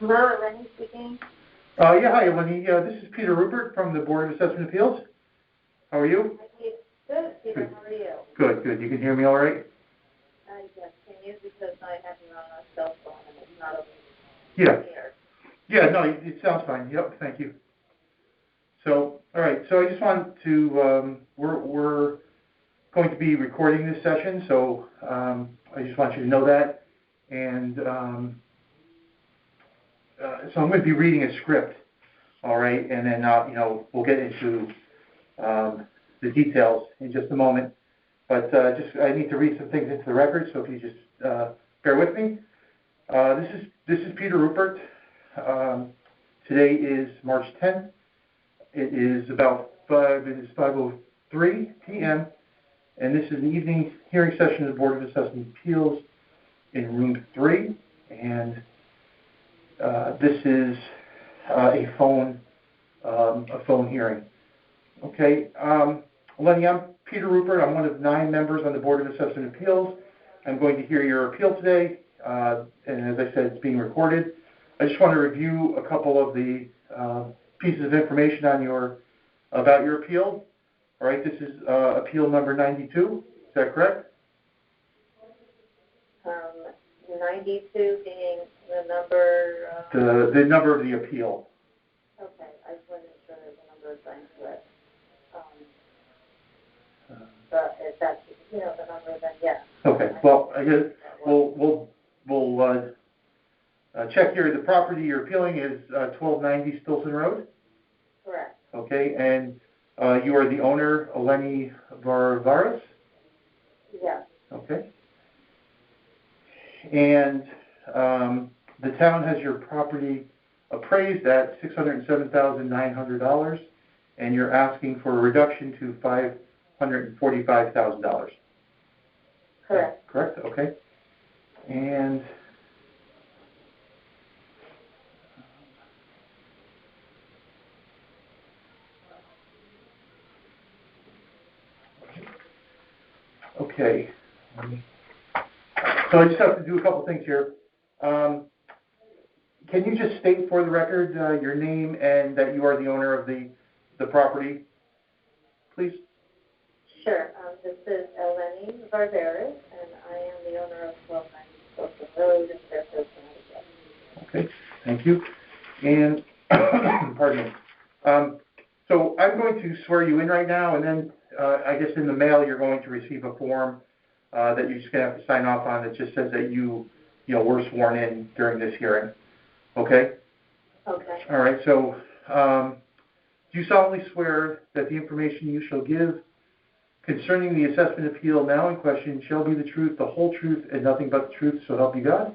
Hello, Lenny speaking. Yeah, hi, Lenny. This is Peter Rupert from the Board of Assessment Appeals. How are you? Good, Peter. How are you? Good, good. You can hear me all right? Yes, can you? Because I have you on a cell phone and it's not over here. Yeah, no, it sounds fine. Yep, thank you. So, all right. So I just wanted to, we're going to be recording this session, so I just want you to know that. And so I'm going to be reading a script, all right, and then we'll get into the details in just a moment. But I need to read some things into the record, so if you just bear with me. This is Peter Rupert. Today is March 10th. It is about 5:03 p.m. and this is an evening hearing session of the Board of Assessment Appeals in Room 3, and this is a phone hearing. Okay, Lenny, I'm Peter Rupert. I'm one of 9 members on the Board of Assessment Appeals. I'm going to hear your appeal today, and as I said, it's being recorded. I just want to review a couple of the pieces of information about your appeal. All right, this is appeal number 92. Is that correct? 92 being the number... The number of the appeal. Okay, I just wanted to make sure there's a number of things correct. But if that's, the number, then yeah. Okay, well, I guess we'll check here. The property you're appealing is 1290 Stilson Road? Correct. Okay, and you are the owner, Eleni Varvaris? Yes. Okay. And the town has your property appraised at $607,900, and you're asking for a reduction to $545,000. Correct. Correct, okay. And okay. So I just have to do a couple things here. Can you just state for the record your name and that you are the owner of the property, please? Sure. This is Eleni Varvaris, and I am the owner of 1290 Stilson Road in Fairfield, Connecticut. Okay, thank you. And, pardon me. So I'm going to swear you in right now, and then I guess in the mail you're going to receive a form that you're just going to have to sign off on that just says that you were sworn in during this hearing. Okay? Okay. All right, so do you solemnly swear that the information you shall give concerning the assessment appeal now in question shall be the truth, the whole truth, and nothing but the truth, so help you God?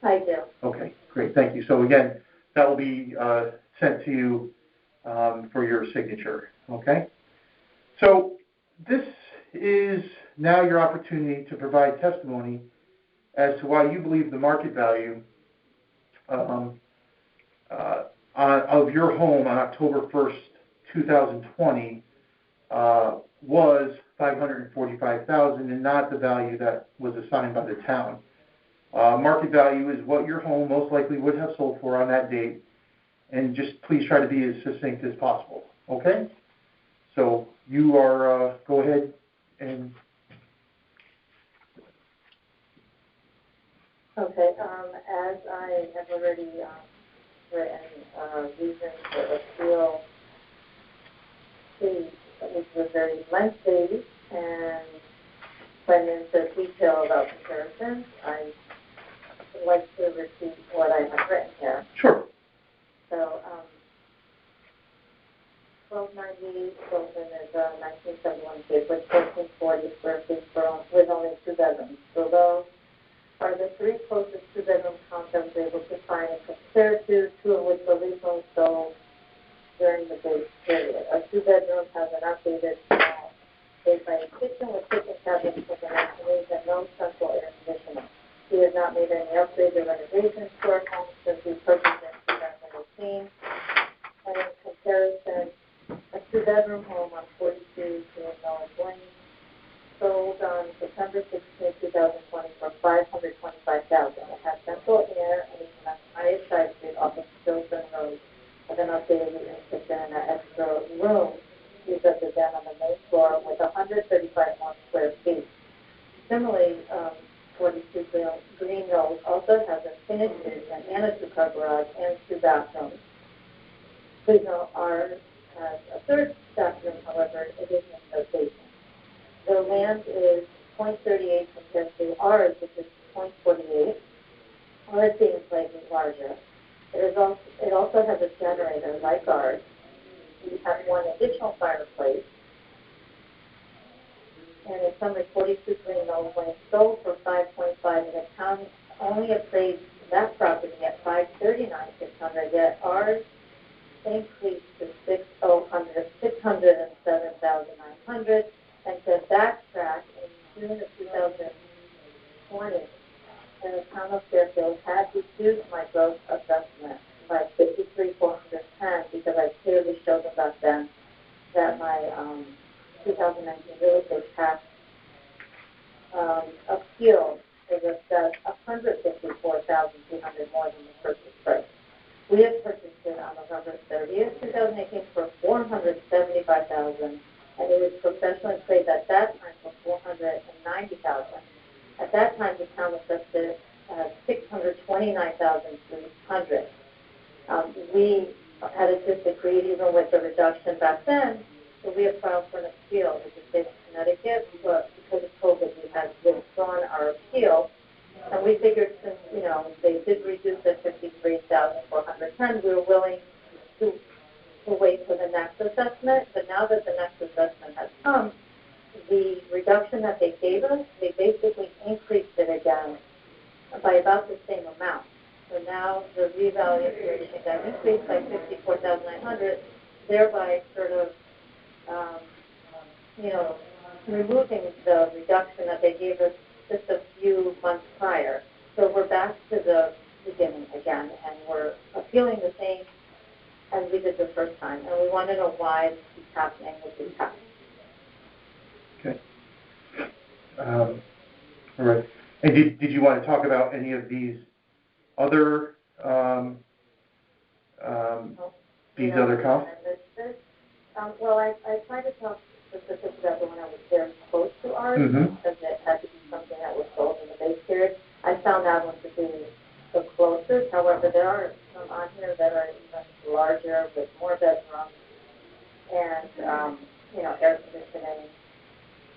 I do. Okay, great, thank you. So again, that will be sent to you for your signature, okay? So this is now your opportunity to provide testimony as to why you believe the market value of your home on October 1st, 2020 was $545,000 and not the value that was assigned by the town. Market value is what your home most likely would have sold for on that date, and just please try to be as succinct as possible, okay? So you are, go ahead and... Okay, as I have already written reasons for appeal, which was very lengthy and went into detail about comparisons, I would like to repeat what I have written here. Sure. So, 1290 Stilson is a 1971 case with 1440 square feet with only 2 bedrooms. So those are the 3 closest 2-bedroom condos I was able to find and compare to, 2 of which were recently sold during the base period. A 2-bedroom has an updated basement kitchen with kitchen cabinets with an air and no central air conditioning. He has not made any upgrades or renovations to our home since we purchased it in 2018. And in comparison, a 2-bedroom home on 42 North Lane sold on September 16, 2020 for $525,000. It has central air and even has the highest use of the den on the main floor with 135 more square feet. Similarly, 42 Green Knolls also has a finished basement and a two-car garage and 2 bathrooms. Please note, ours has a third bathroom, however, it is in no basement. The land is 0.38 compared to ours, which is 0.48. Ours being slightly larger. It also has a generator like ours. We have one additional fireplace. And in summary, 42 Green Knolls, when it's sold for 5.5, and the town only appraised that property at 539,600, yet ours increased to 607,900, and to backtrack in June of 2020, and the town of Fairfield had reduced my gross assessment by 53,410 because I clearly showed them back then that my 2019 real estate tax appeal is assessed 154,200 more than the purchase price. We had purchased it on November 30th, 2018 for $475,000, and it was professionally appraised at that time for $490,000. At that time, the town assessed it at $629,300. We had it disagreed even with the reduction back then, so we have filed for an appeal with the state of Connecticut, but because of COVID, we had withdrawn our appeal. And we figured since, they did reduce it 53,410, we were willing to wait for the next assessment. But now that the next assessment has come, the reduction that they gave us, they basically increased it again by about the same amount. So now the revaluation got increased by 54,900, thereby sort of, removing the reduction that they gave us just a few months prior. So we're back to the beginning again, and we're appealing the same as we did the first time. And we want to know why this is happening with this tax. Okay. All right. And did you want to talk about any of these other other comps? Well, I tried to talk specifically about the one that was very close to ours, because it had to be something that was sold in the base period. I found that one to be the closest. However, there are some on here that are even larger with more bedrooms and, air conditioning.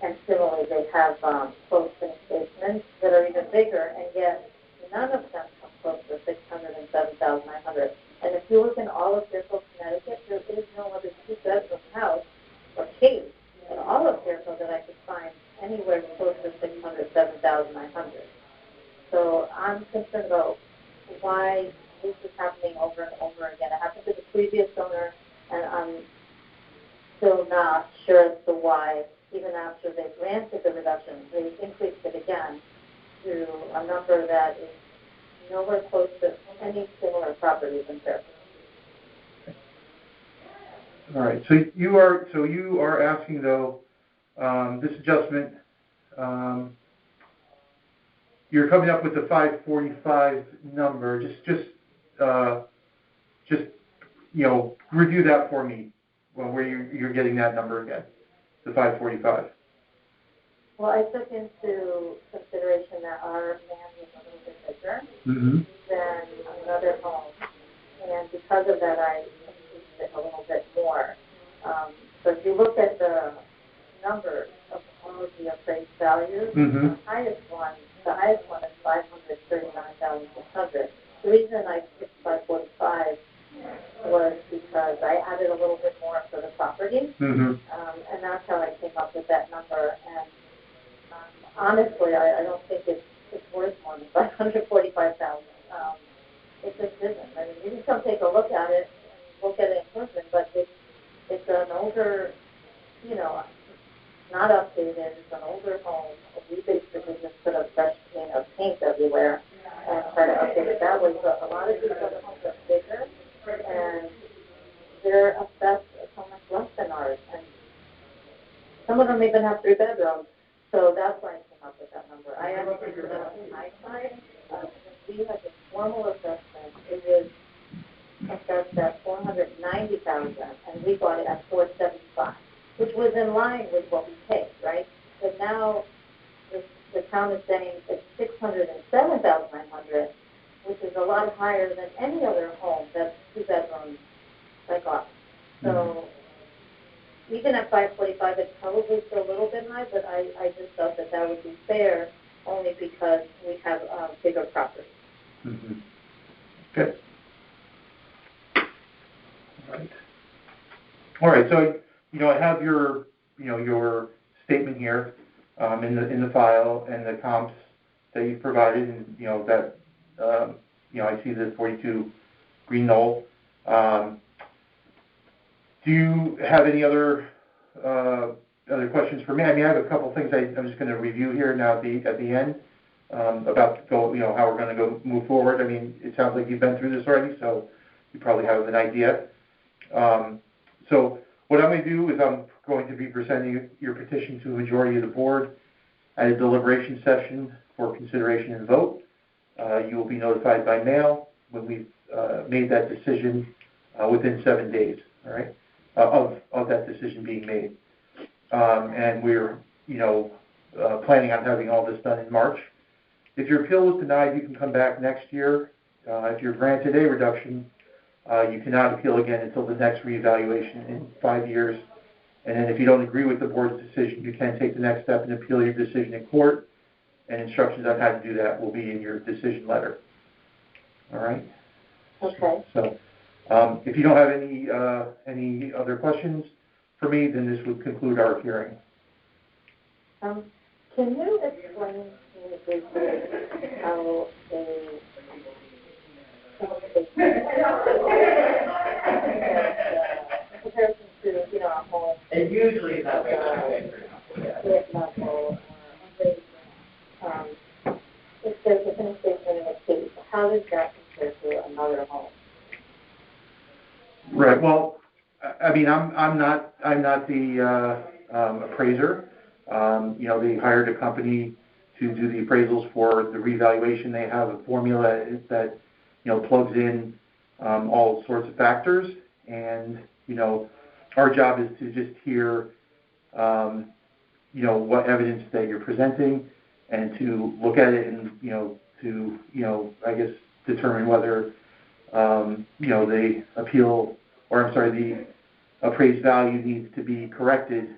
And similarly, they have closed finished basements that are even bigger, and yet none of them come close to 607,900. And if you look in all of Fairfield, Connecticut, there is no other two-bedroom house or case in all of Fairfield that I could find anywhere close to 607,900. So I'm concerned about why this is happening over and over again. It happened to the previous owner, and I'm still not sure as to why, even after they granted the reduction, they increased it again to a number that is nowhere close to any similar properties in Fairfield. All right. So you are asking though, this adjustment. You're coming up with the 545 number. Just review that for me. Well, where you're getting that number again, the 545. Well, I took into consideration that our land was a little bit bigger than another home, and because of that, I increased it a little bit more. So if you look at the numbers of all of the appraised values, the highest one is 539,600. The reason I picked 545 was because I added a little bit more for the property, and that's how I came up with that number. And honestly, I don't think it's worth more than 545,000. It just isn't. I mean, you can come take a look at it and look at it in person, but it's an older, not updated. It's an older home. We basically just put a fresh paint everywhere and try to update it that way. But a lot of these other homes are bigger, and they're assessed so much less than ours. And some of them even have 3 bedrooms. So that's why I came up with that number. I actually put it on the high side. We had the formal assessment. It was assessed at $490,000, and we bought it at $475,000. which was in line with what we paid, right? But now the town is saying it's $607,900, which is a lot higher than any other home that's 2 bedrooms like ours. So even at $545, it's probably still a little bit high, but I just thought that would be fair only because we have bigger properties. Mm-hmm. Okay. All right. So, I have your, your statement here in the file and the comps that you've provided, and that I see the 42 Green Knoll. Do you have any other questions for me? I mean, I have a couple things I'm just going to review here now at the end about how we're going to move forward. I mean, it sounds like you've been through this already, so you probably have an idea. So what I'm going to do is I'm going to be presenting your petition to a majority of the board at a deliberation session for consideration and vote. You will be notified by mail when we've made that decision within 7 days, all right, of that decision being made. And we're, planning on having all this done in March. If your appeal is denied, you can come back next year. If you're granted a reduction, you cannot appeal again until the next reevaluation in 5 years. And then if you don't agree with the board's decision, you can take the next step and appeal your decision in court. And instructions on how to do that will be in your decision letter. All right? Okay. So if you don't have any other questions for me, then this would conclude our hearing. Can you explain to me briefly how comparison to, a home. And usually that's if there's a finished basement in a case, how does that compare to another home? Right. Well, I mean, I'm not the appraiser. They hired a company to do the appraisals for the revaluation. They have a formula that plugs in all sorts of factors, and our job is to just hear what evidence that you're presenting, and to look at it and I guess determine whether the appeal, or I'm sorry, the appraised value needs to be corrected.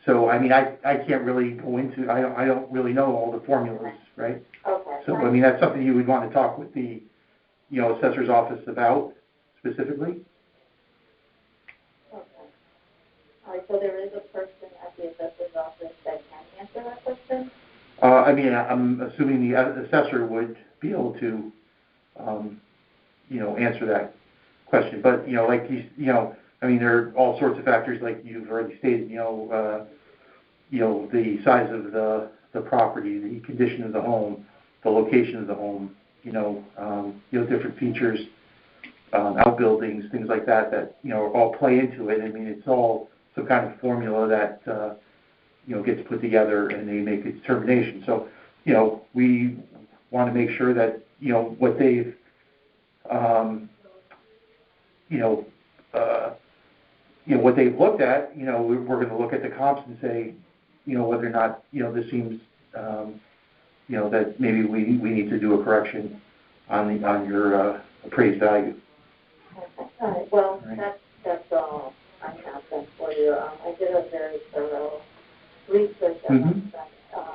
So I mean, I can't really go into, I don't really know all the formulas, right? Okay. So I mean, that's something you would want to talk with the assessor's office about specifically. Okay. All right. So there is a person at the assessor's office that can answer that question? I mean, I'm assuming the assessor would be able to, answer that question. But I mean, there are all sorts of factors, like you've already stated. The size of the property, the condition of the home, the location of the home. Different features, outbuildings, things like that all play into it. I mean, it's all some kind of formula that gets put together, and they make a determination. So, we want to make sure that what they've what they've looked at, we're going to look at the comps and say, whether or not this seems that maybe we need to do a correction on your appraised value. Okay. All right. Well, that's all I have then for you. I did a very thorough research and I spent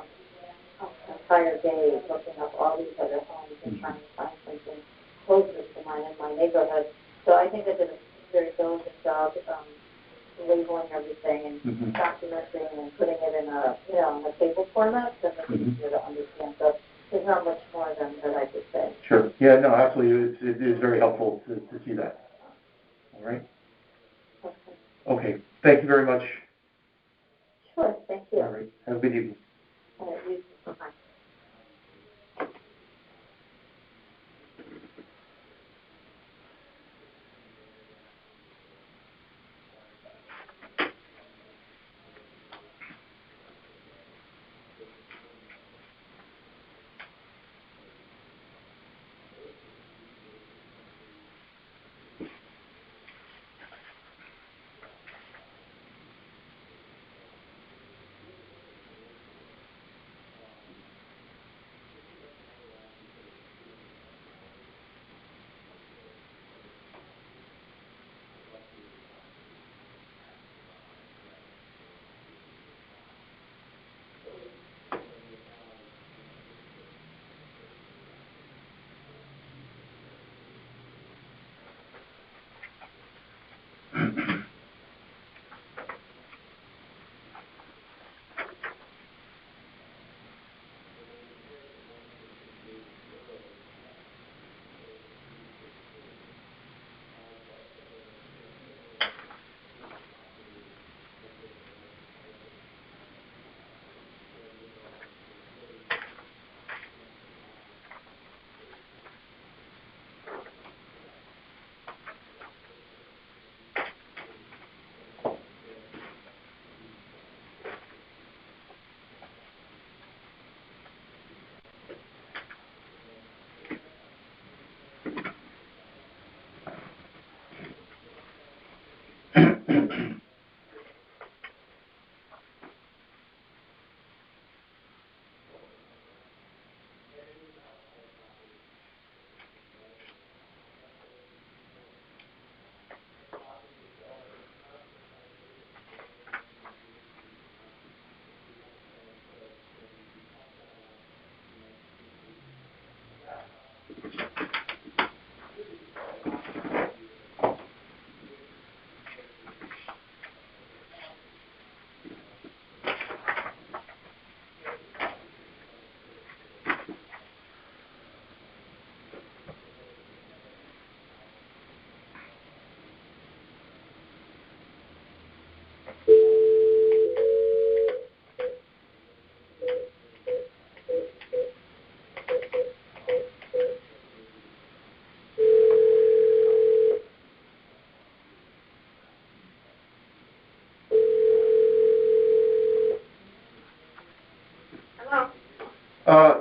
an entire day looking up all these other homes and trying to find something closer to mine in my neighborhood. So I think I did a very diligent job labeling everything and documenting and putting it in a table format so that it's easier to understand. So there's not much more than that I could say. Sure. Yeah, no, absolutely. It is very helpful to see that. All right? Okay. Thank you very much. Sure. Thank you. All right. Have a good evening. All right. You too. Bye.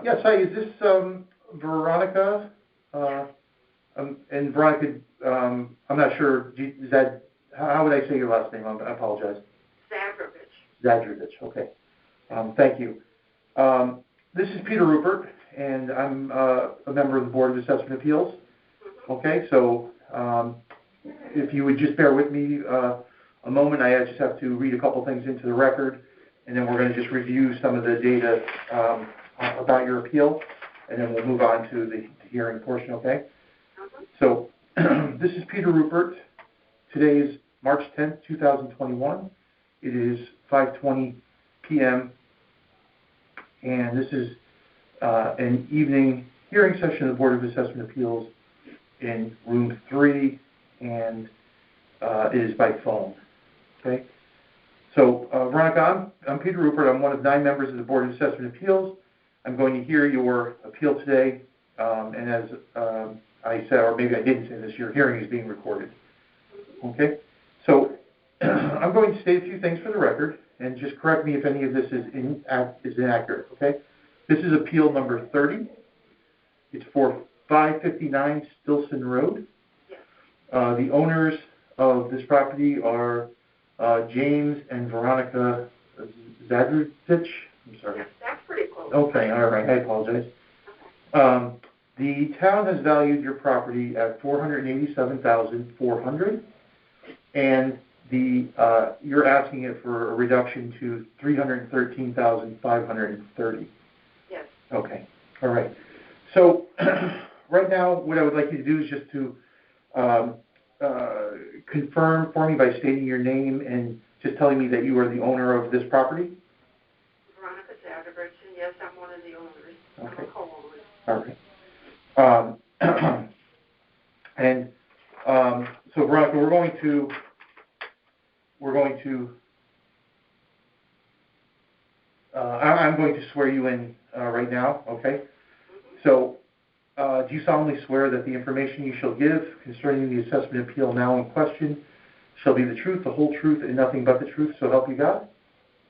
Yes, hi, is this Veronica? And Veronica, I'm not sure, is that, how would I say your last name? I apologize. Zadrovich, okay. Thank you. This is Peter Rupert, and I'm a member of the Board of Assessment Appeals. Okay, so if you would just bear with me a moment, I just have to read a couple things into the record, and then we're going to just review some of the data about your appeal, and then we'll move on to the hearing portion, okay? So, this is Peter Rupert. Today is March 10th, 2021. It is 5:20 p.m., and this is an evening hearing session of the Board of Assessment Appeals in room 3, and it is by phone, okay? So, Veronica, I'm Peter Rupert. I'm one of 9 members of the Board of Assessment Appeals. I'm going to hear your appeal today, and as I said, or maybe I didn't say this, your hearing is being recorded. Okay? So, I'm going to state a few things for the record, and just correct me if any of this is inaccurate, okay? This is appeal number 30. It's for 559 Stilson Road. The owners of this property are James and Veronica Zadrovich. I'm sorry. Yes, that's pretty close. Okay, all right, I apologize. The town has valued your property at $487,400, and you're asking it for a reduction to $313,530. Yes. Okay, all right. So right now, what I would like you to do is just to confirm for me by stating your name and just telling me that you are the owner of this property. Veronica Zadrovich, yes, I'm one of the owners. Okay. I'm a co-owner. All right. So Veronica, we're going to I'm going to swear you in right now, okay? So, do you solemnly swear that the information you shall give concerning the assessment appeal now in question shall be the truth, the whole truth, and nothing but the truth, so help you God?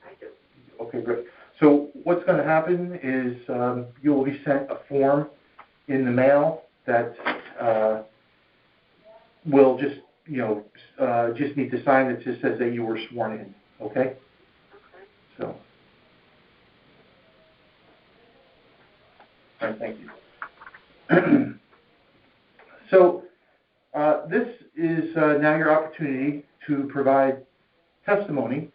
I do. Okay, great. So what's going to happen is you will be sent a form in the mail that will just, just need to sign that just says that you were sworn in, okay? Okay. So, all right, thank you. So, this is now your opportunity to provide testimony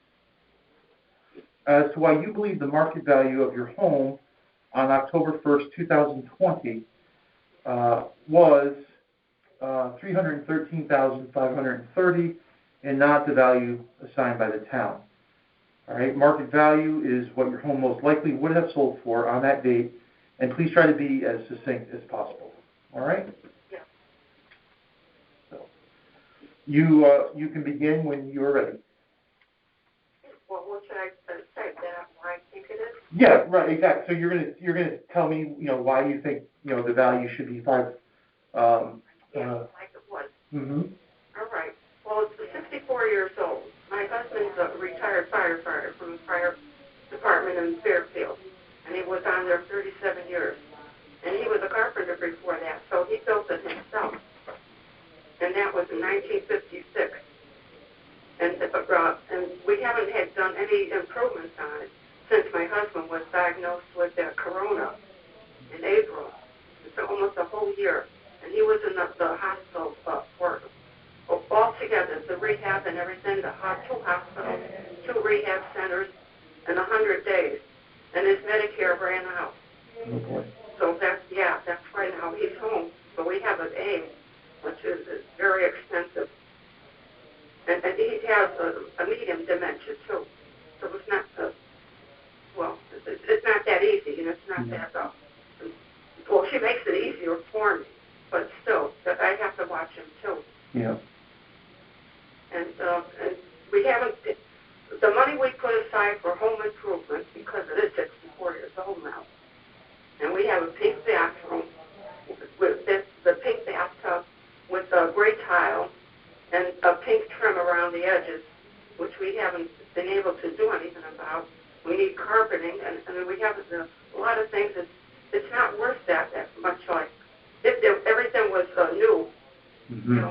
as to why you believe the market value of your home on October 1st, 2020 was $313,530, and not the value assigned by the town. All right, market value is what your home most likely would have sold for on that date, and please try to be as succinct as possible. All right? Yeah. So, you can begin when you are ready. Well, what should I say? That why I think it is? Yeah, right, exactly. So you're gonna tell me, why you think, the value should be five. Like it was. Mm-hmm. All right. Well, it's 64 years old. My husband's a retired firefighter from the fire department in Fairfield, and he was on there 37 years. And he was a carpenter before that, so he built it himself. And that was in 1956. And we haven't had done any improvements on it since my husband was diagnosed with corona in April. It's almost a whole year. And he was in the hospital for altogether, the rehab and everything, two hospitals, 2 rehab centers, in 100 days. And his Medicare ran out. Oh, boy. So that's why now he's home. So we have an A, which is very expensive. And he has a medium dementia, too. So it's not, it's not that easy, and it's not that, well, she makes it easier for me, but still, that I have to watch him, too. Yeah. And we haven't, the money we put aside for home improvements, because it is 64 years old now, and we have a pink bathroom, with the pink bathtub with a gray tile, and a pink trim around the edges, which we haven't been able to do anything about. We need carpeting, and we have a lot of things. It's not worth that much. Like if everything was new, Mm-hmm. And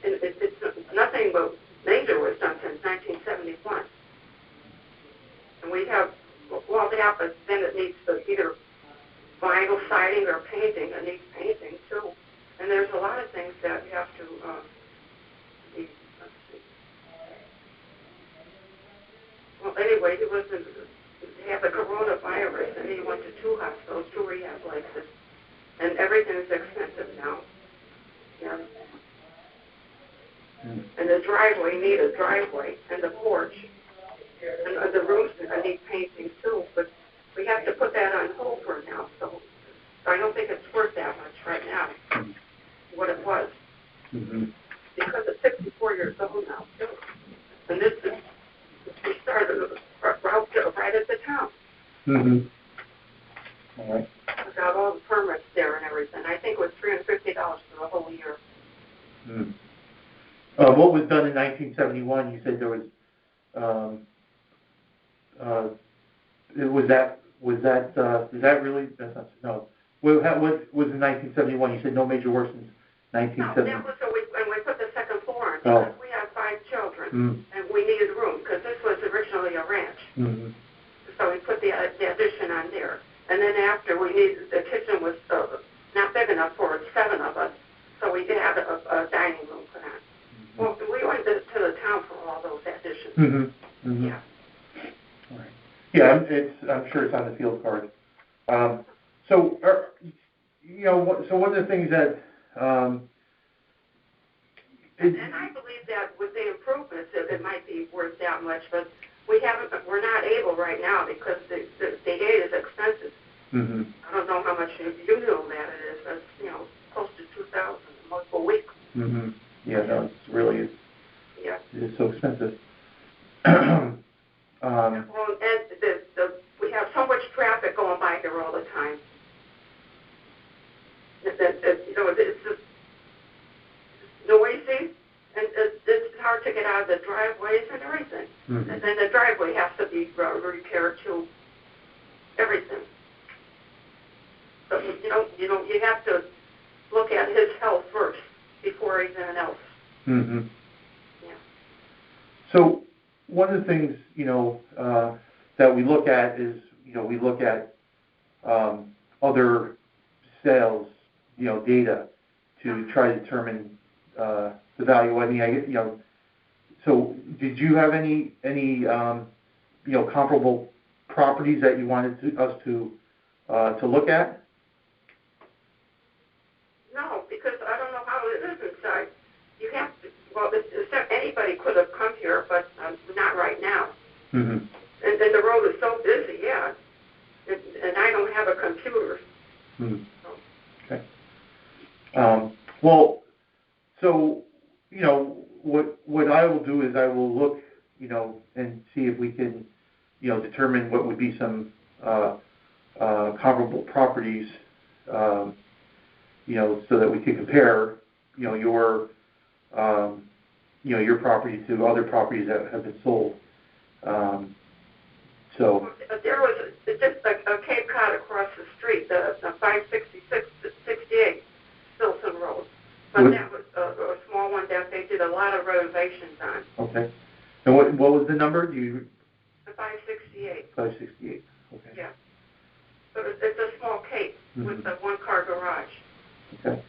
it's nothing but major was done since 1971. And we have that, but then it needs either vinyl siding or painting. It needs painting too. And there's a lot of things that you have to let's see. Well, anyway, he had the coronavirus, and he went to 2 hospitals, 2 rehab places, and everything's expensive now. Yeah. And the driveway, need a driveway, and the porch, and the rooms need painting too, but we have to put that on hold for now, so I don't think it's worth that much right now, what it was. Mm-hmm. Because it's 64 years old now, too. And we started right at the town. Mm-hmm. All right. We got all the permits there and everything. I think it was $350 for the whole year. Mm. What was done in 1971? You said there was. Is that really? That's not, no. What was in 1971? You said no major work since 1970. No, that was when we put the second floor in, because we have 5 children, and we needed room, because this was originally a ranch. Mm-hmm. So we put the addition on there. And then after the kitchen was not big enough for 7 of us, so we did have a dining room put on. Mm-hmm. Well, we went to the town for all those additions. Mm-hmm. Mm-hmm. Yeah. All right. Yeah, I'm sure it's on the field card. So one of the things that and I believe that with the improvements, it might be worth that much, but we're not able right now because the state aid is expensive. Mm-hmm. I don't know how much you know that it is, but it's, close to $2,000 a week. Mm-hmm. Yeah, no, it's really, yeah. It is so expensive. And we have so much traffic going by here all the time. It's just noisy, and it's hard to get out of the driveways and everything. Mm-hmm. And then the driveway has to be repaired too. Everything. So you have to look at his health first before anything else. Mm-hmm. Yeah. So one of the things that we look at is we look at other sales data to try to determine the value. I mean, so did you have any comparable properties that you wanted us to look at? No, because I don't know how Mm-hmm. And the road is so busy, yeah. And I don't have a computer. Mm-hmm. So. Okay. Well, so, what I will do is I will look, and see if we can, determine what would be some comparable properties, so that we can compare, your property to other properties that have been sold. So There was just a Cape Cod across the street, the 566-68 Stilson Road. But that was a small one that they did a lot of renovations on. Okay. And what was the number? The 568. 568. Okay. Yeah. So it's a small Cape with a one-car garage. Okay.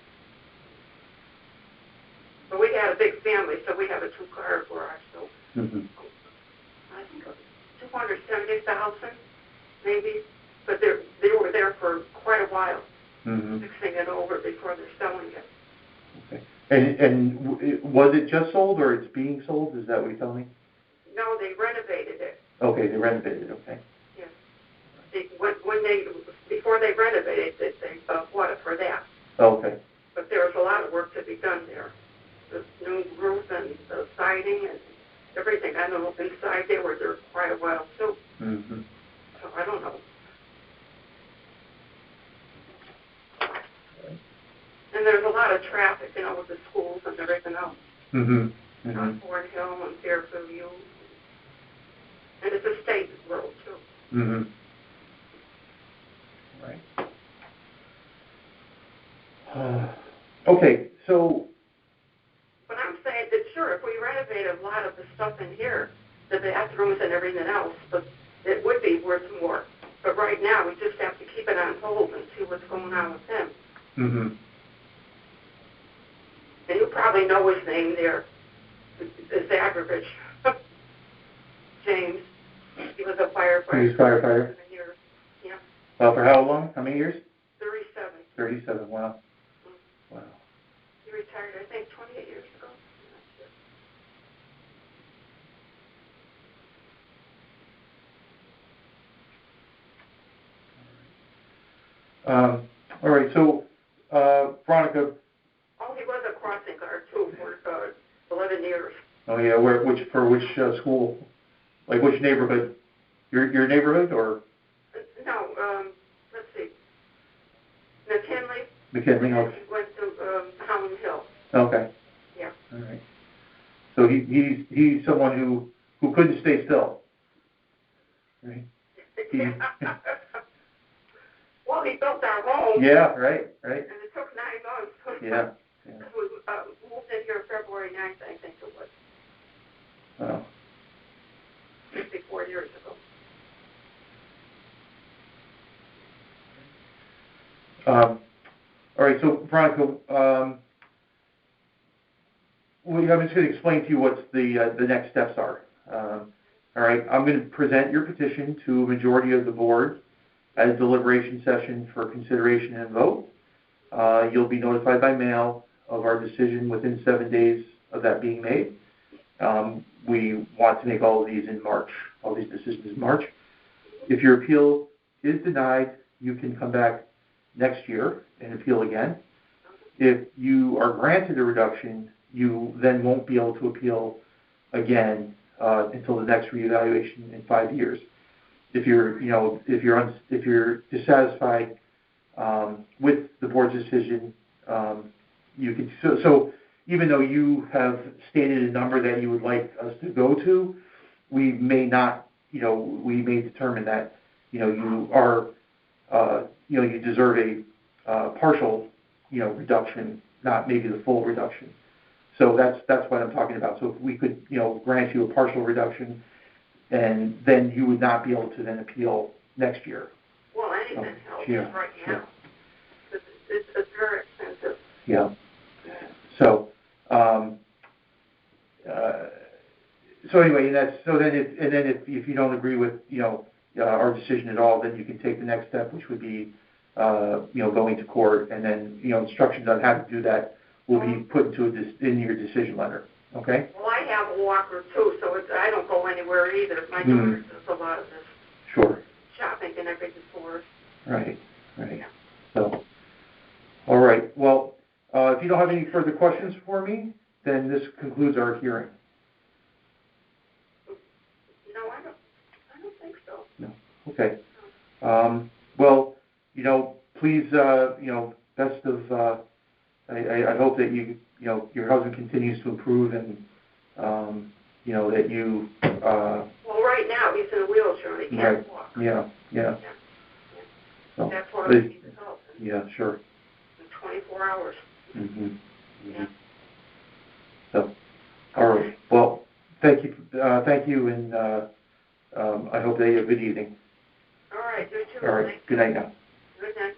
But we had a big family, so we have a two-car garage. So I think it was 270,000, maybe. But they were there for quite a while, fixing it over before they're selling it. Okay. And was it just sold, or it's being sold? Is that what you're telling me? No, they renovated it. Okay, they renovated it. Okay. Yeah. Before they renovated it, they bought it for that. Okay. But there was a lot of work to be done there. The new roof and the siding and everything. I don't know, inside they were there quite a while too. Mm-hmm. So I don't know. And there's a lot of traffic, with the schools and everything else. On Fort Hill and Fairfield U. And it's a state road too. Right. Okay, so. But I'm saying that sure, if we renovate a lot of the stuff in here, the bathrooms and everything else, but it would be worth more. But right now, we just have to keep it on hold and see what's going on with him. And you probably know his name there, Zagrovich. James. He was a firefighter. He was a firefighter? 7 years. Yeah. For how long? How many years? 37. 37, wow. Wow. He retired, I think, 28 years ago. All right, so, Veronica. Oh, he was a crossing guard, too, for 11 years. Oh, yeah, for which school? Like, which neighborhood? Your neighborhood, or? No, let's see. McKinley. McKinley, okay. He went to Howland Hill. Okay. Yeah. All right. So he's someone who couldn't stay still. Right. Well, he built our home. Yeah, right. And it took 9 months. Yeah. We moved in here February 9th, I think it was. Wow. 54 years ago. All right, so Veronica, I'm just going to explain to you what the next steps are. All right, I'm going to present your petition to a majority of the board at a deliberation session for consideration and vote. You'll be notified by mail of our decision within 7 days of that being made. We want to make all of these in March, all these decisions in March. If your appeal is denied, you can come back next year and appeal again. If you are granted a reduction, you then won't be able to appeal again until the next reevaluation in 5 years. If you're dissatisfied with the board's decision, you can. So even though you have stated a number that you would like us to go to, we may not. We may determine that you are. You deserve a partial, reduction, not maybe the full reduction. So that's what I'm talking about. So if we could, grant you a partial reduction, and then you would not be able to then appeal next year. Well, anything helps right now. Yeah. It's very expensive. Yeah. So, so anyway, if you don't agree with our decision at all, then you can take the next step, which would be going to court, and then instructions on how to do that will be put into in your decision letter. Okay? Well, I have a walker too, so I don't go anywhere either. My daughter does a lot of this Sure. shopping and everything for us. Right. So, all right. Well, if you don't have any further questions for me, then this concludes our hearing. No, I don't think so. No. Okay. Well, please, best of, I hope that your husband continues to improve and, that you, Well, right now he's in a wheelchair and he can't walk. Yeah. So, That's why he needs help. Yeah, sure. In 24 hours. Yeah. So, all right. Well, thank you, and I hope that you have a good evening. All right, you too. All right. Good night now. Good night.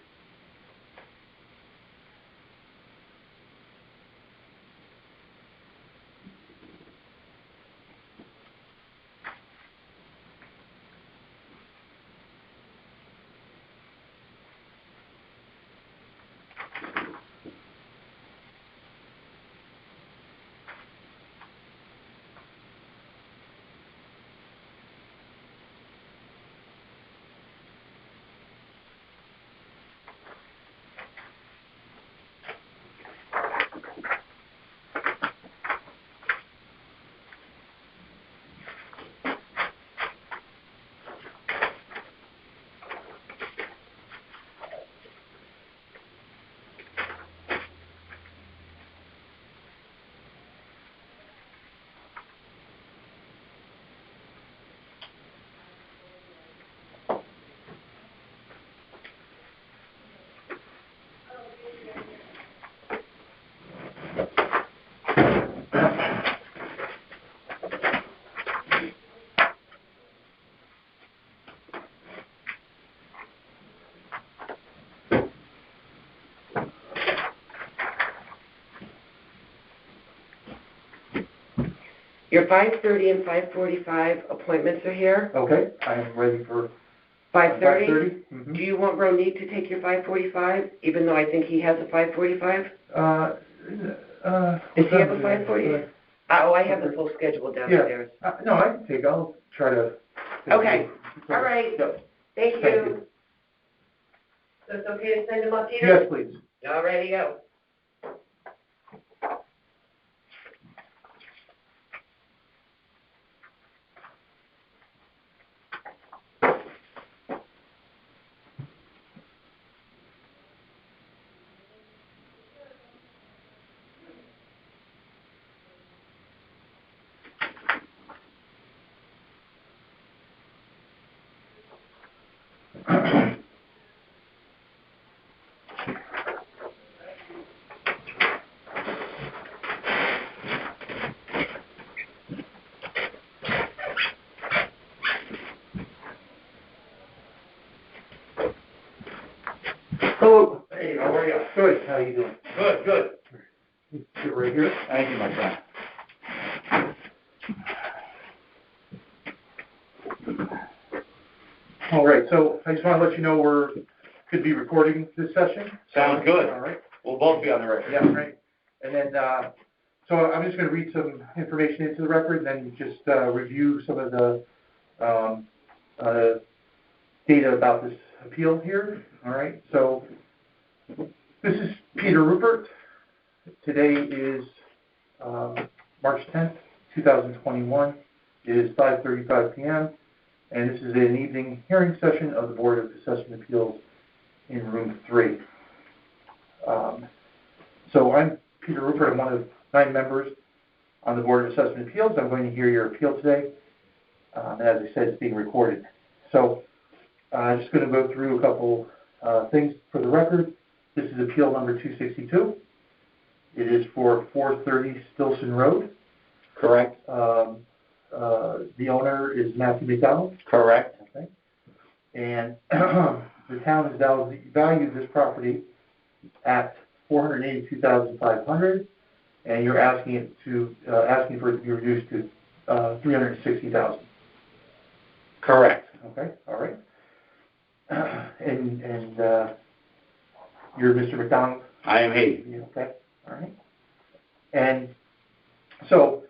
Your 5:30 and 5:45 appointments are here. Okay, I am ready for 5:30? 5:30. Mm-hmm. Do you want Ronit to take your 5:45, even though I think he has a 5:45? Does he have a 5:40? Oh, I have the full schedule downstairs. Yeah. No, I can take. I'll try to. Okay. All right. Yep. Thank you. Thank you. So it's okay to send him up, Peter? Yes, please. All righty, go. Hello. Hey, how are you? Good. How you doing? Good. Sit right here. Thank you, my friend. All right. So I just want to let you know we're could be recording this session. Sounds good. All right. We'll both be on the record. Yeah. Right. And then, so I'm just going to read some information into the record, and then just review some of the data about this appeal here. All right. So this is Peter Rupert. Today is March 10th, 2021. It is 5:35 p.m. and this is an evening hearing session of the Board of Assessment Appeals in room 3. So I'm Peter Rupert. I'm one of 9 members on the Board of Assessment Appeals. I'm going to hear your appeal today. And as I said, it's being recorded. So I'm just going to go through a couple things for the record. This is appeal number 262. It is for 430 Stilson Road. Correct. The owner is Matthew McDonald. Correct. Okay. And the town has valued this property at $482,500, and you're asking for it to be reduced to $360,000. Correct. Okay. All right. And you're Mr. McDonald. I am he. Okay. All right. And So,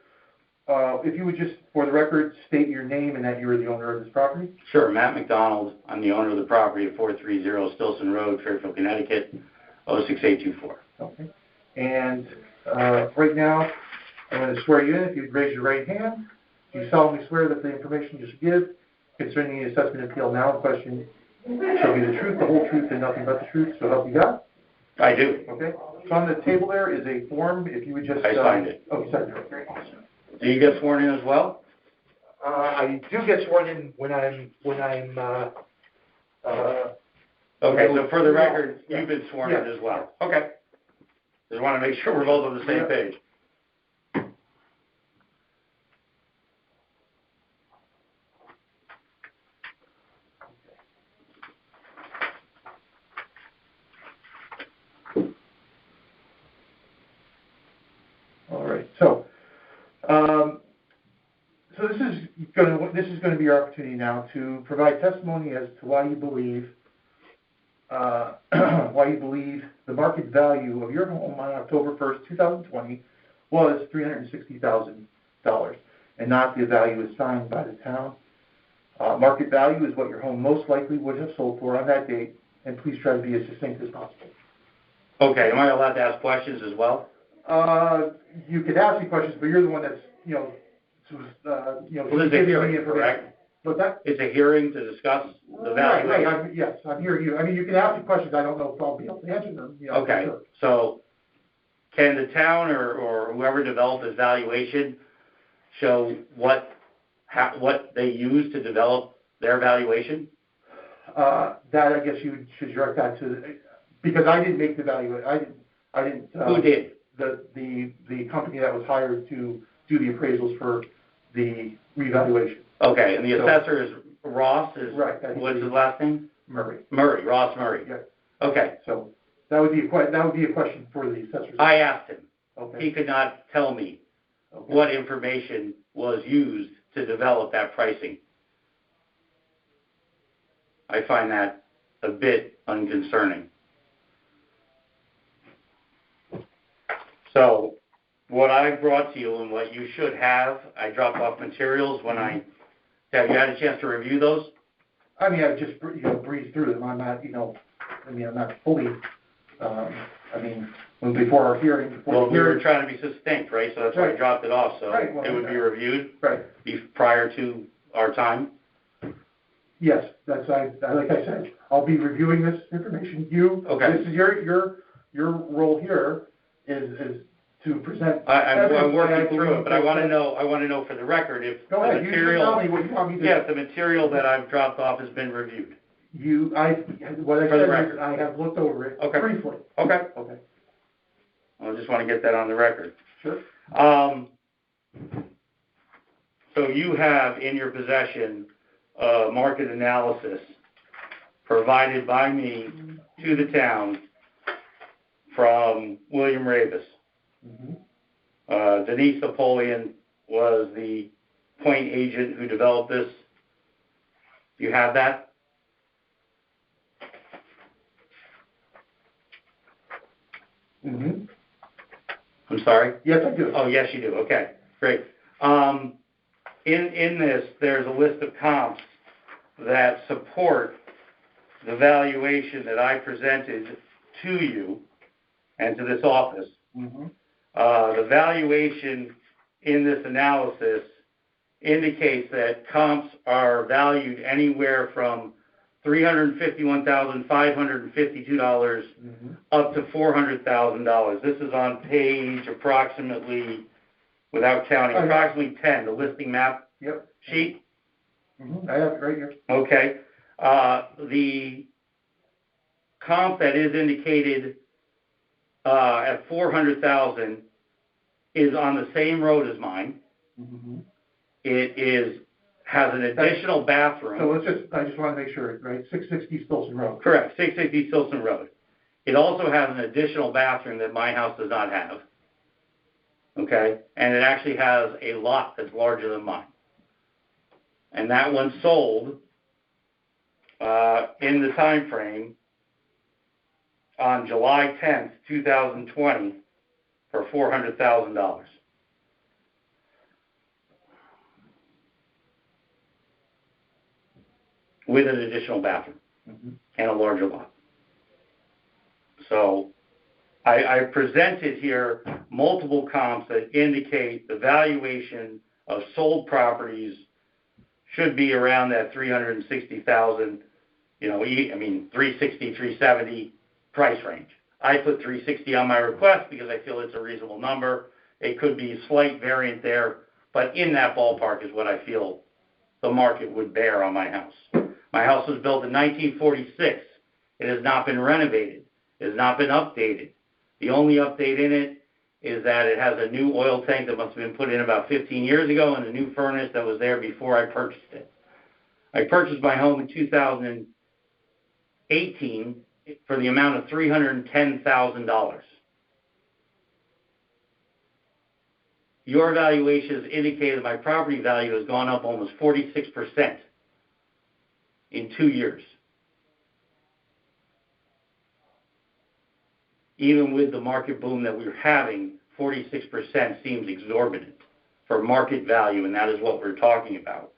if you would just, for the record, state your name and that you are the owner of this property? Sure, Matt McDonald. I'm the owner of the property at 430 Stilson Road, Fairfield, Connecticut, 06824. Okay. And right now, I'm going to swear you in. If you'd raise your right hand, do you solemnly swear that the information you should give concerning the assessment appeal now in question shall be the truth, the whole truth, and nothing but the truth, so help you God? I do. Okay. So on the table there is a form. If you would just... I signed it. Oh, you signed it. Very awesome. Do you get sworn in as well? I do get sworn in when I'm Okay, so for the record, yeah. you've been sworn Yeah. in as well. Okay. Just want to make sure we're both on the same page. All right. So this is going to be your opportunity now to provide testimony as to why you believe the market value of your home on October 1st, 2020 was $360,000 and not the value assigned by the town. Market value is what your home most likely would have sold for on that date, and please try to be as succinct as possible. Okay, am I allowed to ask questions as well? You could ask me questions, but you're the one that's, Well, it's a hearing, correct? But that... It's a hearing to discuss the valuation? Right, yes, I'm hearing you. I mean, you can ask me questions, I don't know if I'll be able to answer them. Okay, sure. so can the town or whoever developed this valuation show what they used to develop their valuation? That, I guess you should direct that to, because I didn't make the valuation, I didn't. Who did? The company that was hired to do the appraisals for the revaluation. Okay, and the assessor is Ross, right. What's his last name? Murray. Ross Murray. Yeah. Okay. So that would be a question for the assessor. I asked him. Okay. He could not tell me what information was used to develop that pricing. I find that a bit unconcerning. So what I brought to you and what you should have, I dropped off materials when have you had a chance to review those? I mean, I just, breezed through them. I'm not, I'm not fully, before our hearing. We were trying to be succinct, right? So that's why I dropped it off, so right. Well, it would be reviewed prior to our time? Yes, like I said, I'll be reviewing this information. This is your role here is to present. I'm working through it, but I want to know for the record if the material. Tell me what you want me to. Yeah, if the material that I've dropped off has been reviewed. What I said is I have looked over it briefly. Okay. I just want to get that on the record. Sure. So you have in your possession a market analysis provided by me to the town from William Ravis. Mm-hmm. Denise Napoleon was the point agent who developed this. Do you have that? Mm-hmm. I'm sorry? Yes, I do. Oh, yes, you do. Okay, great. In this, there's a list of comps that support the valuation that I presented to you and to this office. Mm-hmm. The valuation in this analysis indicates that comps are valued anywhere from $351,552 up to $400,000. This is on page approximately, without counting, approximately 10, the listing map sheet. Mm-hmm. I have it right here. Okay. The comp that is indicated at $400,000 is on the same road as mine. Mm-hmm. It has an additional bathroom. So I just want to make sure, right? 660 Stilson Road. Correct, 660 Stilson Road. It also has an additional bathroom that my house does not have. Okay, and it actually has a lot that's larger than mine. And that one sold in the time frame on July 10th, 2020 for $400,000. with an additional bathroom and a larger lot. So I presented here multiple comps that indicate the valuation of sold properties should be around that $360,000, 360, 370 price range. I put 360 on my request because I feel it's a reasonable number. It could be a slight variant there, but in that ballpark is what I feel the market would bear on my house. My house was built in 1946. It has not been renovated. It has not been updated. The only update in it is that it has a new oil tank that must have been put in about 15 years ago and a new furnace that was there before I purchased it. I purchased my home in 2018 for the amount of $310,000. Your evaluations indicated that my property value has gone up almost 46% in 2 years. Even with the market boom that we're having, 46% seems exorbitant for market value, and that is what we're talking about.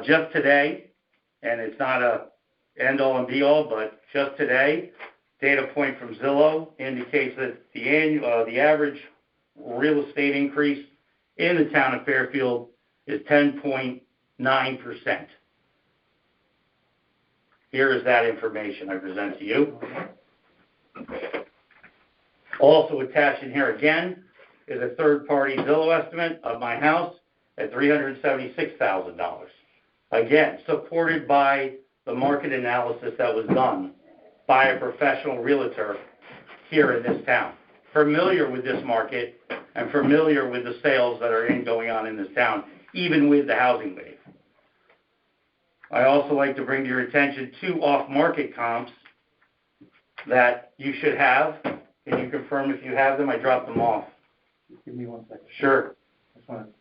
Just today, and it's not a end-all and be-all, but just today, data point from Zillow indicates that the average real estate increase in the town of Fairfield is 10.9%. Here is that information I present to you. Also attached in here again is a third-party Zillow estimate of my house at $376,000. Again, supported by the market analysis that was done by a professional realtor here in this town, familiar with this market and familiar with the sales that are going on in this town, even with the housing wave. I also like to bring to your attention 2 off-market comps that you should have. Can you confirm if you have them? I dropped them off. Just give me 1 second. Sure. That's fine.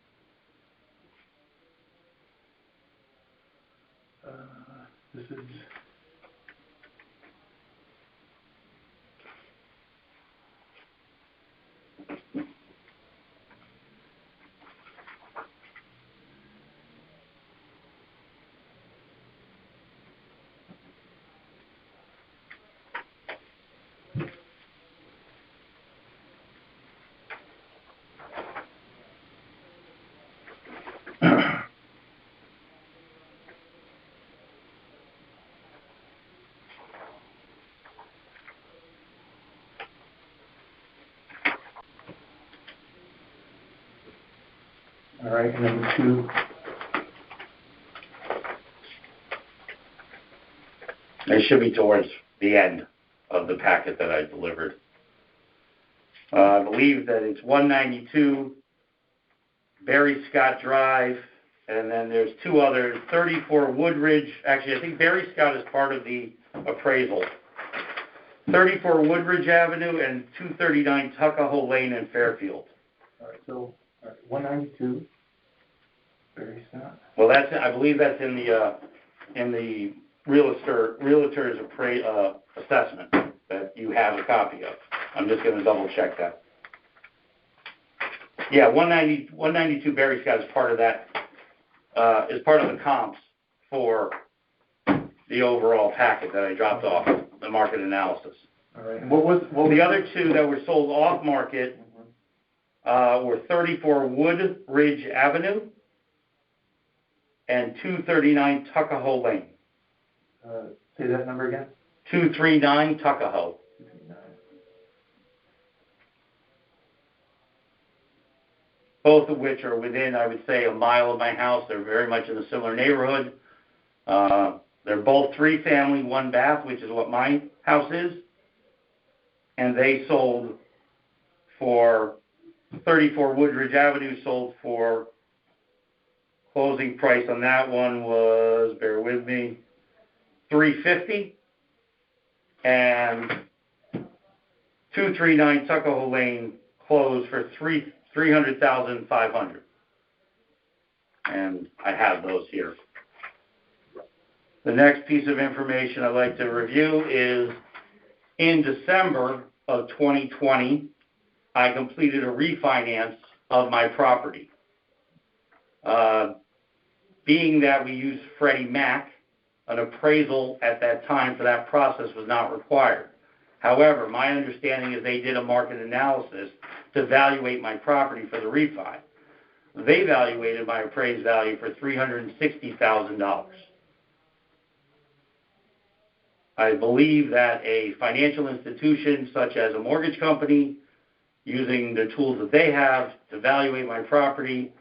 This is... All right, and then the 2. It should be towards the end of the packet that I delivered. I believe that it's 192 Barry Scott Drive, and then there's 2 others, 34 Woodridge. Actually, I think Barry Scott is part of the appraisal. 34 Woodridge Avenue and 239 Tuckahoe Lane in Fairfield. All right, so 192 Barry Scott. Well, I believe that's in the realtor's assessment that you have a copy of. I'm just going to double check that. Yeah, 192 Barry Scott is part of that. Is part of the comps for the overall packet that I dropped off, the market analysis. All right. And what was the other 2 that were sold off market were 34 Woodridge Avenue and 239 Tuckahoe Lane. Say that number again. 239 Tuckahoe. 239. Both of which are within, I would say, a mile of my house. They're very much in a similar neighborhood. They're both 3-family, 1 bath, which is what my house is. And they sold for 34 Woodridge Avenue, sold for closing price on that one was, bear with me, $350, and 239 Tuckahoe Lane closed for $300,500, and I have those here. The next piece of information I'd like to review is in December of 2020, I completed a refinance of my property. Being that we use Freddie Mac an appraisal at that time for that process was not required. However, my understanding is they did a market analysis to evaluate my property for the refi. They evaluated my appraised value for $360,000. I believe that a financial institution such as a mortgage company, using the tools that they have to evaluate my property,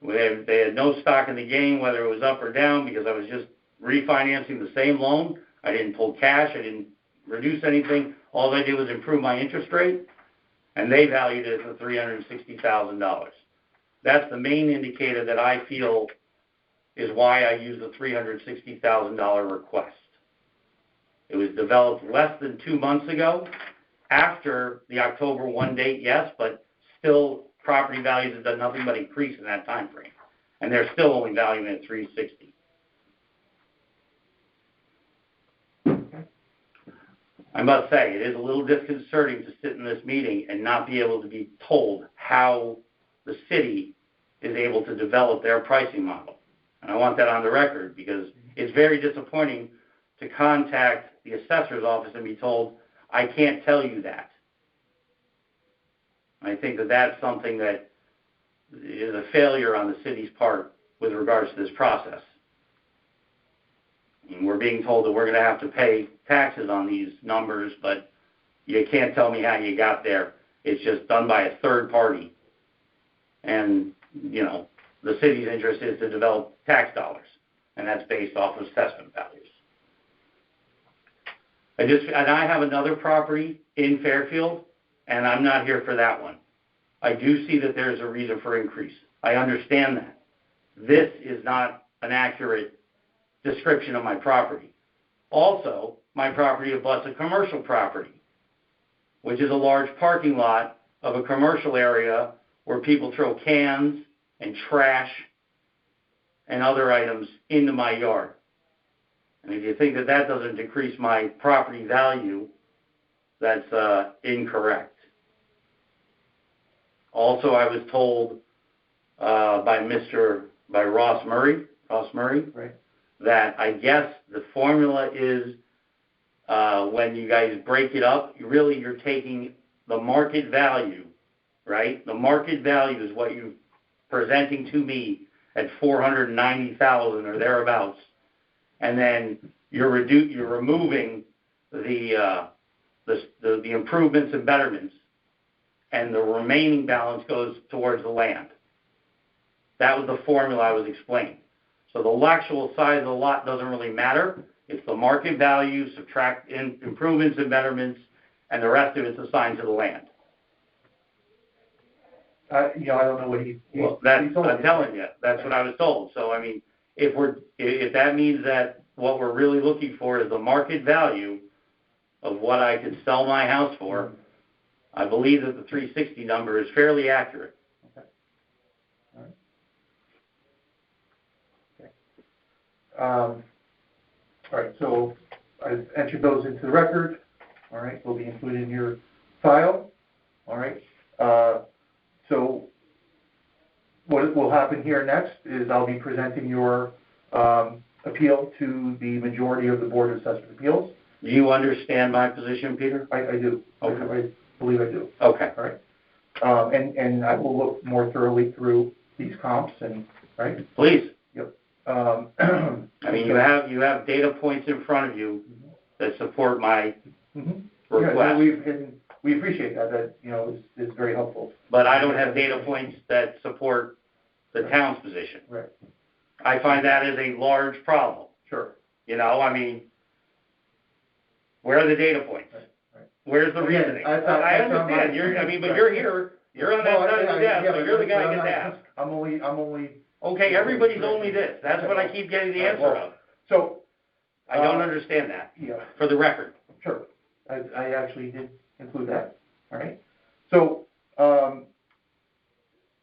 they had no stock in the game, whether it was up or down, because I was just refinancing the same loan. I didn't pull cash. I didn't reduce anything. All I did was improve my interest rate, and they valued it at $360,000. That's the main indicator that I feel is why I use the $360,000 request. It was developed less than 2 months ago, after the October 1 date, yes, but still property values have done nothing but increase in that time frame, and they're still only valuing it at $360,000. I must say, it is a little disconcerting to sit in this meeting and not be able to be told how the city is able to develop their pricing model. And I want that on the record, because it's very disappointing to contact the assessor's office and be told, I can't tell you that. I think that that's something that is a failure on the city's part with regards to this process. And we're being told that we're going to have to pay taxes on these numbers, but you can't tell me how you got there. It's just done by a third party. And, you know, the city's interest is to develop tax dollars, and that's based off of assessment values. And I have another property in Fairfield, and I'm not here for that one. I do see that there's a reason for increase. I understand that. This is not an accurate description of my property. Also, my property abuts a commercial property, which is a large parking lot of a commercial area where people throw cans and trash and other items into my yard. And if you think that that doesn't decrease my property value, that's incorrect. Also, I was told by Ross Murray, Right. that I guess the formula is when you guys break it up, you're taking the market value, right? The market value is what you're presenting to me at $490,000 or thereabouts, and then you're removing the improvements and betterments, and the remaining balance goes towards the land. That was the formula I was explaining. So the actual size of the lot doesn't really matter. It's the market value, subtract improvements and betterments, and the rest of it's assigned to the land. I don't know what I'm telling you, that's what I was told. So, I mean, if that means that what we're really looking for is the market value of what I could sell my house for, I believe that the 360 number is fairly accurate. Okay. All right, so I've entered those into the record. All right, they'll be included in your file. All right. So what will happen here next is I'll be presenting your appeal to the majority of the Board of Assessors Appeals. Do you understand my position, Peter? I do. Okay. I believe I do. Okay. All right. And I will look more thoroughly through these comps and, right? Please. Yep. I mean, you have data points in front of you that support my request. Yeah, we appreciate that. That is very helpful. But I don't have data points that support the town's position. Right. I find that is a large problem. Sure. I mean, where are the data points? Right. Where's the reasoning? I understand. But you're here. You're on that side of the desk, so you're the guy that gets asked. I'm only. Okay, everybody's only this. That's what I keep getting the answer of. So. I don't understand that. Yeah. For the record. Sure. I actually did include that. All right. So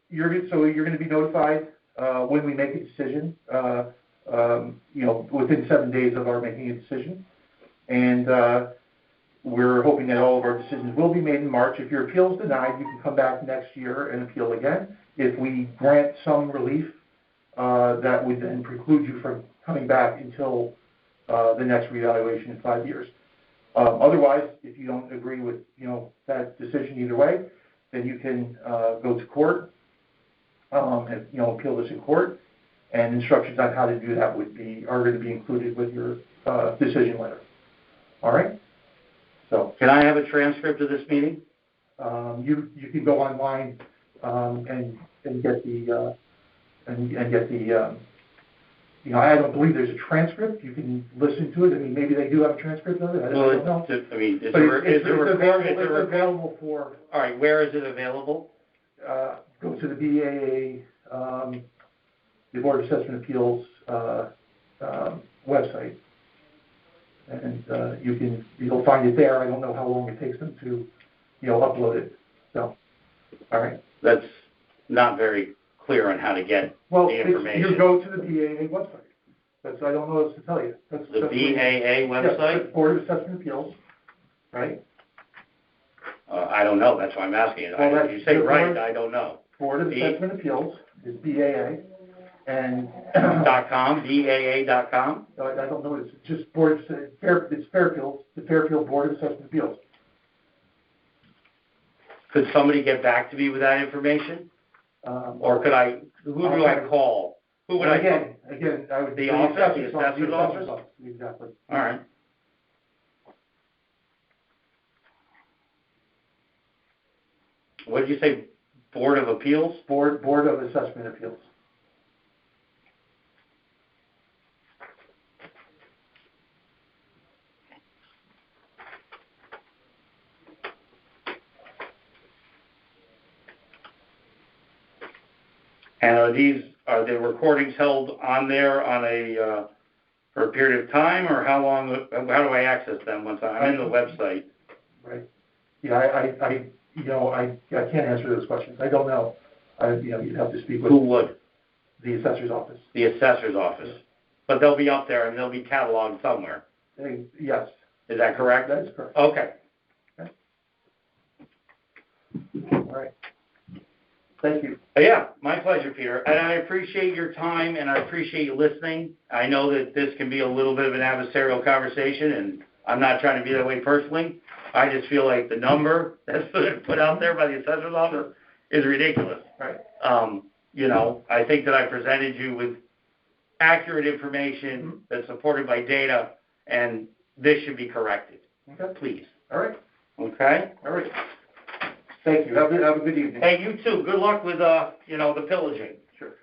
you're going to be notified when we make a decision. Within 7 days of our making a decision, and we're hoping that all of our decisions will be made in March. If your appeal is denied, you can come back next year and appeal again. If we grant some relief, that would then preclude you from coming back until the next reevaluation in 5 years. Otherwise, if you don't agree with, that decision either way, then you can go to court, and, appeal this in court, and instructions on how to do that are going to be included with your decision letter. All right? So Can I have a transcript of this meeting? you can go online and get the I don't believe there's a transcript. You can listen to it. I mean, maybe they do have a transcript of it. I don't know. It's available for. All right, where is it available? Go to the BAA, the Board of Assessment Appeals website, and you'll find it there. I don't know how long it takes them to, upload it. So, all right. That's not very clear on how to get the information. You go to the BAA website. I don't know what else to tell you. That's BAA website? Yes, Board of Assessment Appeals, right? I don't know. That's why I'm asking it. Well, you say right, I don't know. Board of Assessment Appeals is BAA, and .com, BAA.com? I don't know. It's just it's Fairfield, the Fairfield Board of Assessment Appeals. Could somebody get back to me with that information? Or who do I call? Who would I call? Again, I would. The office, the assessor's office? Exactly. All right. What did you say? Board of Appeals? Board of Assessment Appeals. And are the recordings held on there for a period of time, or how long? How do I access them once I'm in the website? Right. Yeah, I can't answer those questions. I don't know. You'd have to speak with. Who would? The assessor's office. The assessor's office. Yeah. But they'll be up there and they'll be cataloged somewhere. Yes. Is that correct? That is correct. Okay. All right. Thank you. Yeah, my pleasure, Peter. And I appreciate your time, and I appreciate you listening. I know that this can be a little bit of an adversarial conversation, and I'm not trying to be that way personally. I just feel like the number that's put out there by the assessor's office is ridiculous. Right. I think that I presented you with accurate information that's supported by data, and this should be corrected. Okay. Please. All right. Okay? All right. Thank you. Have a good evening. Hey, you too. Good luck with, the pillaging. Sure.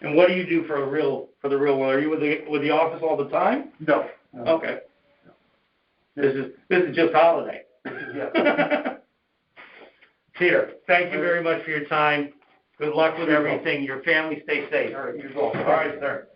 And what do you do for the real world? Are you with the office all the time? No. Okay. No. This is just holiday. Yeah. Peter, thank you very much for your time. Good luck with everything. Your family stay safe. All right, you're welcome. All right, sir.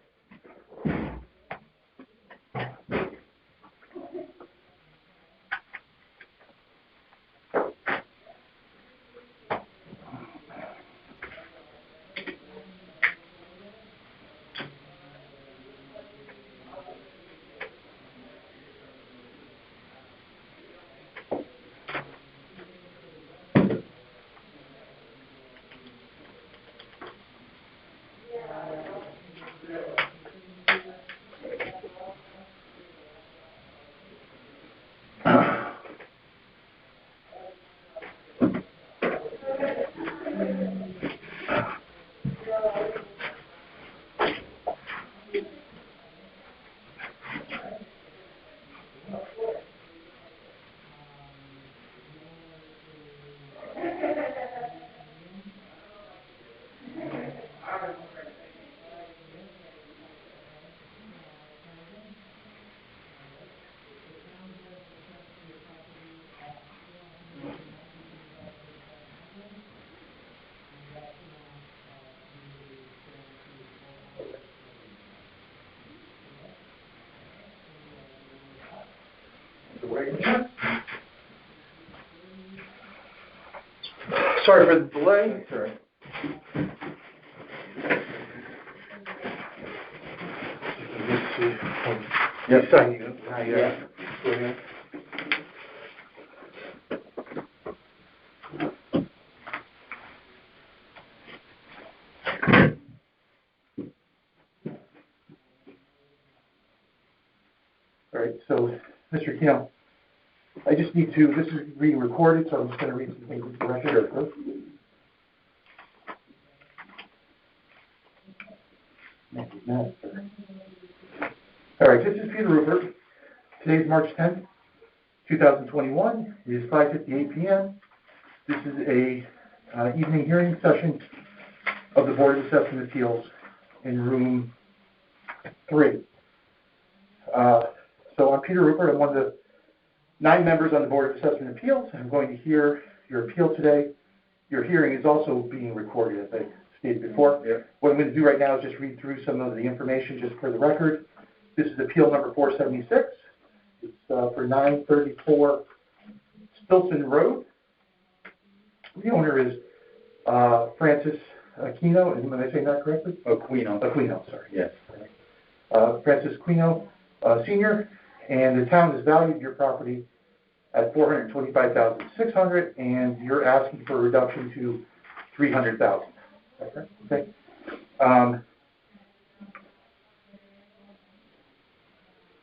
Sorry for the delay. Sorry. Yes, thank you. Yeah. All right, so, Mr. Kino, I just need to, this is being recorded, so I'm just going to read some things into the record. Sure. All right, this is Peter Rupert. Today is March 10th, 2021. It is 5:58 p.m. This is a evening hearing session of the Board of Assessment Appeals in room 3. So I'm Peter Rupert. I'm one of the 9 members on the Board of Assessment Appeals. I'm going to hear your appeal today. Your hearing is also being recorded, as I stated before. Yeah. What I'm going to do right now is just read through some of the information just for the record. This is appeal number 476. It's for 934 Stilson Road. The owner is Francis Aquino. Am I saying that correctly? Aquino, sorry. yes. Francis Aquino, Sr., and the town has valued your property at $425,600, and you're asking for a reduction to $300,000. Okay. All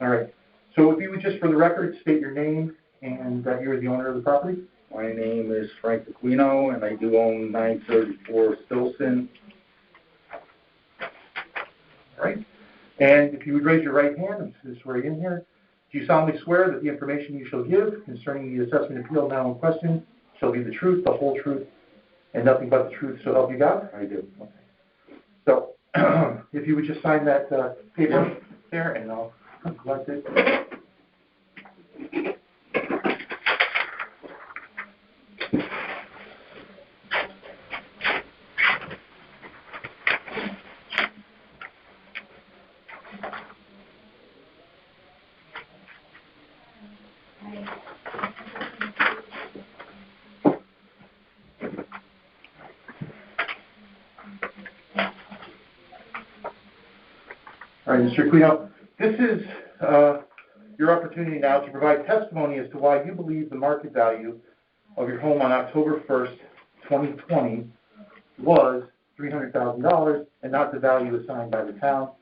right. So if you would just, for the record, state your name and that you're the owner of the property. My name is Frank Aquino, and I do own 934 Stilson. All right. And if you would raise your right hand, I'm just swearing in here. Do you solemnly swear that the information you shall give concerning the assessment appeal now in question shall be the truth, the whole truth, and nothing but the truth, so help you God? I do. Okay. So if you would just sign that paper there, and I'll collect it. All right, Mr. Aquino, this is your opportunity now to provide testimony as to why you believe the market value of your home on October 1st, 2020 was $300,000 and not the value assigned by the town.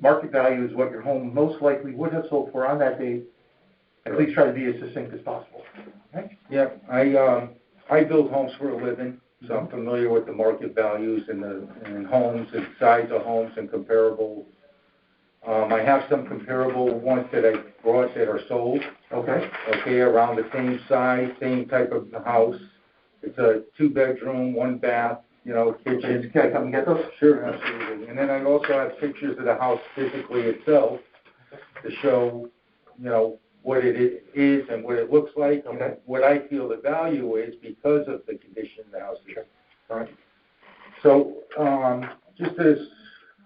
Market value is what your home most likely would have sold for on that date, and please try to be as succinct as possible. Okay? Yeah, I build homes for a living, so I'm familiar with the market values and homes and size of homes and comparable. I have some comparable ones that I brought that are sold. Okay, around the same size, same type of house. It's a 2-bedroom, 1-bath, kitchen. Can I come and get those? Sure, absolutely. And then I also have pictures of the house physically itself to show, what it is and what it looks like, and what I feel the value is because of the condition of the house. Sure. All right. So, just as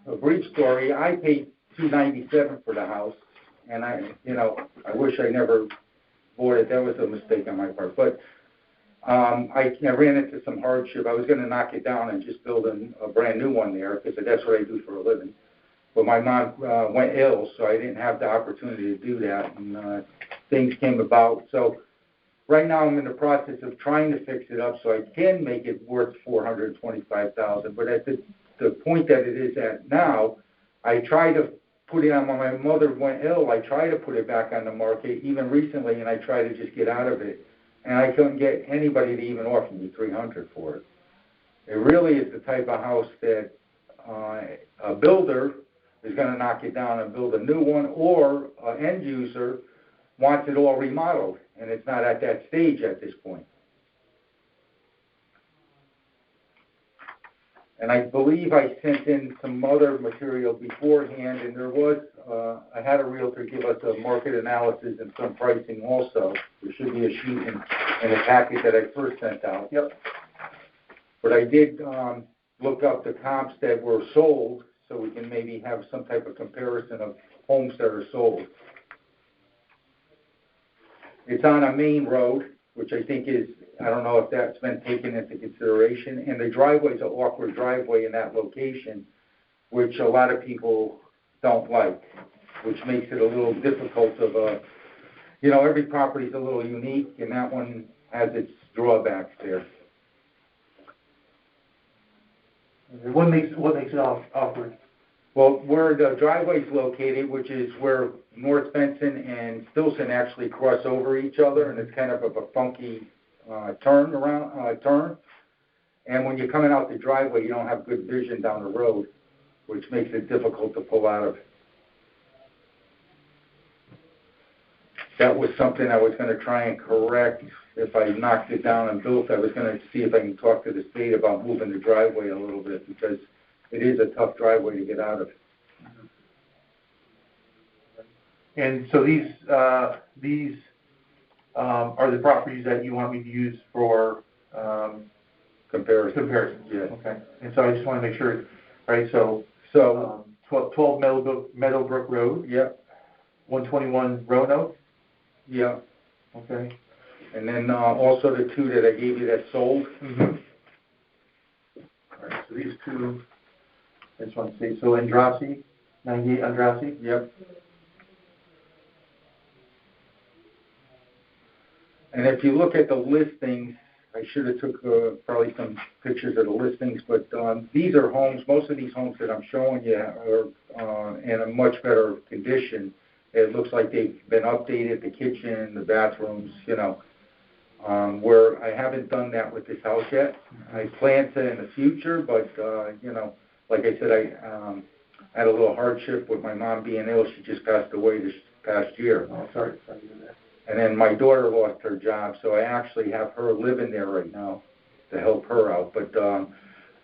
a brief story, I paid $297 for the house, and I wish I never bought it. That was a mistake on my part. But I ran into some hardship. I was going to knock it down and just build a brand new one there because that's what I do for a living. But my mom went ill, so I didn't have the opportunity to do that, and things came about. So right now I'm in the process of trying to fix it up so I can make it worth $425,000. But at the point that it is at now, I try to put it on. When my mother went ill, I tried to put it back on the market, even recently, and I tried to just get out of it. And I couldn't get anybody to even offer me $300 for it. It really is the type of house that a builder is going to knock it down and build a new one, or an end user wants it all remodeled, and it's not at that stage at this point. And I believe I sent in some other material beforehand, and there was, I had a realtor give us a market analysis and some pricing also. There should be a sheet in a packet that I first sent out. Yep. But I did look up the comps that were sold, so we can maybe have some type of comparison of homes that are sold. It's on a main road, which I think is, I don't know if that's been taken into consideration, and the driveway is an awkward driveway in that location, which a lot of people don't like, which makes it a little difficult of a, every property is a little unique, and that one has its drawbacks there. What makes it awkward? Well, where the driveway's located, which is where North Benson and Stilson actually cross over each other, and it's kind of a funky turn. And when you're coming out the driveway, you don't have good vision down the road, which makes it difficult to pull out of. That was something I was going to try and correct. If I knocked it down and built, I was going to see if I can talk to the state about moving the driveway a little bit, because it is a tough driveway to get out of. And so these are the properties that you want me to use for comparison? Yeah. Okay. And so I just want to make sure, right, so 12 Meadowbrook Road. Yep. 121 Roanoke. Yeah. Okay. And then also the two that I gave you that sold. Mm-hmm. All right, so these two, I just want to say, so Andrassy, 98 Andrassy. Yep. And if you look at the listings, I should have took probably some pictures of the listings, but these are homes, most of these homes that I'm showing you are in a much better condition. It looks like they've been updated, the kitchen, the bathrooms, you know, where I haven't done that with this house yet. I plan to in the future, but, you know, like I said, I had a little hardship with my mom being ill. She just passed away this past year. Oh, sorry to hear that. And then my daughter lost her job, so I actually have her living there right now to help her out. But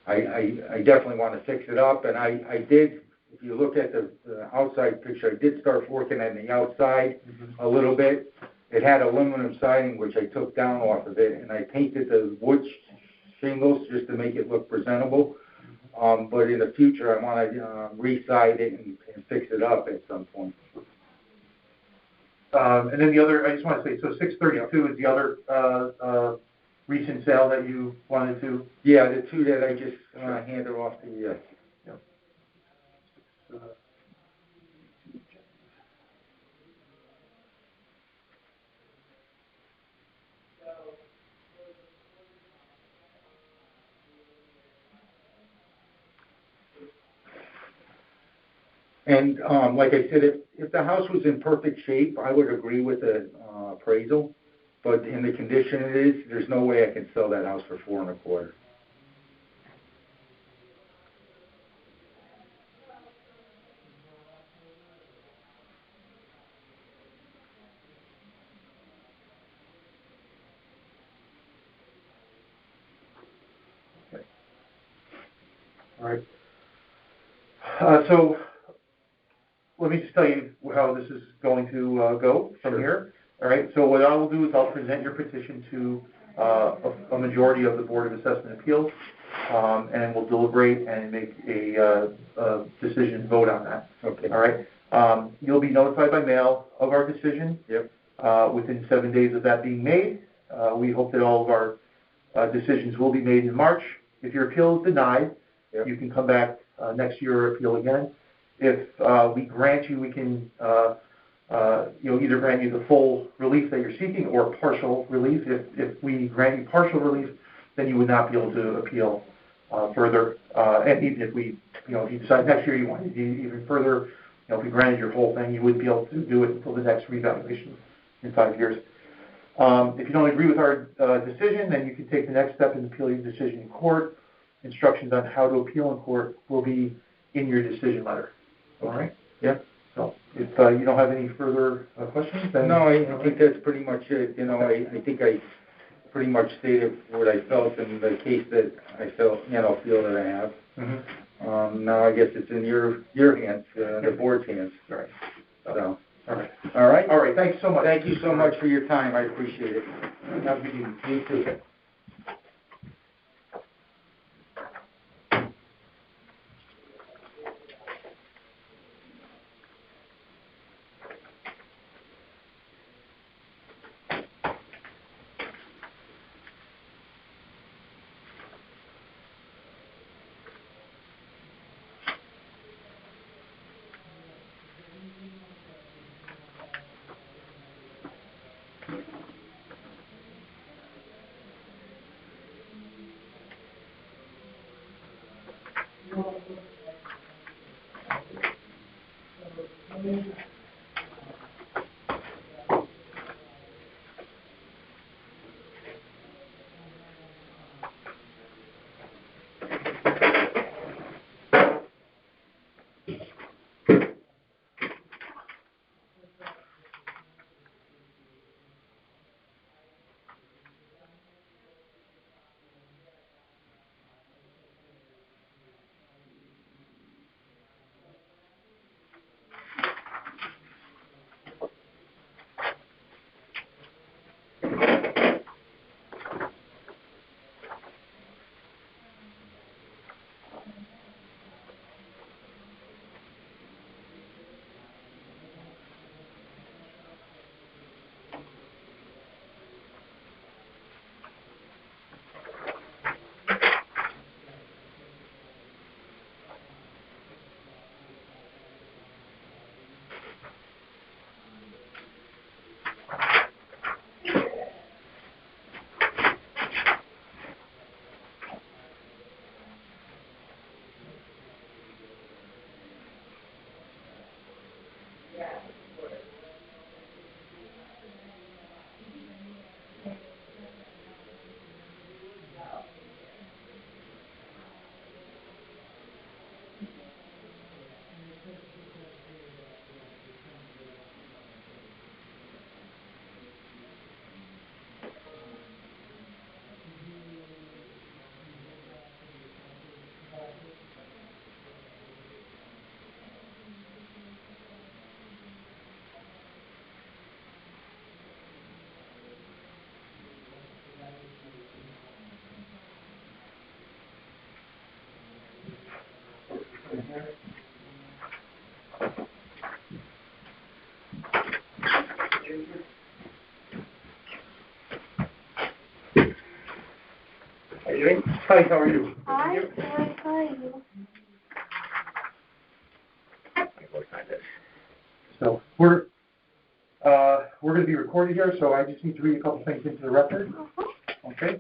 I definitely want to fix it up, and I did. If you look at the outside picture, I did start working on the outside a little bit. It had aluminum siding, which I took down off of it, and I painted the wood shingles just to make it look presentable. But in the future, I want to re-side it and fix it up at some point. And then the other, I just want to say, so 632 is the other recent sale that you wanted to? Yeah, the two that I just handed off to you. And like I said, if the house was in perfect shape, I would agree with the appraisal. But in the condition it is, there's no way I can sell that house for $4.25. Okay. All right. So let me just tell you how this is going to go from here. All right. So what I will do is I'll present your petition to a majority of the Board of Assessment Appeals, and we'll deliberate and make a decision, vote on that. Okay. All right. You'll be notified by mail of our decision. Yep. Within 7 days of that being made. We hope that all of our decisions will be made in March. If your appeal is denied, yep, you can come back next year or appeal again. If we grant you, we can either grant you the full relief that you're seeking or partial relief. If we grant you partial relief, then you would not be able to appeal further. And even if we, if you decide next year you want to do even further, if we granted your whole thing, you wouldn't be able to do it until the next revaluation in 5 years. If you don't agree with our decision, then you can take the next step and appeal your decision in court. Instructions on how to appeal in court will be in your decision letter. All right? Yeah. So if you don't have any further questions, then... No, I think that's pretty much it. I think I pretty much stated what I felt in the case that I feel that I have. Mm-hmm. Now I guess it's in your hands, the board's hands. All right. So. All right. All right? All right, thanks so much. Thank you so much for your time. I appreciate it. Have a good evening. You too. How are you doing? Hi, how are you? Hi, good, how are you? So we're going to be recorded here, so I just need to read a couple things into the record. Okay.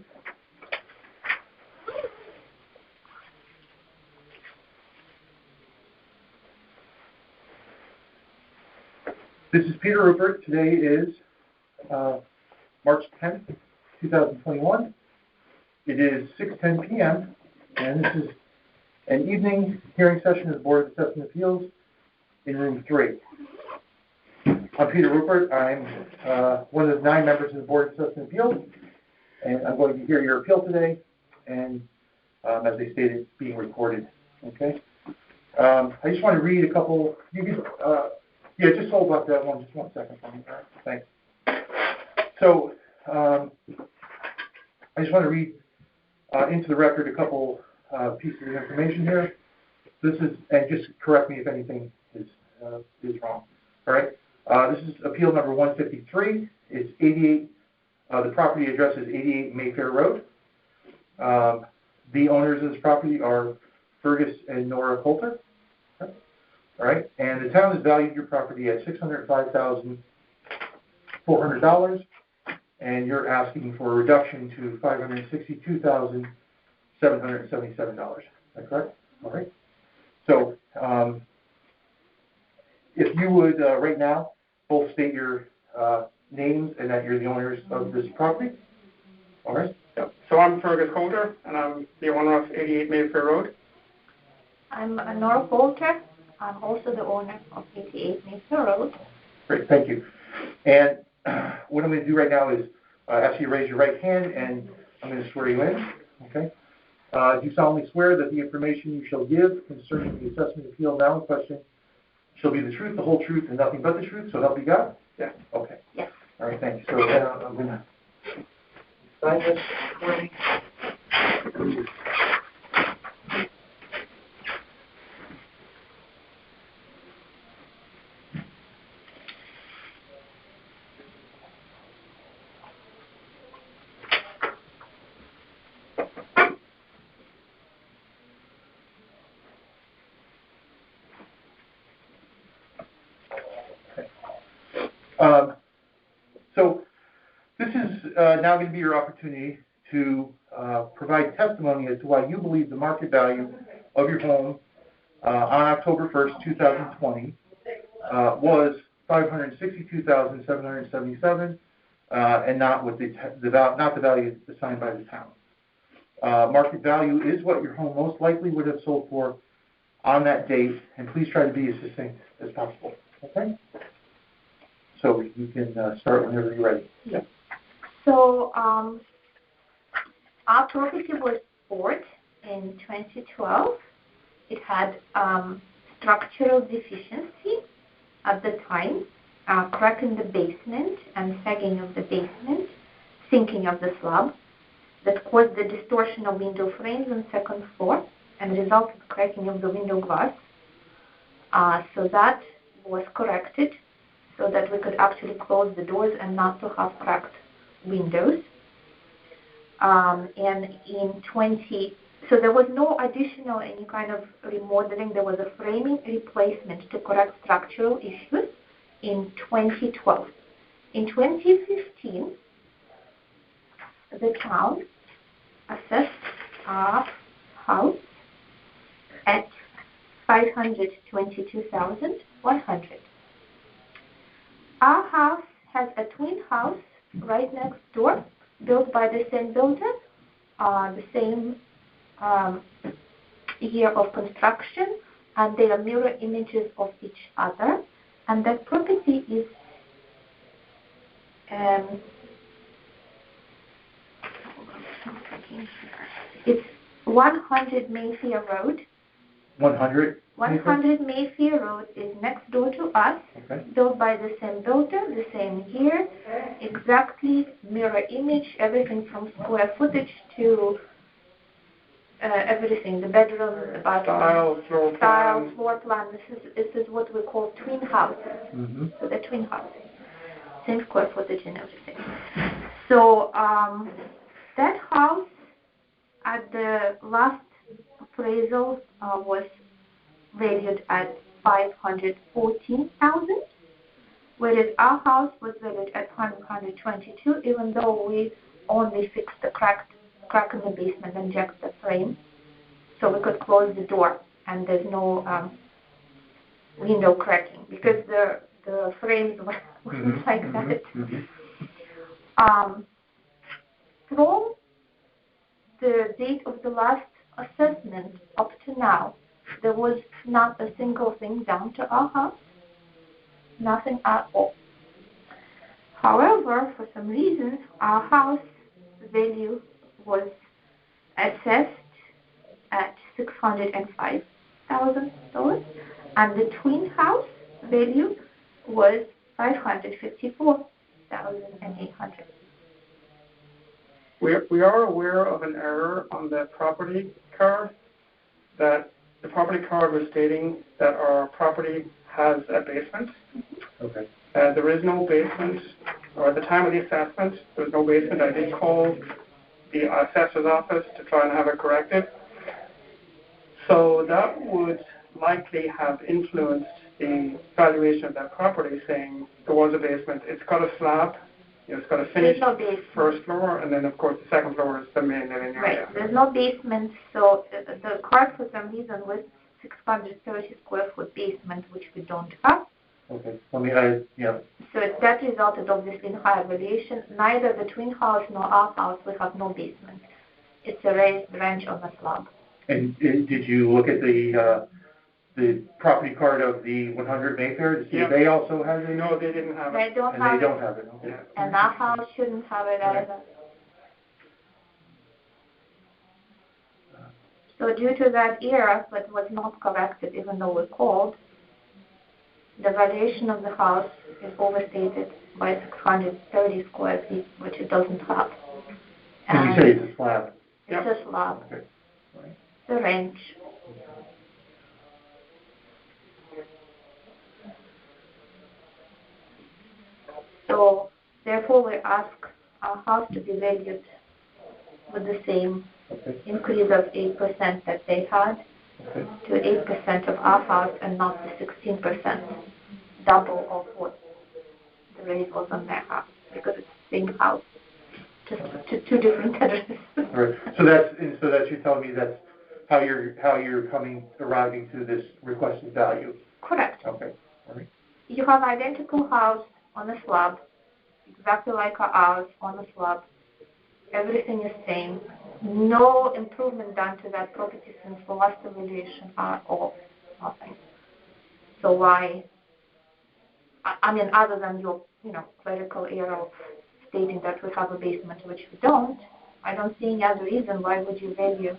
This is Peter Rupert. Today is March 10th, 2021. It is 6:10 p.m. and this is an evening hearing session of the Board of Assessment Appeals in room 3. I'm Peter Rupert. I'm one of the 9 members of the Board of Assessment Appeals, and I'm going to hear your appeal today, and as they stated, it's being recorded. Okay. I just want to read a couple. You can, yeah, just hold up that one. Just 1 second for me. All right. Thanks. So I just want to read into the record a couple pieces of information here. This is, and just correct me if anything is wrong. All right. This is appeal number 153. It's 88. The property address is 88 Mayfair Road. The owners of this property are Fergus and Nora Coulter. Okay. All right. And the town has valued your property at $605,400, and you're asking for a reduction to $562,777. Is that correct? All right. So if you would right now both state your names and that you're the owners of this property. All right. Yep. So I'm Fergus Coulter, and I'm the owner of 88 Mayfair Road. I'm Nora Coulter. I'm also the owner of 88 Mayfair Road. Great, thank you. And what I'm going to do right now is ask you to raise your right hand, and I'm going to swear you in. Okay. Do you solemnly swear that the information you shall give concerning the assessment appeal now in question shall be the truth, the whole truth, and nothing but the truth, so help you God? Yeah. Okay. Yes. All right, thank you. So I'm going to sign this for me. So this is now going to be your opportunity to provide testimony as to why you believe the market value of your home on October 1st, 2020 was $562,777, and not what not the value assigned by the town. Market value is what your home most likely would have sold for on that date, and please try to be as succinct as possible. Okay? So you can start whenever you're ready. Yeah. So our property was bought in 2012. It had structural deficiency at the time, crack in the basement and sagging of the basement, sinking of the slab that caused the distortion of window frames on second floor and resulted in cracking of the window glass. So that was corrected so that we could actually close the doors and not to have cracked windows. And so there was no additional any kind of remodeling. There was a framing replacement to correct structural issues in 2012. In 2015, the town assessed our house at $522,100. Our house has a twin house right next door, built by the same builder, the same year of construction, and they are mirror images of each other. And that property is it's 100 Mayfair Road. 100? 100 Mayfair Road is next door to us, okay. Built by the same builder, the same year, exactly mirror image, everything from square footage to everything, the bedroom, the bathroom, floor plan. This is what we call twin houses. Mm-hmm. So the twin houses, same square footage and everything. So that house at the last appraisal was valued at $514,000, whereas our house was valued at $122,000, even though we only fixed the crack in the basement and jacked the frame, so we could close the door and there's no window cracking because the frames were like that. From the date of the last assessment up to now, there was not a single thing done to our house, nothing at all. However, for some reason, our house value was assessed at $605,000, and the twin house value was $554,800. We are aware of an error on the property card, that the property card was stating that our property has a basement. Okay. There is no basement, or at the time of the assessment, there was no basement. I did call the assessor's office to try and have it corrected. So that would likely have influenced the valuation of that property, saying there was a basement. It's got a slab. It's got a finished first floor, and then, of course, the second floor is the main living area. Right. There's no basement, so the card, for some reason, was 630 square foot basement, which we don't have. Okay. So that resulted, obviously, in higher valuation. Neither the twin house nor our house, we have no basement. It's a raised ranch on a slab. And did you look at the property card of the 100 Mayfair to see if they also have it? No, they didn't have it. They don't have it. Okay. Yeah. And our house shouldn't have it either. So due to that error, that was not corrected even though we called, the valuation of the house is overstated by 630 square feet, which it doesn't have. And you say it's a slab? It's a slab. Okay. Right. It's a ranch. So, therefore, we ask our house to be valued with the same increase of 8% that they had to 8% of our house and not the 16%, double of what the rate was on their house, because it's the same house, just two different addresses. Right. So that's you're telling me that's how you're arriving to this requested value. Correct. Okay. All right. you have identical house on a slab, exactly like ours on a slab. Everything is same. No improvement done to that property since the last evaluation at all. Nothing. So why? I mean, other than your, clerical error of stating that we have a basement, which we don't, I don't see any other reason why would you value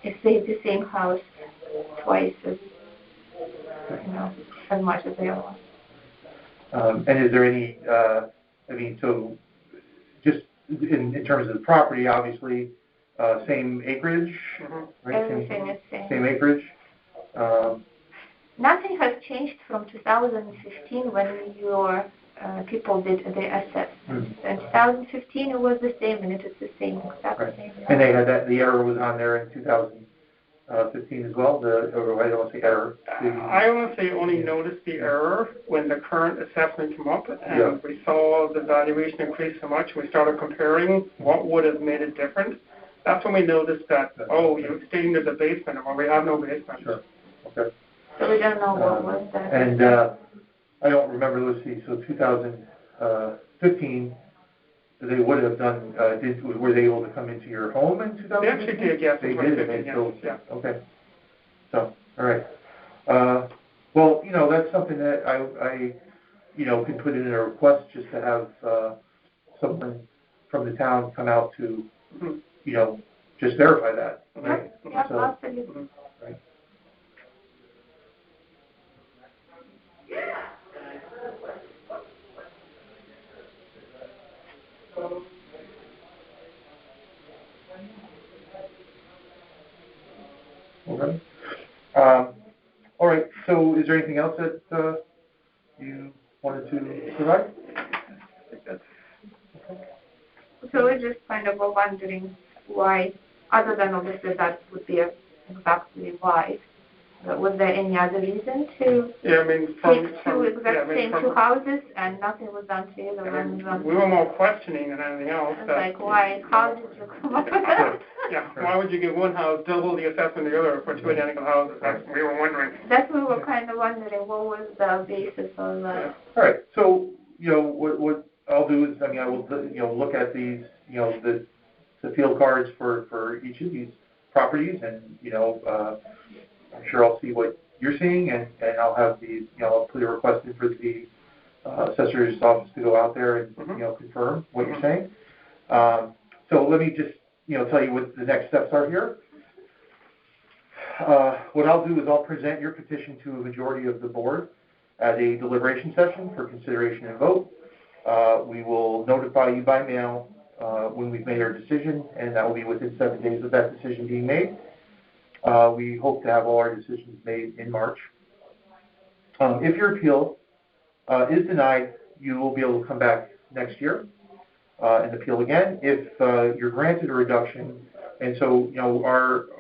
if they the same house twice as, as much as the other one. And is there any, so just in terms of the property, obviously, same acreage, right? Everything is same. Same acreage. Nothing has changed from 2015 when your people did the assessment. So in 2015 it was the same, and it is the same, exactly same. And they had that, the error was on there in 2015 as well, or I don't want to say error. I honestly only noticed the error when the current assessment came up, and we saw the valuation increase so much, we started comparing what would have made it different. That's when we noticed that, you're stating there's a basement, well, we have no basement. Sure, okay. So we don't know what was that. And I don't remember, let's see, so 2015, they would have done, were they able to come into your home in 2015? They actually did, yes. They did, yeah. Okay. So, all right. Well, that's something that I can put in a request just to have someone from the town come out to, just verify that, right? Yeah, So, absolutely. right. Okay. All right. So, is there anything else that you wanted to provide? So we're just kind of wondering why, other than obviously that would be exactly why. But was there any other reason to take two houses and nothing was done to either one of them? We were more questioning than anything else. Like, why? How did you come up with that? Yeah, why would you give one house double the assessment of the other for two identical houses? We were wondering. That's what we were kind of wondering. What was the basis of that? All right. So, what I'll do is, I will, look at these, the field cards for each of these properties, and, I'm sure I'll see what you're seeing, and I'll have the, I'll put a request in for the assessor's office to go out there and, confirm what you're saying. So let me just, tell you what the next steps are here. What I'll do is I'll present your petition to a majority of the board at a deliberation session for consideration and vote. We will notify you by mail when we've made our decision, and that will be within 7 days of that decision being made. We hope to have all our decisions made in March. If your appeal is denied, you will be able to come back next year and appeal again. If you're granted a reduction, and so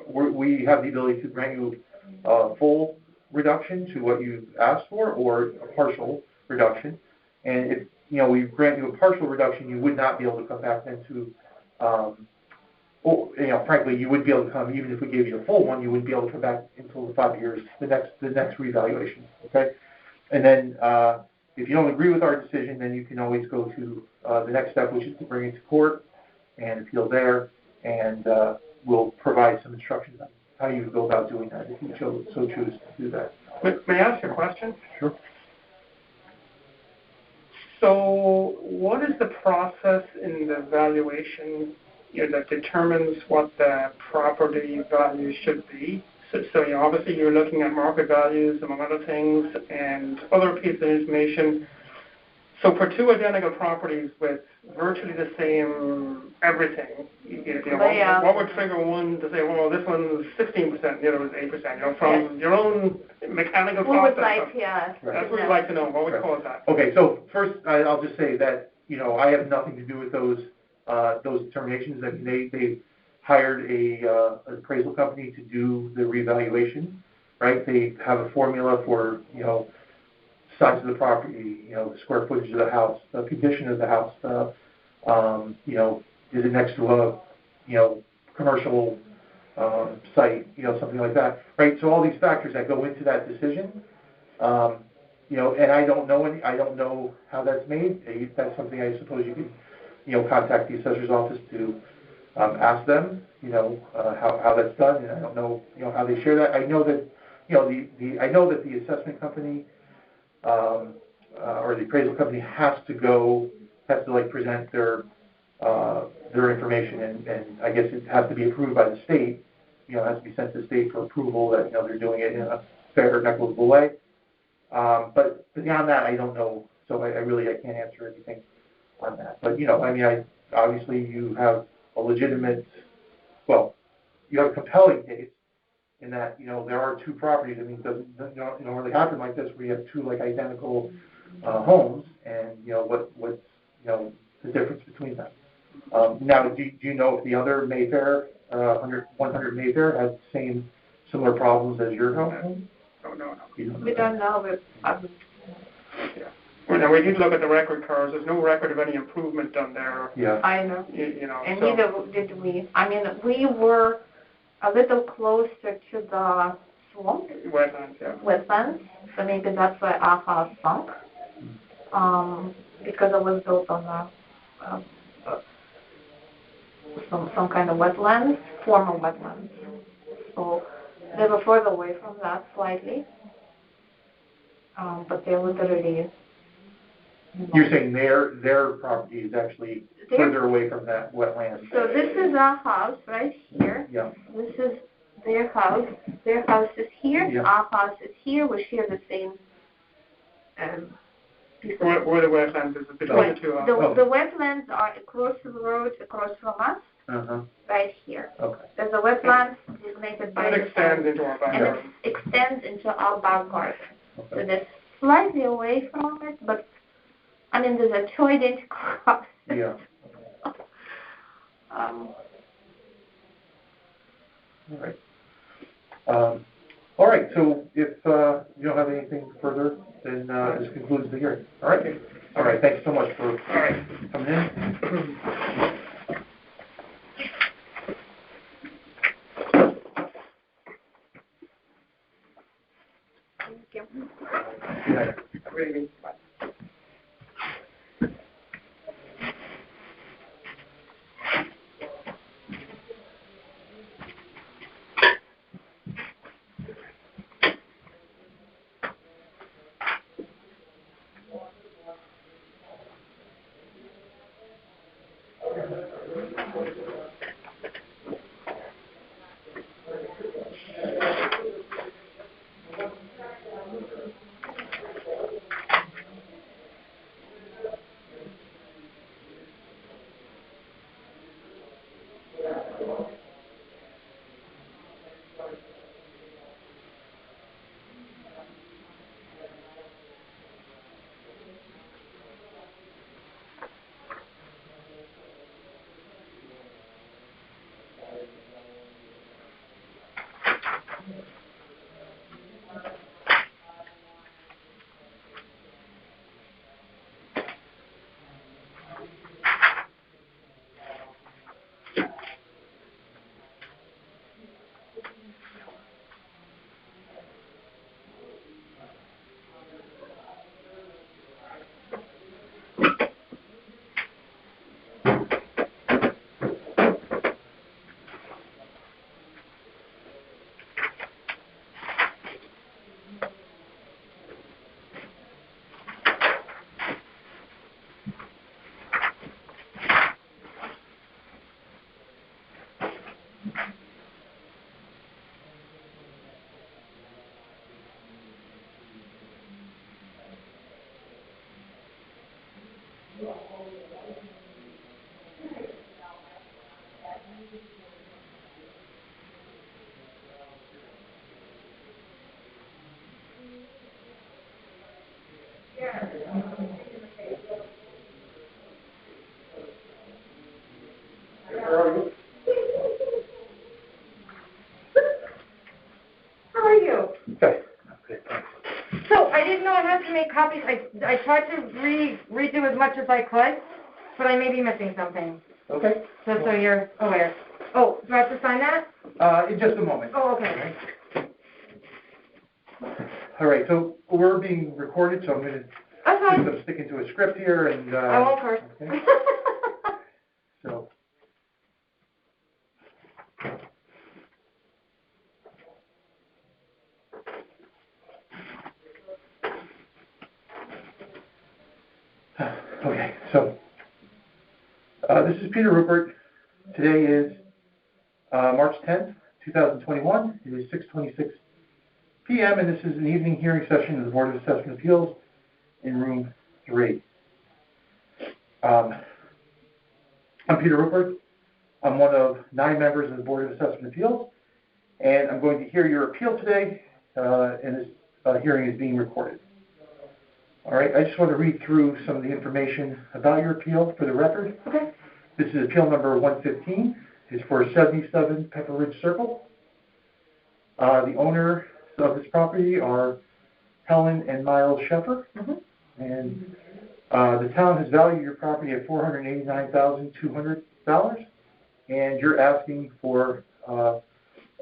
we have the ability to grant you a full reduction to what you've asked for, or a partial reduction. And if we grant you a partial reduction, you would not be able to come back then to frankly, you wouldn't be able to come, even if we gave you a full one, you wouldn't be able to come back until the 5 years, the next revaluation, okay? And then if you don't agree with our decision, then you can always go to the next step, which is to bring it to court and appeal there, and we'll provide some instructions on how you go about doing that if you so choose to do that. May I ask you a question? Sure. So what is the process in the valuation that determines what the property value should be? So obviously you're looking at market values, among other things, and other pieces of information. So for two identical properties with virtually the same everything, what would trigger one to say, well, this one's 16%, the other one's 8%? From your own mechanical process. That's what we'd like to know. What would cause that? Okay, so first I'll just say that I have nothing to do with those determinations. I mean, they hired an appraisal company to do the revaluation, right? They have a formula for size of the property, the square footage of the house, the condition of the house, is it next to a commercial site, something like that, right? So all these factors that go into that decision, and I don't know how that's made. That's something I suppose you could, contact the assessor's office to ask them, how that's done, and I don't know, how they share that. I know that, I know that the assessment company, or the appraisal company has to like present their information, and I guess it has to be approved by the state. It has to be sent to the state for approval that, they're doing it in a fair and equitable way. But beyond that, I don't know, so I can't answer anything on that. But, obviously you have a legitimate, you have a compelling case in that, there are two properties. I mean, it doesn't really happen like this where you have two, like, identical homes, and, what's the difference between them. Now, do you know if the other Mayfair, 100 Mayfair, has the same similar problems as your home? No. We don't know. Well, we did look at the record cards. There's no record of any improvement done there. Yeah. I know. And so. neither did we. I mean, we were a little closer to the swamp. Wetlands. So maybe that's why our house sunk. Because it was built on some kind of wetlands, former wetlands. So they were further away from that slightly. But they literally. You're saying their property is actually further away from that wetland. So this is our house right here. Yeah. This is their house. Their house is here. Yeah. Our house is here. We share the same piece of Where the wetlands is between the two houses. The wetlands are across the road, across from us, right here. Okay. There's a wetland designated by it extends into our back and garden. it extends into our back garden. Okay. So they're slightly away from it, but I mean, there's a two identical houses. Yeah. All right. All right. So if you don't have anything further, then this concludes the hearing. All right. All right. Thanks so much for coming in. Thank you. Yeah. How are you? Okay. So I didn't know I had to make copies. I tried to redo as much as I could, but I may be missing something. Okay. Just so you're aware. Oh, do I have to sign that? In just a moment. Oh, okay. All right, so we're being recorded, so I'm gonna, That's fine. I'm sticking to a script here and, I won't curse. okay. So. Okay, so, this is Peter Rupert. Today is, March 10th, 2021. It is 6:26 p.m. and this is an evening hearing session of the Board of Assessment Appeals in room 3. I'm Peter Rupert. I'm one of 9 members of the Board of Assessment Appeals, and I'm going to hear your appeal today, and this hearing is being recorded. All right, I just want to read through some of the information about your appeal for the record. Okay. This is appeal number 115. It's for 77 Pepper Ridge Circle. The owner of this property are Helen and Miles Sheffer. Mm-hmm. And the town has valued your property at $489,200, and you're asking for a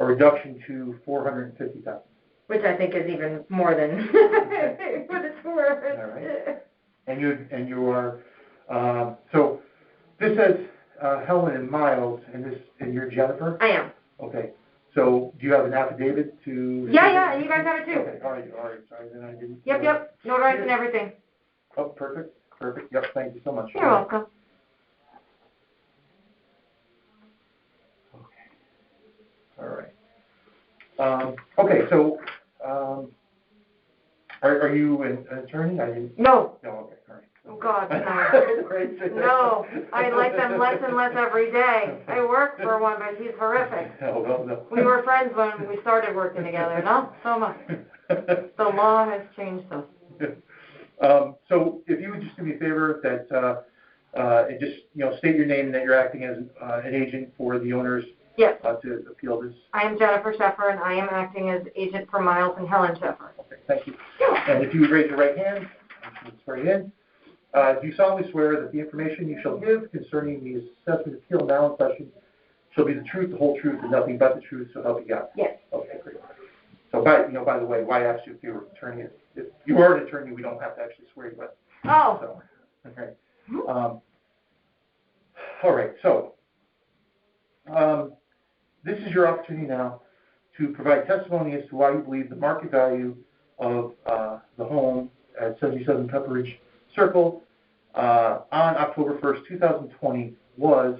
reduction to $450,000. Which I think is even more than what it's worth. All right. And you are so this says Helen and Miles, and you're Jennifer. I am. Okay. So do you have an affidavit to? Yeah, you guys have it too. Okay. All right. Sorry, then I didn't. Yep. Notarized and everything. Oh, perfect. Yep. Thank you so much. You're welcome. Okay. All right. Okay. So, are you an attorney? No. No. Okay. All right. Oh God, no. Great. No, I like them less and less every day. I work for one, but he's horrific. No. We were friends when we started working together, not so much. The law has changed us. So if you would just do me a favor, that and just state your name and that you're acting as an agent for the owners. Yes. To appeal this. I am Jennifer Sheffer, and I am acting as agent for Miles and Helen Sheffer. Okay, thank you. And if you would raise your right hand, I should swear you in. Do you solemnly swear that the information you shall give concerning the assessment appeal now in session shall be the truth, the whole truth, and nothing but the truth, so help you God? Yes. Okay, great. So, by the way, why I asked you if you were an attorney? If you are an attorney, we don't have to actually swear you in. Oh. So, okay. All right. So, this is your opportunity now to provide testimony as to why you believe the market value of the home at 77 Pepperidge Circle on October 1st, 2020 was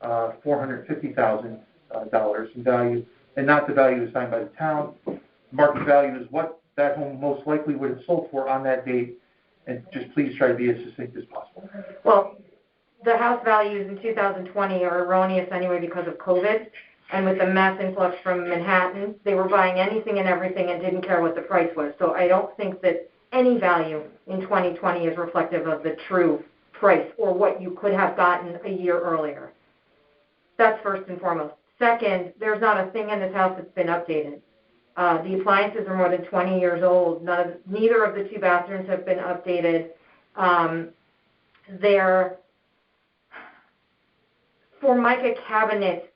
$450,000 in value, and not the value assigned by the town. Market value is what that home most likely would have sold for on that date, and just please try to be as succinct as possible. Well, the house values in 2020 are erroneous anyway because of COVID, and with the mass influx from Manhattan, they were buying anything and everything and didn't care what the price was. So I don't think that any value in 2020 is reflective of the true price or what you could have gotten a year earlier. That's first and foremost. Second, there's not a thing in this house that's been updated. The appliances are more than 20 years old. Neither of the 2 bathrooms have been updated. They're Formica cabinet,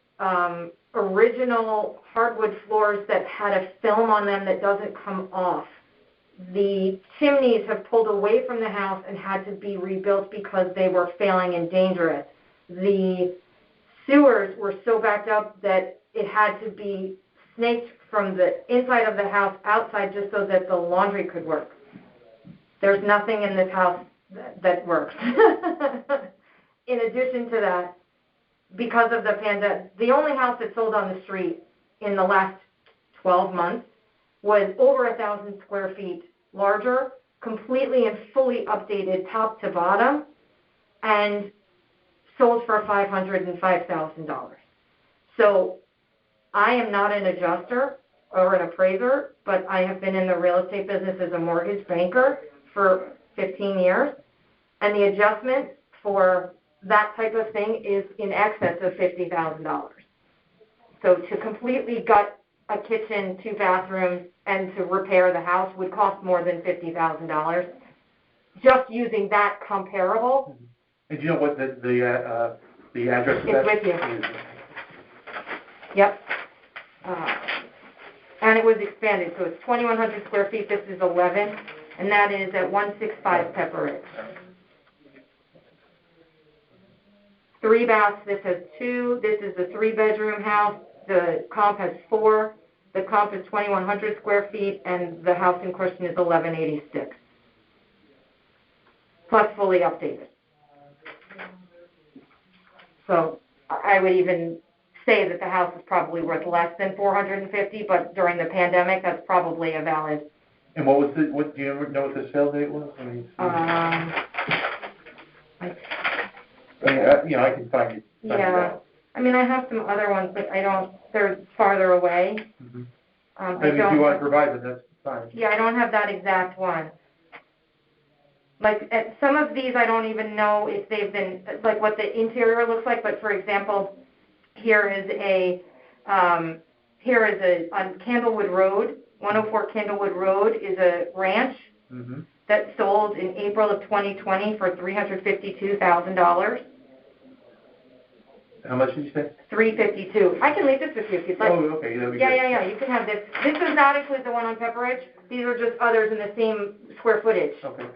original hardwood floors that had a film on them that doesn't come off. The chimneys have pulled away from the house and had to be rebuilt because they were failing and dangerous. The sewers were so backed up that it had to be snaked from the inside of the house outside just so that the laundry could work. There's nothing in this house that works. In addition to that, because of the pandemic, the only house that sold on the street in the last 12 months was over 1,000 square feet larger, completely and fully updated top to bottom, and sold for $505,000. So I am not an adjuster or an appraiser, but I have been in the real estate business as a mortgage banker for 15 years, and the adjustment for that type of thing is in excess of $50,000. So to completely gut a kitchen, 2 bathrooms, and to repair the house would cost more than $50,000. Just using that comparable. And do you know what the address of It's that with you. is? Yep. And it was expanded, so it's 2,100 square feet, this is 11, and that is at 165 Pepper Ridge. 3 baths, this has 2, this is a 3-bedroom house, the comp has 4, the comp is 2,100 square feet, and the house in question is 1,186. Plus fully updated. So I would even say that the house is probably worth less than 450, but during the pandemic, that's probably a valid. And what do you know what the sale date was? I mean, I can find it. Yeah. I mean, I have some other ones, but they're farther away. Mm-hmm. If you want to provide them, that's fine. Yeah, I don't have that exact one. Like, some of these I don't even know if they've been, like what the interior looks like, but for example, here is on Candlewood Road, 104 Candlewood Road is a ranch that sold in April of 2020 for $352,000. How much did you say? $352,000. I can leave this with you if you'd like. Oh, okay, that'd be great. Yeah, you can have this. This does not include the one on Pepper Ridge. These are just others in the same square footage. Okay.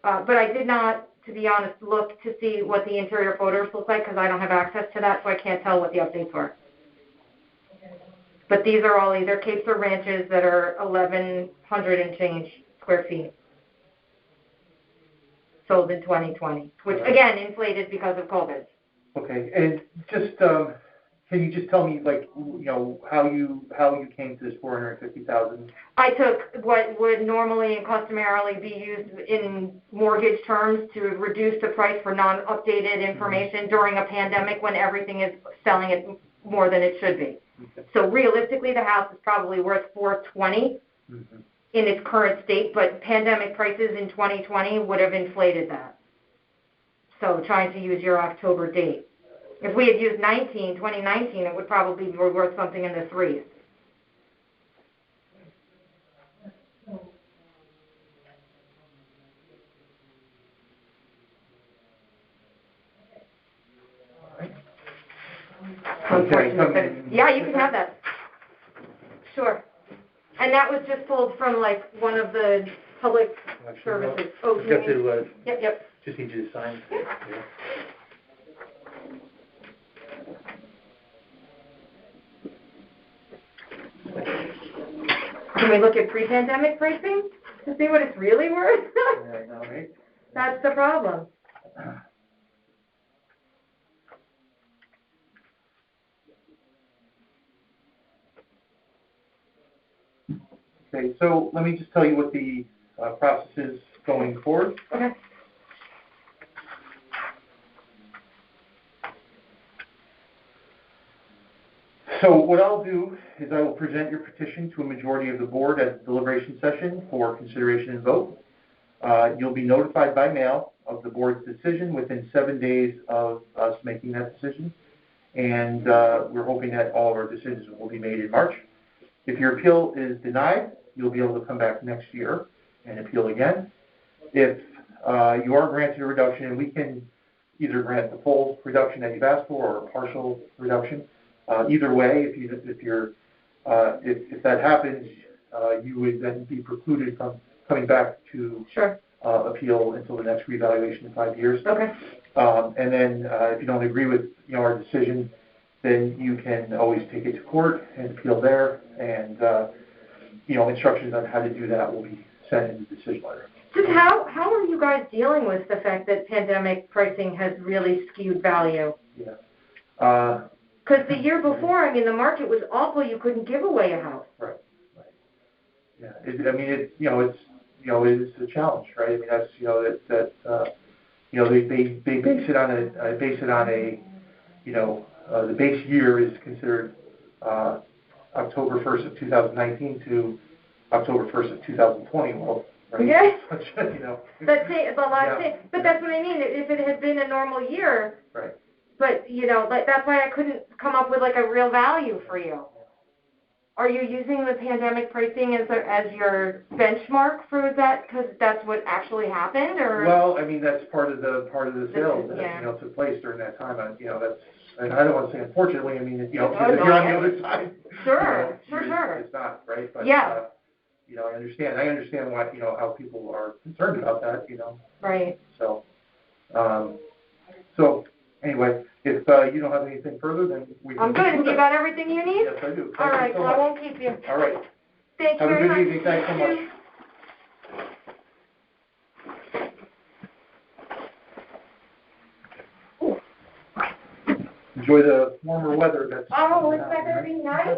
But I did not, to be honest, look to see what the interior photos look like because I don't have access to that, so I can't tell what the updates were. But these are all either capes or ranches that are 1,100 and change square feet. Sold in 2020, which again inflated because of COVID. Okay, and just can you just tell me, like, how you came to this $450,000? I took what would normally and customarily be used in mortgage terms to reduce the price for non-updated information during a pandemic when everything is selling at more than it should be. Okay. So realistically, the house is probably worth $420 in its current state, but pandemic prices in 2020 would have inflated that. So trying to use your October date. If we had used 2019, it would probably be worth something in the 3s. Okay. Yeah, you can have that. Sure. And that was just pulled from like one of the public services. Oh, yep. Just need you to sign. Yeah. Can we look at pre-pandemic pricing to see what it's really worth? Yeah, I know, right? That's the problem. Okay, so let me just tell you what the process is going forward. Okay. So what I'll do is I will present your petition to a majority of the board at the deliberation session for consideration and vote. You'll be notified by mail of the board's decision within 7 days of us making that decision. And we're hoping that all of our decisions will be made in March. If your appeal is denied, you'll be able to come back next year and appeal again. If you are granted a reduction, and we can either grant the full reduction that you've asked for or a partial reduction, either way, if that happens, you would then be precluded from coming back to appeal until the next reevaluation in 5 years. Okay. And then if you don't agree with our decision, then you can always take it to court and appeal there. And instructions on how to do that will be sent in the decision letter. Just how are you guys dealing with the fact that pandemic pricing has really skewed value? Yeah. Because the year before, I mean, the market was awful. You couldn't give away a house. Right. Yeah. It's a challenge, right? I mean, that's they base it on the base year is considered October 1st of 2019 to October 1st of 2020. Well, right? Yeah. That's the last thing. But that's what I mean. If it had been a normal year. Right. But, that's why I couldn't come up with, a real value for you. Are you using the pandemic pricing as your benchmark for that because that's what actually happened? Or? Well, I mean, that's part of the sales that, took place during that time. And I don't want to say unfortunately, I mean, if you're on the other side, Sure, you know, sure. It's not, right? But, Yeah. you know, I understand why, you know, how people are concerned about that, you know. Right. So, anyway, if, you don't have anything further, then we can. I'm good. You got everything you need? Yes, I do. All right, Thank you so well, I much. won't keep you. All right. Thank you Have a very good much. evening. Thanks so much. Enjoy the warmer weather. That's Oh, it's not gonna be nice?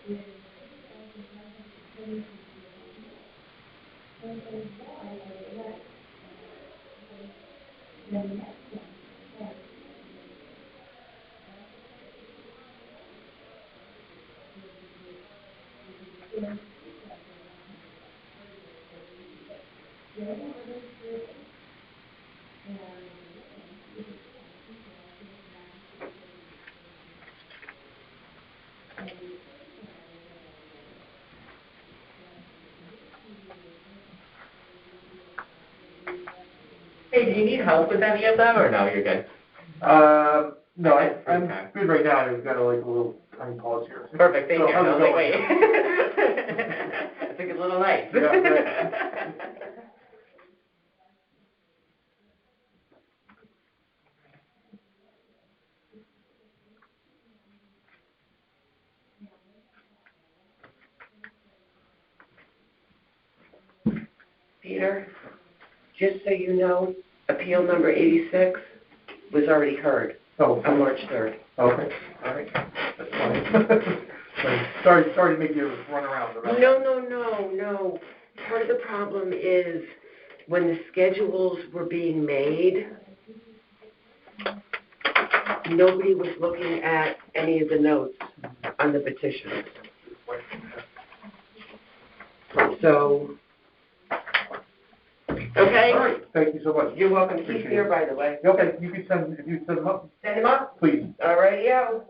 Hey, do you need help with any of them, or no, you're good? No, I'm good right now. I've got a little tiny pause here. Perfect, thank So you. how's it I was like, going? wait. I took a little nice. Yeah, right. Peter, just so you know, appeal number 86 was already heard Oh, on March 3rd. okay. All right. That's fine. Sorry to make you run around. No. Part of the problem is when the schedules were being made, nobody was looking at any of the notes on the petitions. So, okay? All right. Thank you so much. You're welcome. Appreciate He's here, it. by the way. Okay, you can if you send them up, Send him up? please. All right, yo.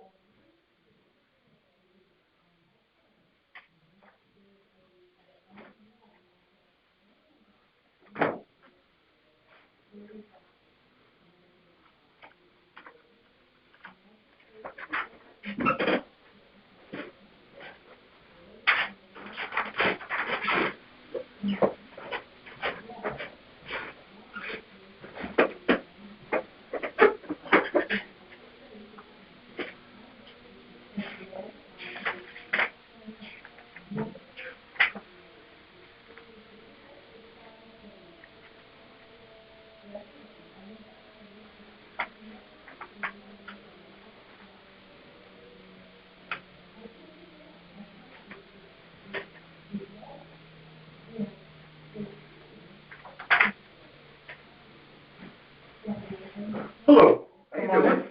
Hello. How you doing?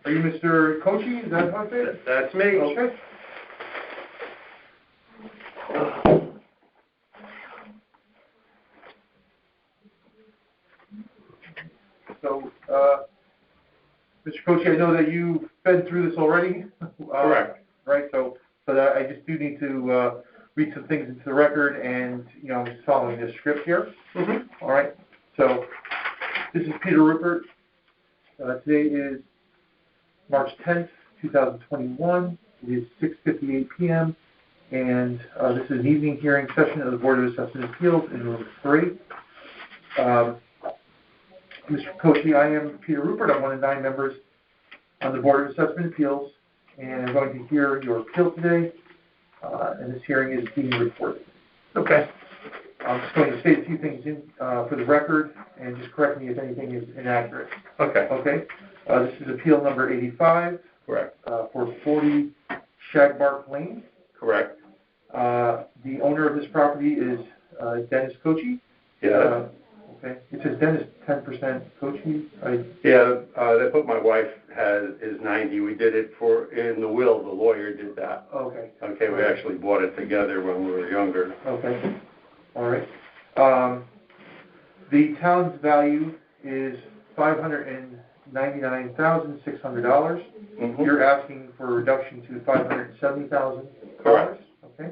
Are you Mr. Kochi? Is that how it is? That's me. Okay. So, Mr. Kochi, I know that you've been through this already. Correct. Right, so I just do need to read some things into the record, and, I'm just following this script here. Mm-hmm. All right, so this is Peter Rupert. Today is March 10th, 2021. It is 6:58 p.m., and this is an evening hearing session of the Board of Assessment Appeals in Room 3. Mr. Kochi, I am Peter Rupert. I'm one of 9 members on the Board of Assessment Appeals, and I'm going to hear your appeal today, and this hearing is being recorded. Okay. I'm just going to state a few things for the record, and just correct me if anything is inaccurate. Okay. Okay? This is appeal number 85. Correct. For 40 Shagbark Lane. Correct. The owner of this property is Dennis Kochi. Yeah. Okay. It says Dennis 10% Kochi. They put my wife is 90. We did it in the will. The lawyer did that. Okay. Okay. We actually bought it together when we were younger. Okay. All right. The town's value is $599,600. Mm-hmm. You're asking for a reduction to $570,000. Correct. Okay.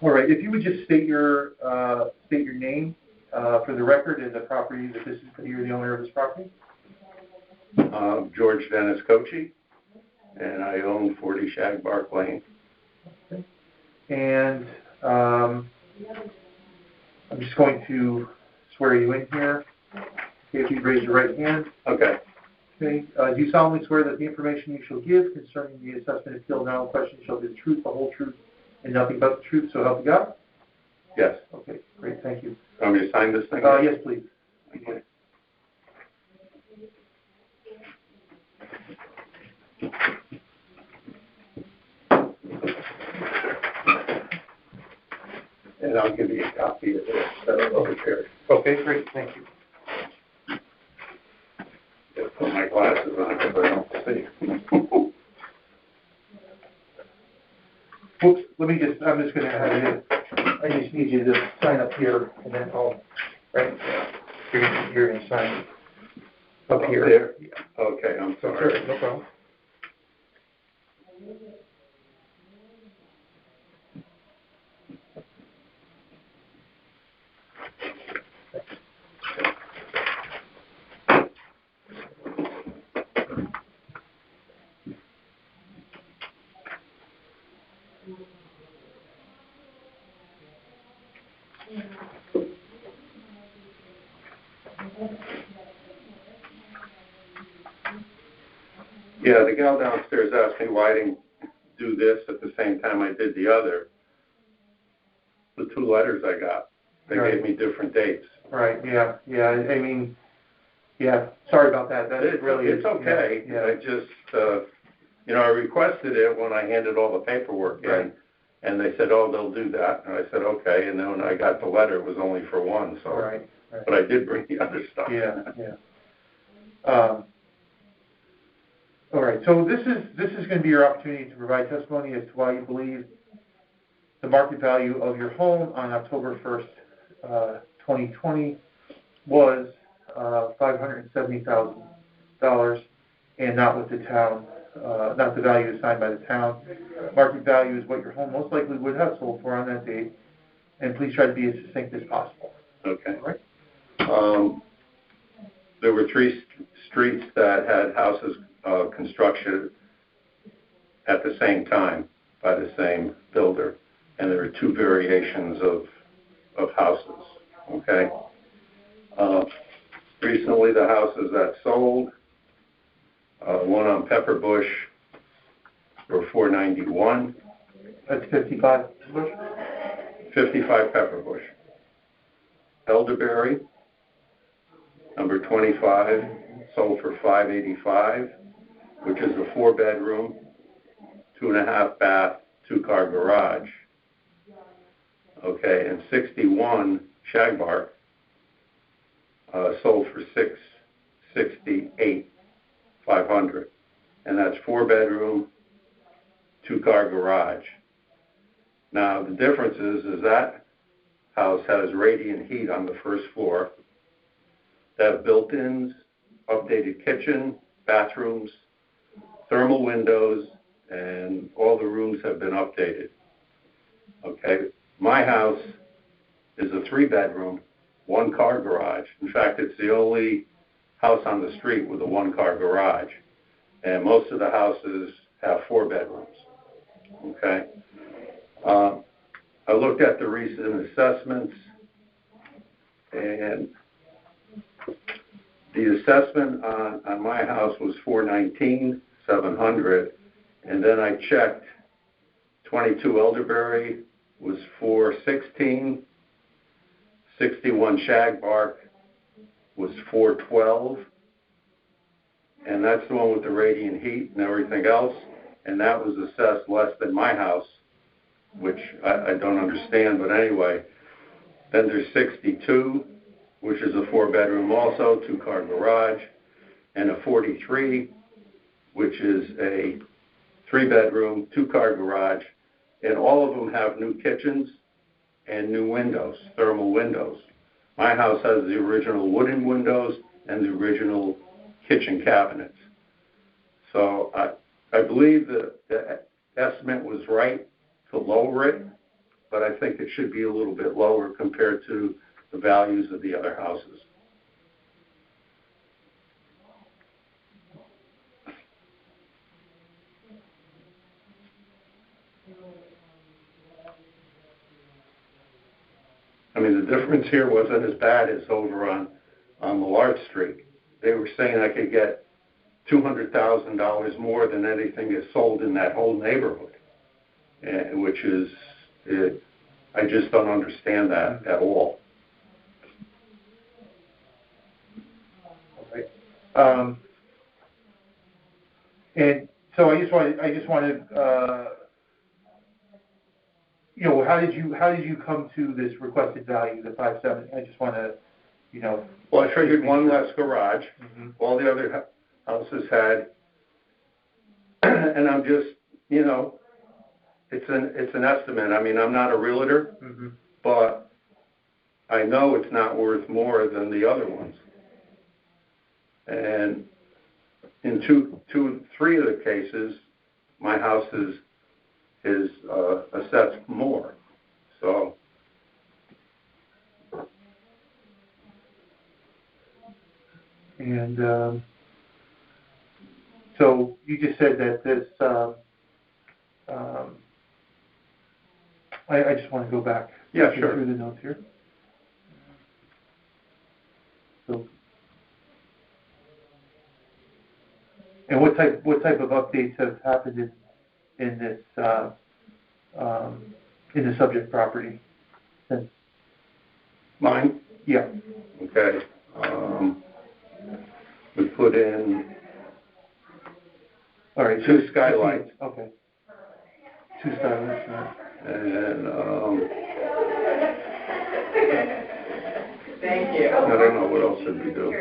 All right. If you would just state your name for the record and the property that you're the owner of this property. George Dennis Kochi, and I own 40 Shagbark Lane. Okay. And I'm just going to swear you in here. Okay, if you raise your right hand. Okay. Okay. Do you solemnly swear that the information you shall give concerning the assessment appeal now in question shall be the truth, the whole truth, and nothing but the truth, so help you God? Yes. Okay, great, thank you. Want me to sign this thing? Yes, please. Okay. and I'll give you a copy of this, over here. Okay, great, thank you. Just put my glasses on because I don't see. Whoops, I'm just gonna have you, I just need you to sign up here, and then right, you're gonna sign up here. There? Okay, I'm sorry. Sure, no problem. Yeah, the gal downstairs asked me why I didn't do this at the same time I did the other. The 2 letters I got, they Right. gave me different dates. Right, yeah, I mean, yeah, sorry about that, It's okay. Yeah. I just, I requested it when I handed all the paperwork in. Right. And they said, oh, they'll do that. And I said, okay. And then when I got the letter, it was only for one, so. Right. But I did bring the other stuff. Yeah. All right, so this is going to be your opportunity to provide testimony as to why you believe the market value of your home on October 1st, 2020 was $570,000 and not what the town, not the value assigned by the town. Market value is what your home most likely would have sold for on that date, and please try to be as succinct as possible. Okay. All right. There were 3 streets that had houses constructed at the same time by the same builder, and there were 2 variations of houses, okay? Recently, the houses that sold, one on Pepperbush for $491. That's 55. 55 Pepperbush. Elderberry, number 25, sold for $585, which is a 4-bedroom, 2.5 bath, 2-car garage. Okay, and 61 Shagbark sold for $668,500, and that's 4-bedroom, 2-car garage. Now the difference is that house has radiant heat on the first floor. They have built-ins, updated kitchen, bathrooms, thermal windows, and all the rooms have been updated. Okay, my house is a 3-bedroom, 1-car garage. In fact, it's the only house on the street with a 1-car garage, and most of the houses have 4 bedrooms. Okay, I looked at the recent assessments, and the assessment on my house was $419,700, and then I checked 22 Elderberry was $416, 61 Shagbark was $412, and that's the one with the radiant heat and everything else, and that was assessed less than my house, which I don't understand, but anyway. Then there's 62, which is a 4-bedroom also, 2-car garage, and a 43, which is a 3-bedroom, 2-car garage, and all of them have new kitchens and new windows, thermal windows. My house has the original wooden windows and the original kitchen cabinets. So I believe the estimate was right to lower it, but I think it should be a little bit lower compared to the values of the other houses. I mean, the difference here wasn't as bad as over on Millard Street. They were saying I could get $200,000 more than anything is sold in that whole neighborhood, which is, I just don't understand that at all. Right. And so I just wanted, you know, how did you come to this requested value, the 570? I just want to, you know. Well, I figured one less garage. Mm-hmm. All the other houses had, and I'm just, you know, it's an estimate. I mean, I'm not a realtor, Mm-hmm. but I know it's not worth more than the other ones. And in three of the cases, my house is assessed more. So. And so you just said that this, I just want to go back. Yeah, sure. Through the notes here. So, and what type of updates have happened in this in the subject property since? Mine? Yeah. Okay. We put in All right. 2 skylights. Okay. 2 skylights. Right. And Thank you. I don't know what else did we do.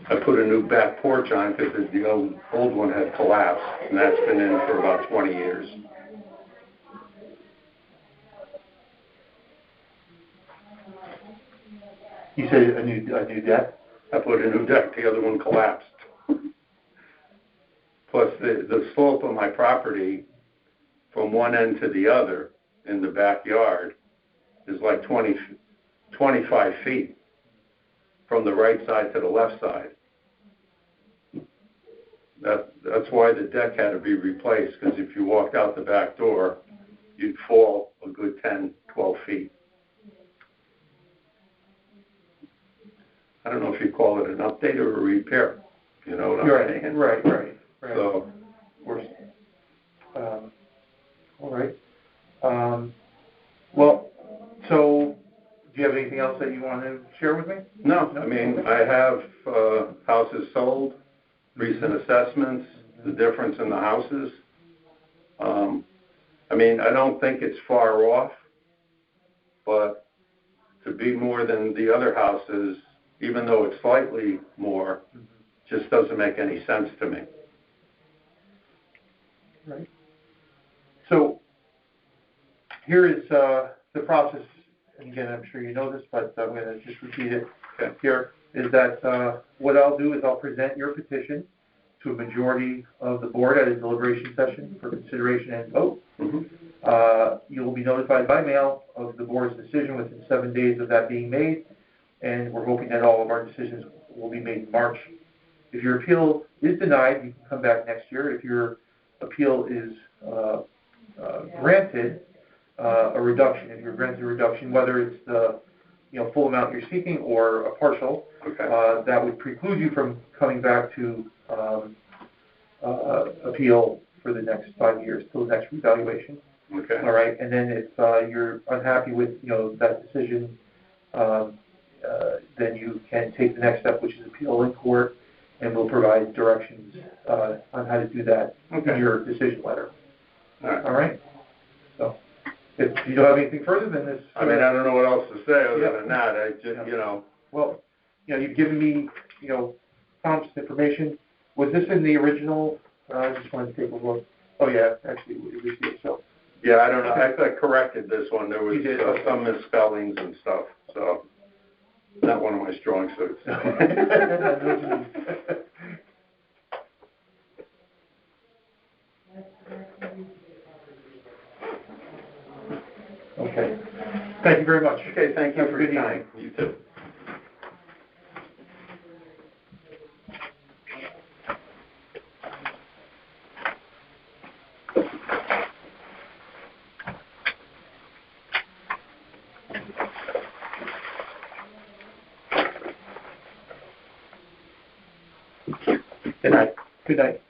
I put a new back porch on because the old one had collapsed, and that's been in for about 20 years. You said a new deck? I put a new deck. The other one collapsed. Plus, the slope of my property from one end to the other in the backyard is like 25 feet from the right side to the left side. That's why the deck had to be replaced, because if you walked out the back door, you'd fall a good 10, 12 feet. I don't know if you call it an update or a repair. You know what I'm saying? Right. So, of course. All right. Well, so do you have anything else that you want to share with me? No, I mean, I have houses sold, recent assessments, the difference in the houses. I mean, I don't think it's far off, but to be more than the other houses, even though it's slightly more, just doesn't make any sense to me. Right. So here is the process, and again, I'm sure you know this, but I'm going to just repeat it here, is that what I'll do is I'll present your petition to a majority of the board at a deliberation session for consideration and vote. Mm-hmm. You will be notified by mail of the board's decision within 7 days of that being made, and we're hoping that all of our decisions will be made in March. If your appeal is denied, you can come back next year. If your appeal is granted a reduction, if you're granted a reduction, whether it's the full amount you're seeking or a partial, that would preclude you from coming back to appeal for the next 5 years till the next revaluation. Okay. All right, and then if you're unhappy with that decision, then you can take the next step, which is appeal in court, and we'll provide directions on how to do that in your decision letter. All right. So, if you don't have anything further than this, I mean, I don't know what else to say other than that. I just, Well, you've given me, prompts, information. Was this in the original? I just wanted to take a look. Oh yeah, actually, we received it. So. Yeah, I don't know. I corrected this one. There was some misspellings and stuff, so not one of my strong suits. Okay. Thank you very much. Okay, thank you for your time. You too. Good night. Good night.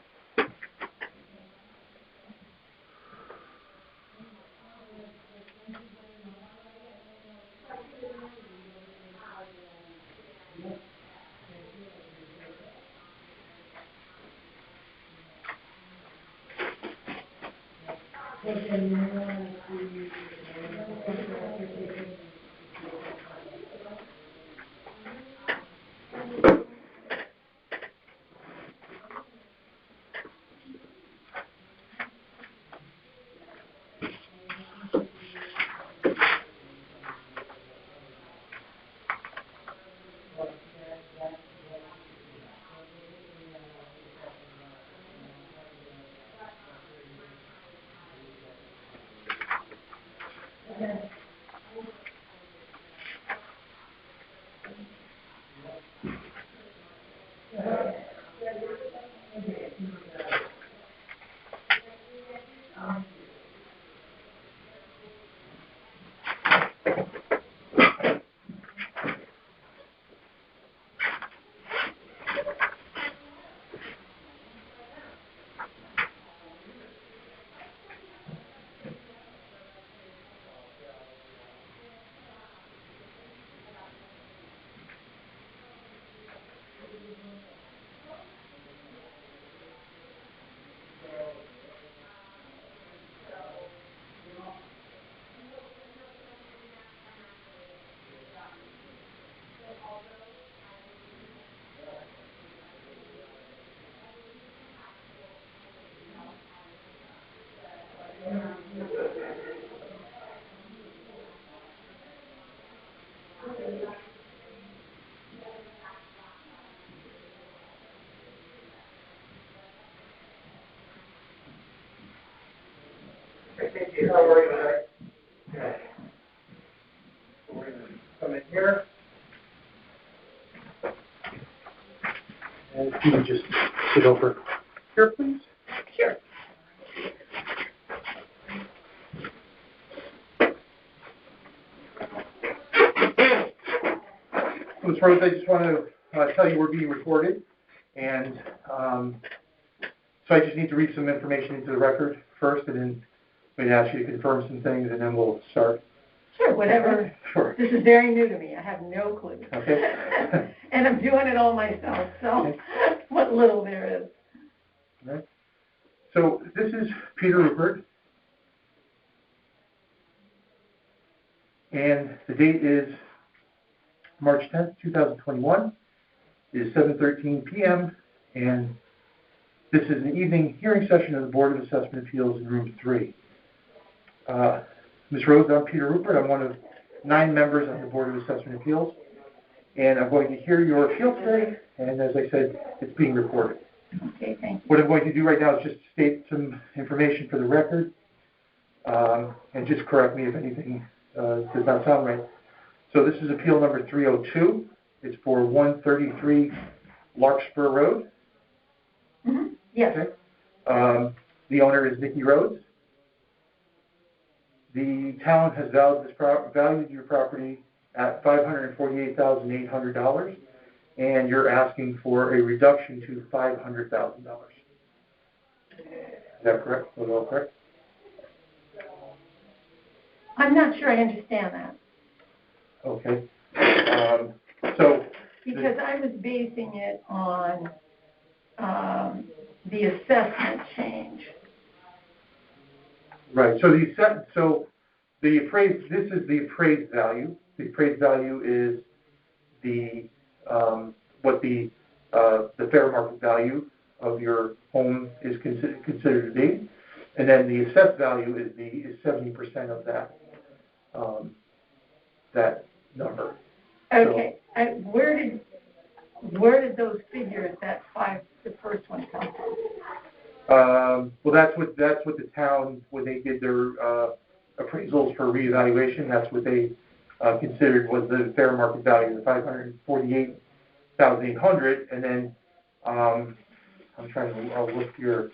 Thank you. How are you today? Okay. We're going to come in here. And if you can just sit over here, please. Sure. Ms. Rose, I just want to tell you we're being recorded, and so I just need to read some information into the record first, and then I'm going to ask you to confirm some things, and then we'll start. Sure, whatever. Sure. This is very new to me. I have no clue. Okay. And I'm doing it all myself, so Okay. what little there is. All right. So this is Peter Rupert, and the date is March 10th, 2021. It is 7:13 p.m., and this is an evening hearing session of the Board of Assessment Appeals in Room 3. Ms. Rhodes, I'm Peter Rupert. I'm one of 9 members on the Board of Assessment Appeals, and I'm going to hear your appeal today, and as I said, it's being recorded. Okay, thank you. What I'm going to do right now is just state some information for the record, and just correct me if anything does not sound right. So this is appeal number 302. It's for 133 Larkspur Road. Mm-hmm. Yes. Okay. The owner is Nikki Rhodes. The town has valued your property at $548,800, and you're asking for a reduction to $500,000. Is that correct? Was all correct? I'm not sure I understand that. Okay. Because I was basing it on the assessment change. Right. So this is the appraised value. The appraised value is the what the fair market value of your home is considered to be, and then the assessed value is 70% of that number. Okay. So, where did those figures, the first one, come from? Well, that's what the town, when they did their appraisals for reevaluation, that's what they considered was the fair market value, the $548,800, and then I'm trying to look here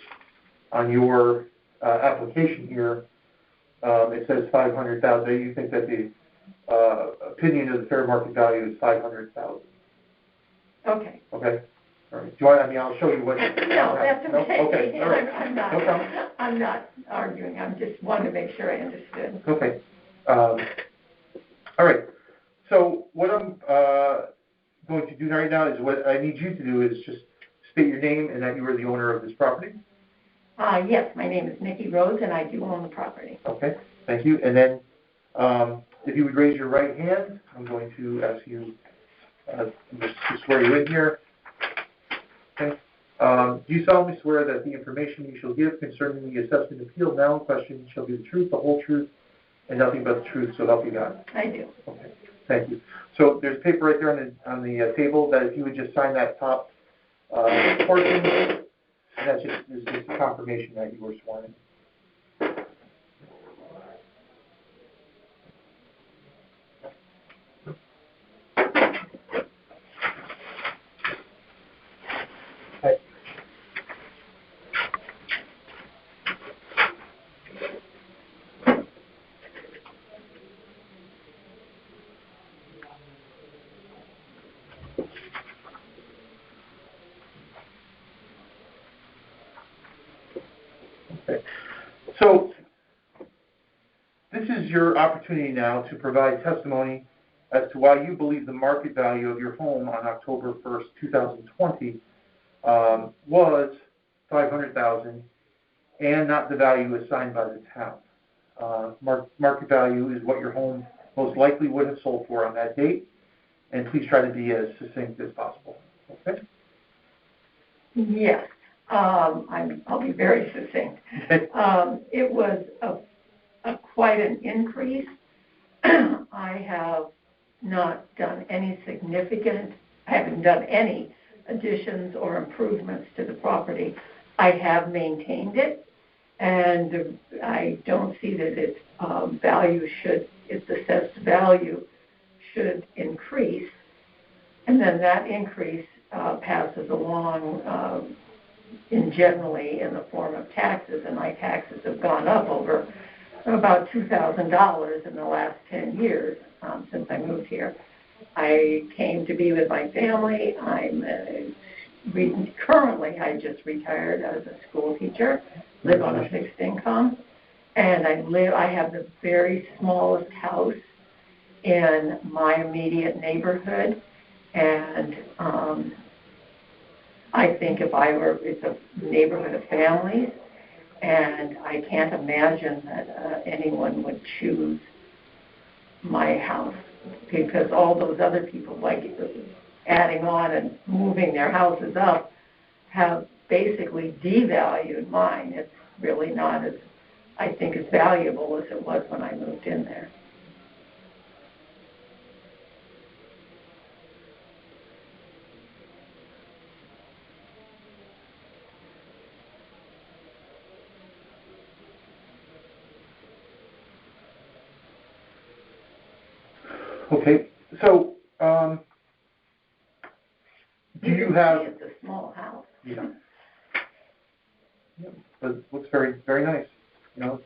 on your application here. It says $500,000. You think that the opinion of the fair market value is $500,000? Okay. Okay. All right. Do you want? I mean, I'll show you what. No, that's okay. No? Okay. All right. I'm not arguing. I'm just wanting to make sure I understood. Okay. All right. So what I'm going to do right now is what I need you to do is just state your name and that you are the owner of this property. Yes, my name is Nikki Rhodes, and I do own the property. Okay. Thank you. And then If you would raise your right hand, I'm going to ask you to swear you in here. Okay. Do you solemnly swear that the information you shall give concerning the assessment appeal now in question shall be the truth, the whole truth, and nothing but the truth, so help you God? I do. Okay, thank you. So there's paper right there on the table that if you would just sign that top portion, and that's just a confirmation that you were sworn in. So, this is your opportunity now to provide testimony as to why you believe the market value of your home on October 1st, 2020 was $500,000 and not the value assigned by the town. Market value is what your home most likely would have sold for on that date, and please try to be as succinct as possible. Okay? Yes. I'll be very succinct. It was quite an increase. I have not done any I haven't done any additions or improvements to the property. I have maintained it, and I don't see that its assessed value should increase, and then that increase passes along generally in the form of taxes, and my taxes have gone up over about $2,000 in the last 10 years since I moved here. I came to be with my family. Currently, I just retired as a school teacher, live on a fixed income, and I have the very smallest house in my immediate neighborhood, and I think it's a neighborhood of families, and I can't imagine that anyone would choose my house, because all those other people, like adding on and moving their houses up, have basically devalued mine. It's really not as, I think, as valuable as it was when I moved in there. Okay, so do you have? It's a small house. Yeah. But it looks very, very nice. You know,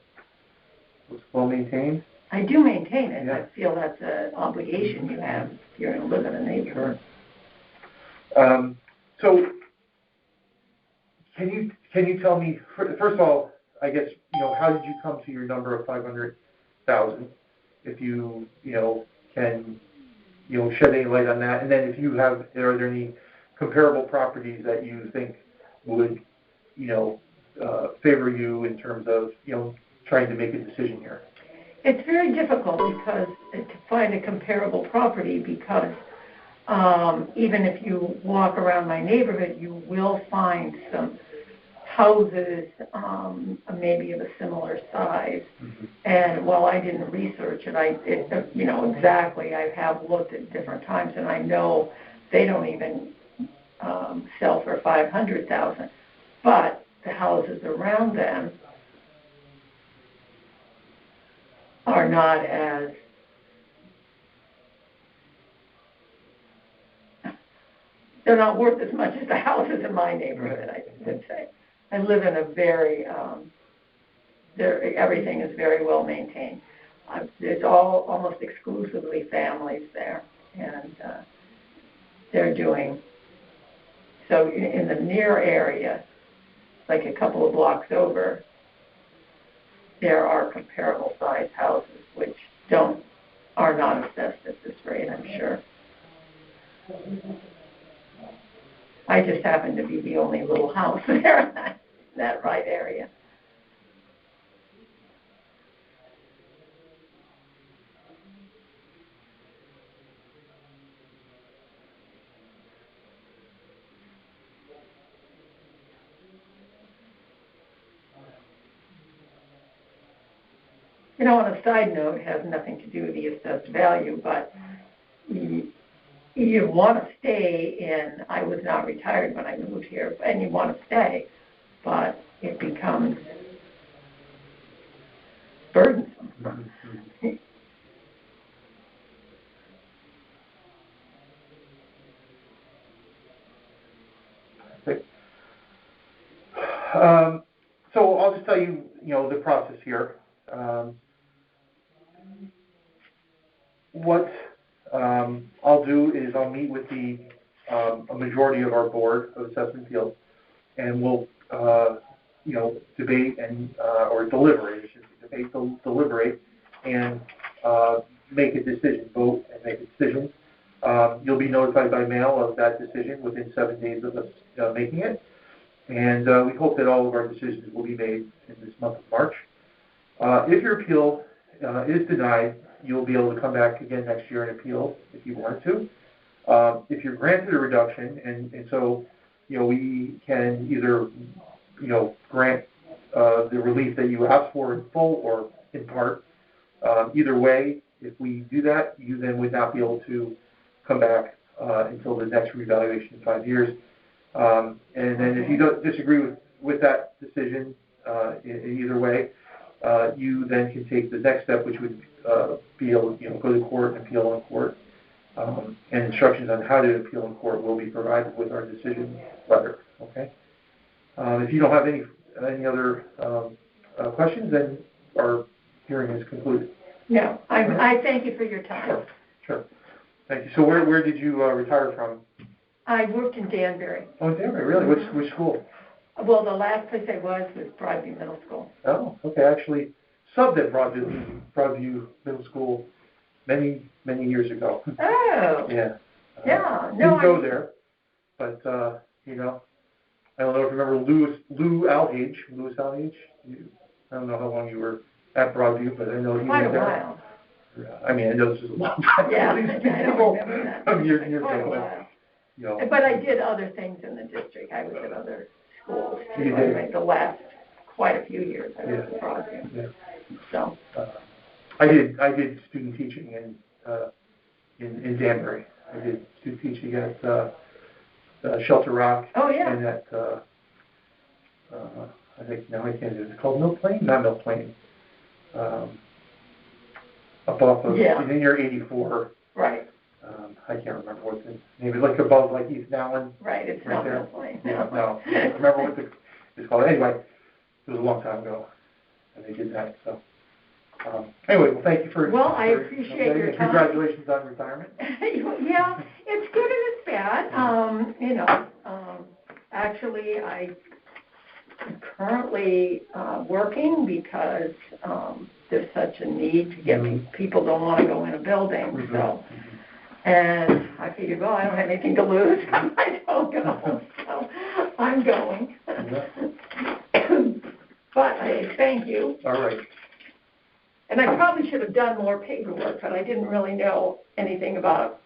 looks well maintained. I do maintain it. Yeah. I feel that's an obligation you have if you're going to live in a neighborhood. Sure. So, can you tell me first of all? I guess how did you come to your number of 500,000? If you can shed any light on that, and then if you have, are there any comparable properties that you think would favor you in terms of trying to make a decision here? It's very difficult to find a comparable property because even if you walk around my neighborhood, you will find some houses maybe of a similar size. Mm-hmm. And while I didn't research it, exactly, I have looked at different times, and I know they don't even sell for $500,000. But the houses around them are not as they're not worth as much as the houses in my neighborhood, I would say. I live in a very, everything is very well maintained. It's all almost exclusively families there, and they're doing, so in the near area, like a couple of blocks over, there are comparable size houses which are not assessed at this rate, I'm sure. I just happen to be the only little house there in that right area. You know, on a side note, it has nothing to do with the assessed value, but you want to stay in, I was not retired when I moved here, and you want to stay, but it becomes burdensome. So I'll just tell you, the process here. What I'll do is I'll meet with a majority of our board of assessment appeals, and we'll, debate and or deliberate. I should say debate, deliberate, and make a decision. Vote and make a decision. You'll be notified by mail of that decision within 7 days of us making it. And we hope that all of our decisions will be made in this month of March. If your appeal is denied, you'll be able to come back again next year and appeal if you want to. If you're granted a reduction, and so we can either grant the relief that you asked for in full or in part. Either way, if we do that, you then would not be able to come back until the next reevaluation in 5 years. And then if you don't disagree with that decision in either way, you then can take the next step, which would be able to go to court and appeal in court. And instructions on how to appeal in court will be provided with our decision letter. Okay. If you don't have any other questions, then our hearing is concluded. No, I thank you for your time. Sure. Thank you. So where did you retire from? I worked in Danbury. Oh, Danbury, really? Which school? Well, the last place I was Broadview Middle School. Oh, okay. Actually, subbed at Broadview Middle School many years ago. Oh. Yeah. Yeah. No. Didn't go there, but I don't know if you remember Lou Alhage. I don't know how long you were at Broadview, but I know he was there. Quite a while. I mean, I know this is a long time. Yeah, I don't remember that. Years Quite ago. a while. But, But I did other things in the district. I was at other schools too. You did? I the last quite a few years I was at Broadview. Yeah. So. I did student teaching in Danbury. I did student teaching at Shelter Rock. Oh yeah. And at I think now I can't do it. It's called Mill Plain, not Mill Plain. Up off of near 84. Right. I can't remember what the name is. Like above like East Nowlan. Right. It's right not there. Mill Plain. Yeah, no. I don't remember what it's called. Anyway, it was a long time ago, and they did that. So. Anyway, well, thank you for. Well, I appreciate your time. Congratulations on retirement. Yeah, it's good and it's bad. Actually, I'm currently working because there's such a need to get me. People don't want to go in a building, so. And I figured, well, I don't have anything to lose. I don't go, so I'm going. But I thank you. All right. And I probably should have done more paperwork, but I didn't really know anything about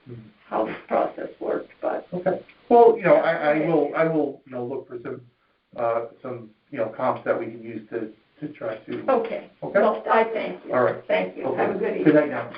how this process worked. But okay. Well, I will look for some comps that we can use to try to. Okay. Okay. Well, I thank you. All right. Thank you. Okay. Have a good evening. Good night now.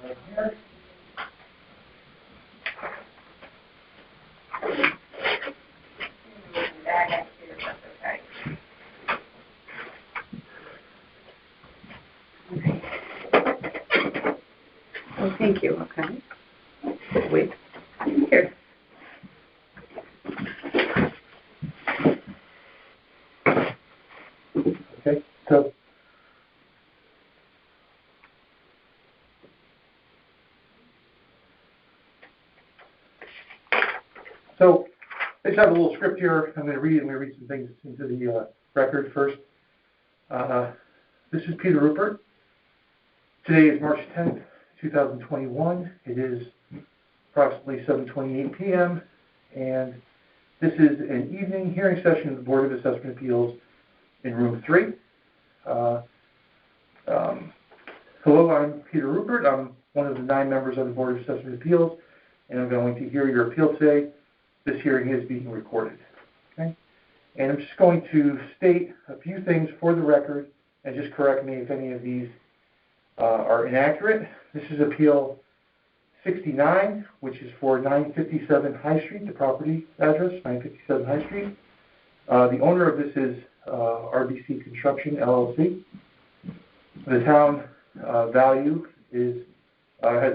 right here. Oh, thank you, okay. Wait, here. Okay, so I just have a little script here. I'm going to read some things into the record first. This is Peter Rupert. Today is March 10th, 2021. It is approximately 7:28 p.m. and this is an evening hearing session of the Board of Assessment Appeals in room 3. Hello, I'm Peter Rupert. I'm one of the 9 members of the Board of Assessment Appeals, and I'm going to hear your appeal today. This hearing is being recorded. Okay? And I'm just going to state a few things for the record and just correct me if any of these are inaccurate. This is Appeal 69, which is for 957 High Street, the property address, 957 High Street. The owner of this is RBC Construction, LLC. The town value has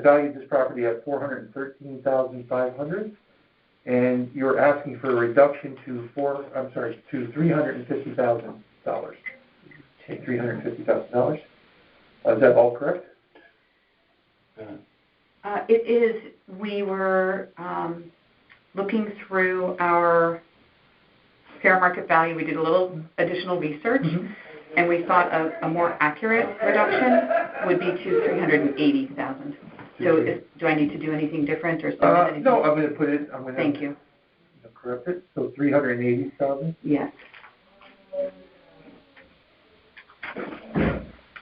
valued this property at $413,500, and you're asking for a reduction to $350,000. $350,000. Is that all correct? It is. We were looking through our fair market value. We did a little additional research, and we thought a more accurate reduction would be to $380,000. So do I need to do anything different or something? No, I'm going to put it. Thank you. Correct it. So $380,000. Yes.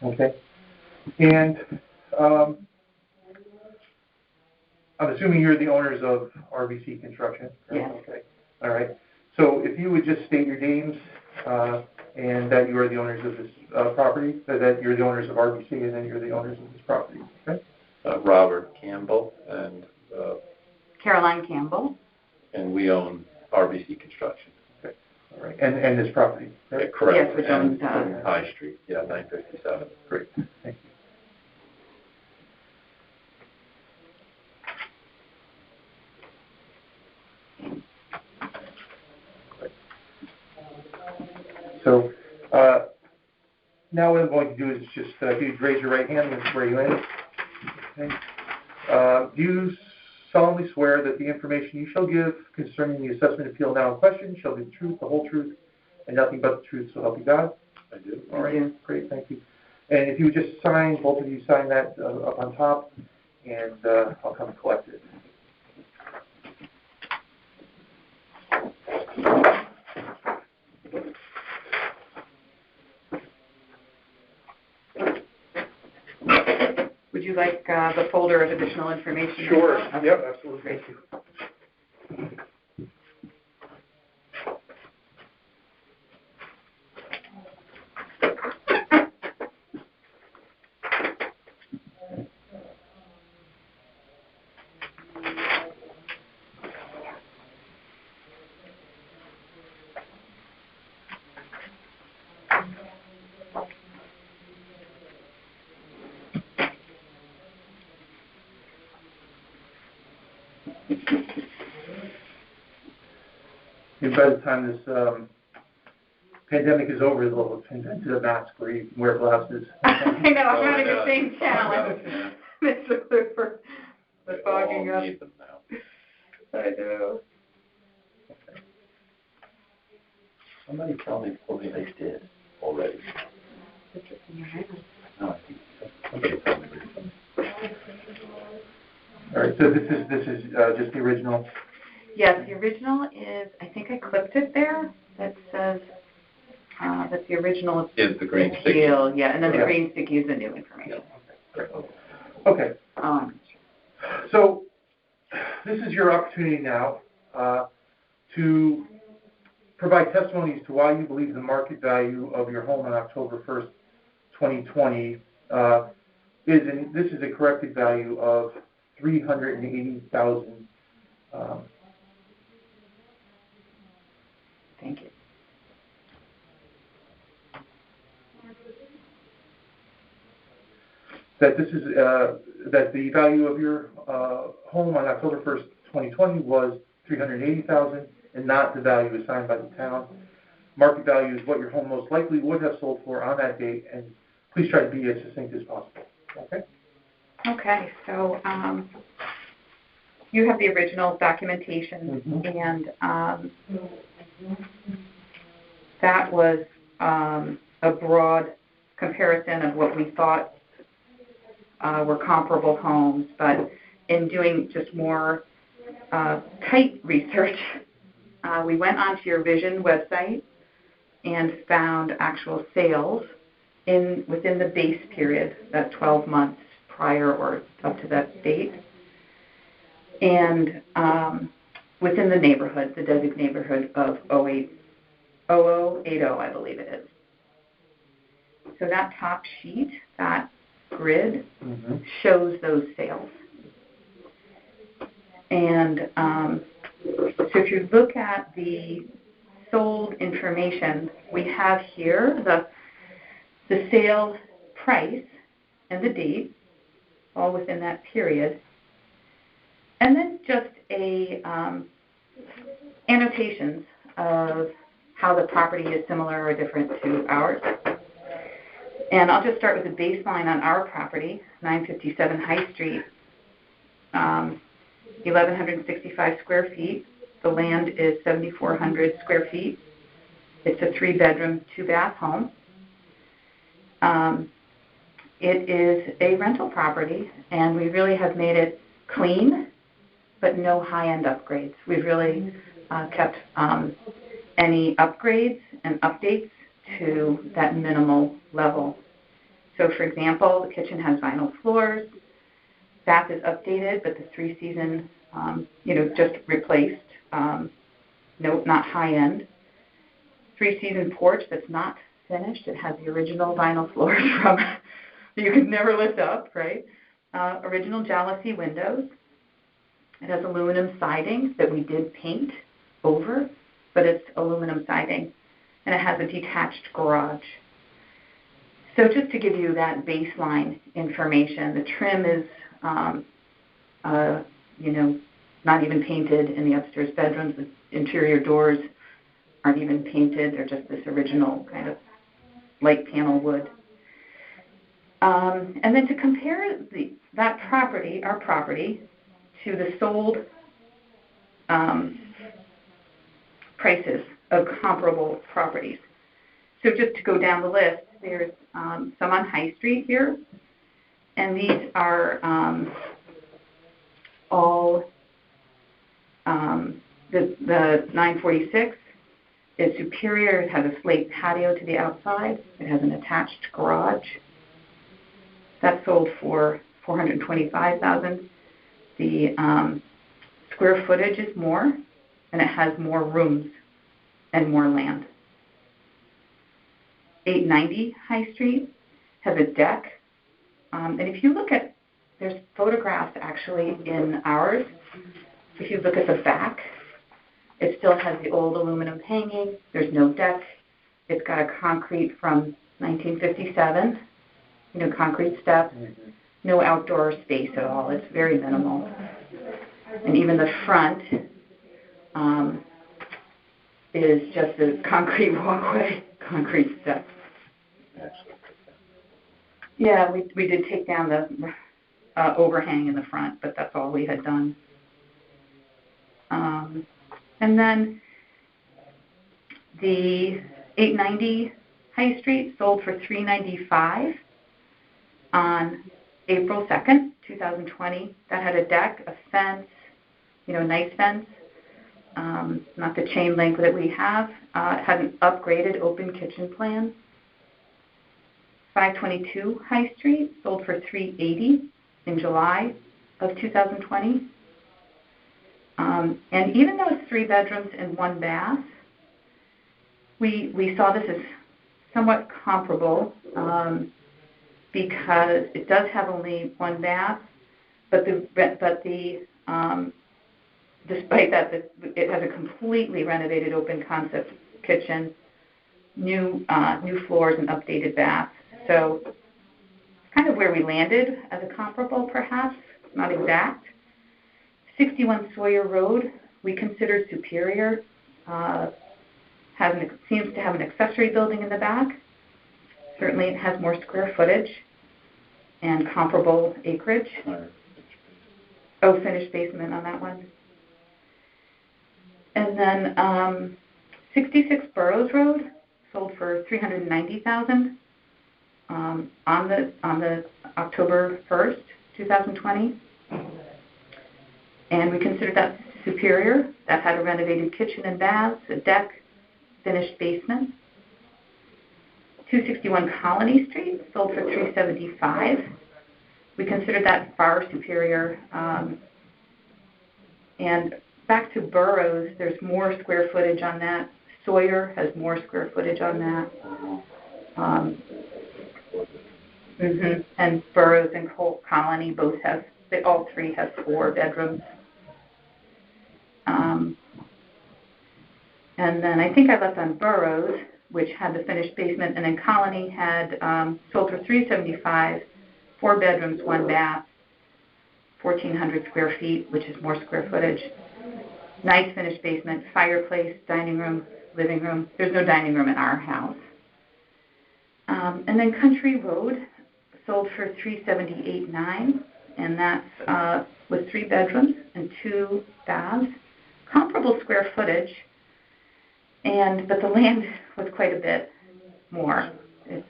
Okay. And I'm assuming you're the owners of RBC Construction. Right? Yes. Okay. All right. So if you would just state your names and that you are the owners of this property, that you're the owners of RBC, and then you're the owners of this property. Okay. Robert Campbell, and Caroline Campbell. and we own RBC Construction. Okay. All right. And this property. Right? Yeah, correct. Yes, which owns High Street. Yeah, 957. Great. Thank you. So now what I'm going to do is just if you raise your right hand and swear you in. Okay. Do you solemnly swear that the information you shall give concerning the assessment appeal now in question shall be the truth, the whole truth, and nothing but the truth, so help you God? I do. All right. Great. Thank you. And if you would just sign, both of you sign that up on top, and I'll come collect it. Would you like the folder of additional information? Sure. Okay. Yep, absolutely. Great. Thank you. And by the time this pandemic is over, they'll invent a mask where you can wear glasses. I know, I'm having the same challenge. Mr. Cooper, the fogging up. Need them now. I do. Somebody tell me they did already. No, I think somebody told me recently. All right, so this is just the original. Yes, the original is, I think I clipped it there. That says, that's the original Is the green stick? appeal. Yeah, and then the Yeah. green stick is the new information. Great. Okay, so this is your opportunity now to provide testimony as to why you believe the market value of your home on October 1st, 2020 this is a corrected value of $380,000. Thank you. That this is that the value of your home on October 1st, 2020 was $380,000 and not the value assigned by the town. Market value is what your home most likely would have sold for on that date, and please try to be as succinct as possible. Okay? Okay, so you have the original documentation, and that was a broad comparison of what we thought were comparable homes, but in doing just more tight research, we went onto your Vision website and found actual sales within the base period, that 12 months prior or up to that date, and within the neighborhood, the designated neighborhood of 0080, I believe it is. So that top sheet, that grid, shows those sales. And so if you look at the sold information, we have here the sale price and the date, all within that period. And then just annotations of how the property is similar or different to ours. And I'll just start with the baseline on our property, 957 High Street, 1,165 square feet. The land is 7,400 square feet. It's a 3-bedroom, 2-bath home. It is a rental property, and we really have made it clean, but no high-end upgrades. We've really kept any upgrades and updates to that minimal level. So, for example, the kitchen has vinyl floors. Bath is updated, but the 3-season, just replaced. No, not high-end. 3-season porch that's not finished. It has the original vinyl floors from that you could never lift up, right? Original jalousie windows. It has aluminum siding that we did paint over, but it's aluminum siding. And it has a detached garage. So just to give you that baseline information, the trim is, not even painted in the upstairs bedrooms. The interior doors aren't even painted. They're just this original kind of light panel wood. And then to compare that property, our property, to the sold prices of comparable properties. So just to go down the list, there's some on High Street here, and these are all the 946 is superior. It has a slate patio to the outside. It has an attached garage. That sold for $425,000. The square footage is more, and it has more rooms and more land. 890 High Street has a deck. And if you look at, there's photographs actually in ours. If you look at the back, it still has the old aluminum hanging. There's no deck. It's got a concrete from 1957, concrete steps. No outdoor space at all. It's very minimal. And even the front is just a concrete walkway, concrete steps. Yeah, we did take down the overhang in the front, but that's all we had done. And then the 890 High Street sold for $395 on April 2nd, 2020. That had a deck, a fence, nice fence, not the chain link that we have. It had an upgraded open kitchen plan. 522 High Street sold for $380 in July of 2020. And even though it's 3 bedrooms and 1 bath, we saw this as somewhat comparable. because it does have only one bath, but despite that, it has a completely renovated open concept kitchen, new floors and updated baths. So kind of where we landed as a comparable, perhaps, not exact. 61 Sawyer Road, we consider superior. Seems to have an accessory building in the back. Certainly it has more square footage and comparable acreage. Oh, finished basement on that one. And then 66 Burroughs Road sold for $390,000 on the October 1st, 2020. And we considered that superior. That had a renovated kitchen and baths, a deck, finished basement. 261 Colony Street sold for $375,000. We considered that far superior. And back to Burroughs, there's more square footage on that. Sawyer has more square footage on that. And Burroughs and Colony all three have 4 bedrooms. And then I think I left on Burroughs, which had the finished basement, and then Colony had sold for $375,000, 4 bedrooms, 1 bath, 1,400 square feet, which is more square footage. Nice finished basement, fireplace, dining room, living room. There's no dining room in our house. And then Country Road sold for $378,900, and that's with 3 bedrooms and 2 baths. Comparable square footage, but the land was quite a bit more. It's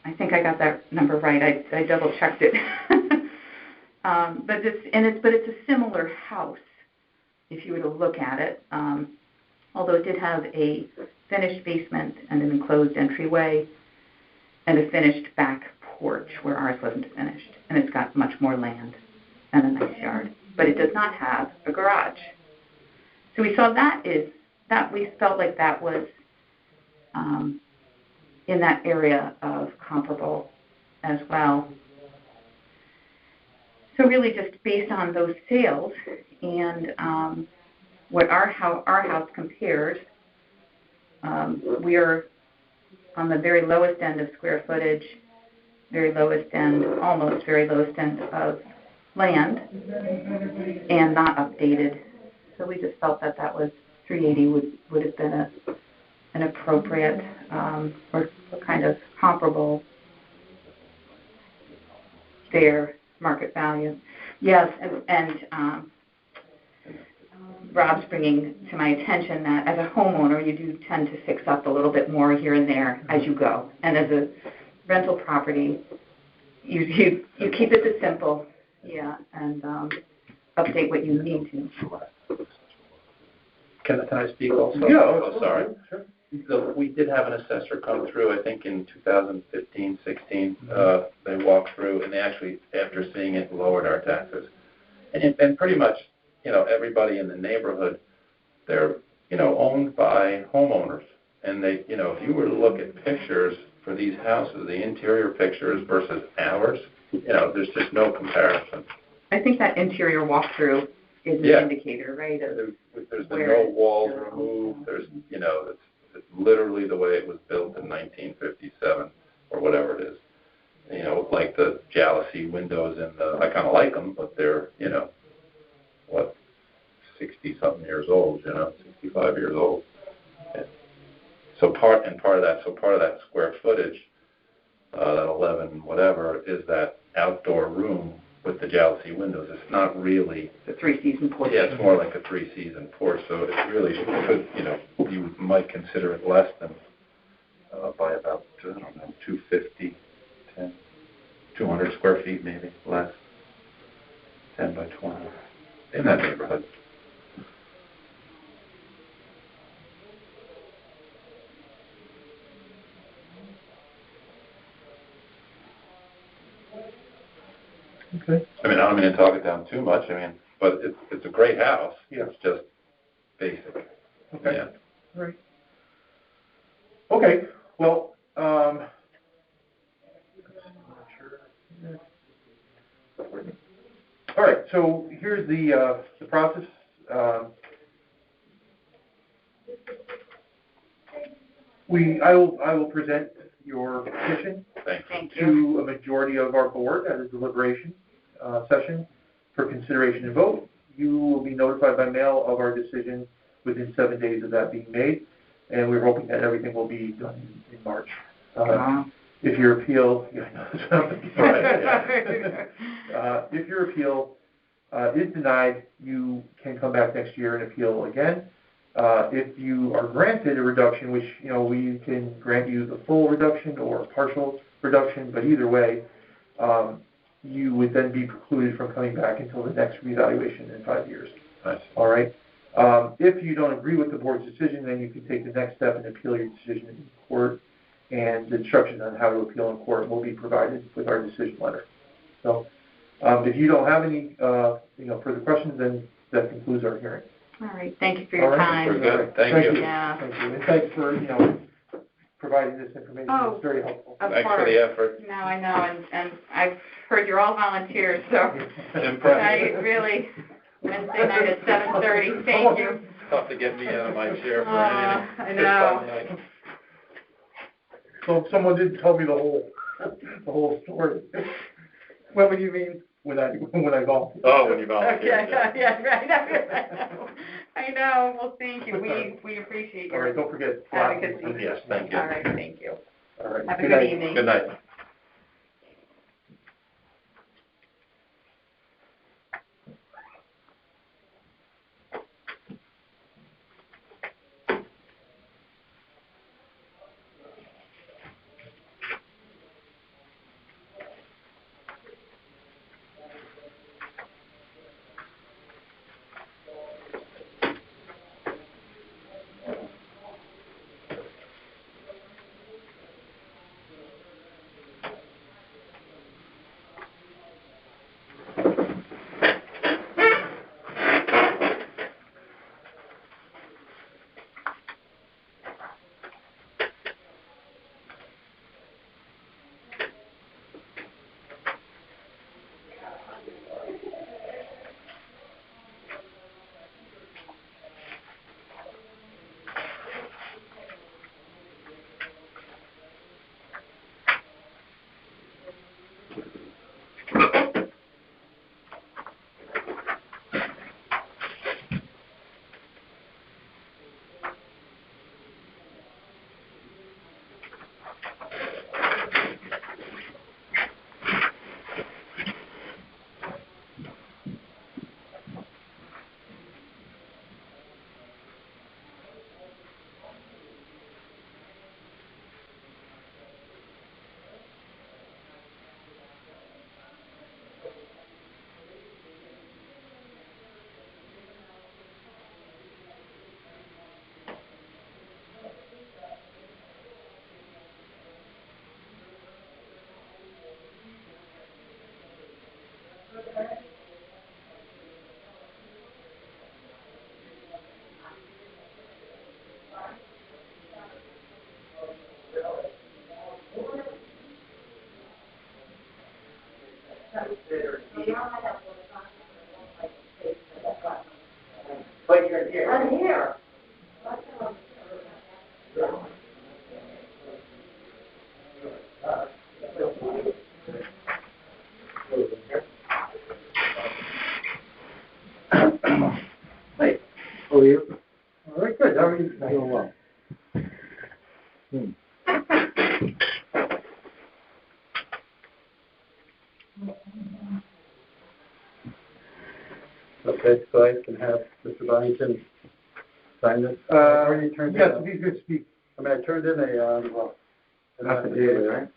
I think I got that number right. I double checked it. But it's a similar house if you were to look at it. Although it did have a finished basement and an enclosed entryway and a finished back porch where ours wasn't finished, and it's got much more land and a nice yard. But it does not have a garage. So we saw that we felt like that was in that area of comparable as well. So really just based on those sales and how our house compares, we are on the very lowest end of square footage, almost very lowest end of land, and not updated. So we just felt that was $380,000 would have been an appropriate or kind of comparable fair market value. Yes, and Rob's bringing to my attention that as a homeowner, you do tend to fix up a little bit more here and there as you go. And as a rental property, you keep it simple, and update what you need to. Can I speak also? Yeah. Oh, sorry. Sure. So we did have an assessor come through, I think in 2015, 16. They walked through, and they actually, after seeing it, lowered our taxes. And pretty much, everybody in the neighborhood, they're, owned by homeowners. And they, if you were to look at pictures for these houses, the interior pictures versus ours, there's just no comparison. I think that interior walkthrough is an indicator, right? There's been no walls removed. There's, it's literally the way it was built in 1957 or whatever it is. Like the jalousie windows I kind of like them, but they're, 60-something years old, 65 years old. And so part of that square footage, that 11 whatever, is that outdoor room with the jalousie windows. It's not really the 3-season porch. Yeah, it's more like a 3-season porch. So it really could, you might consider it less than by about 250, 200 square feet maybe less, 10 by 20 in that neighborhood. Okay. I don't mean to talk it down too much. But it's a great house. Yeah. It's just basic. Okay. Yeah. All right. Okay. Well, so here's the process. I will present your petition Thank you. to a majority of our board at a deliberation session for consideration and vote. You will be notified by mail of our decision within 7 days of that being made, and we're hoping that everything will be done in March. If your appeal, if your appeal is denied, you can come back next year and appeal again. If you are granted a reduction, which, we can grant you the full reduction or a partial reduction, but either way, you would then be precluded from coming back until the next reevaluation in 5 years. Nice. All right? If you don't agree with the board's decision, then you can take the next step and appeal your decision in court, and the instructions on how to appeal in court will be provided with our decision letter. So, if you don't have any, further questions, then that concludes our hearing. All right, thank you for your time. We're good. Thank you. Yeah. Thank you, and thanks for, providing this information. Oh, It's very helpful. Thanks for the effort. No, I know, and I've heard you're all volunteers, so Impressive. I really, Wednesday night at 7:30, thank you. Tough to get me out of my chair for anything. I know. So if someone didn't tell me the whole story. What would you mean? When I volunteered. Oh, when you volunteered. Yeah, right. I know. Well, thank you. We appreciate All right, your don't forget. advocacy. Yes, thank you. All right, thank you. All right. Have a good evening. Good night. I'm here. Hey, how are you? All right, good. How are you? Doing well. Okay, so I can have Mr. Byington sign this? Yes, if you could speak. I mean, I turned in an affidavit, right?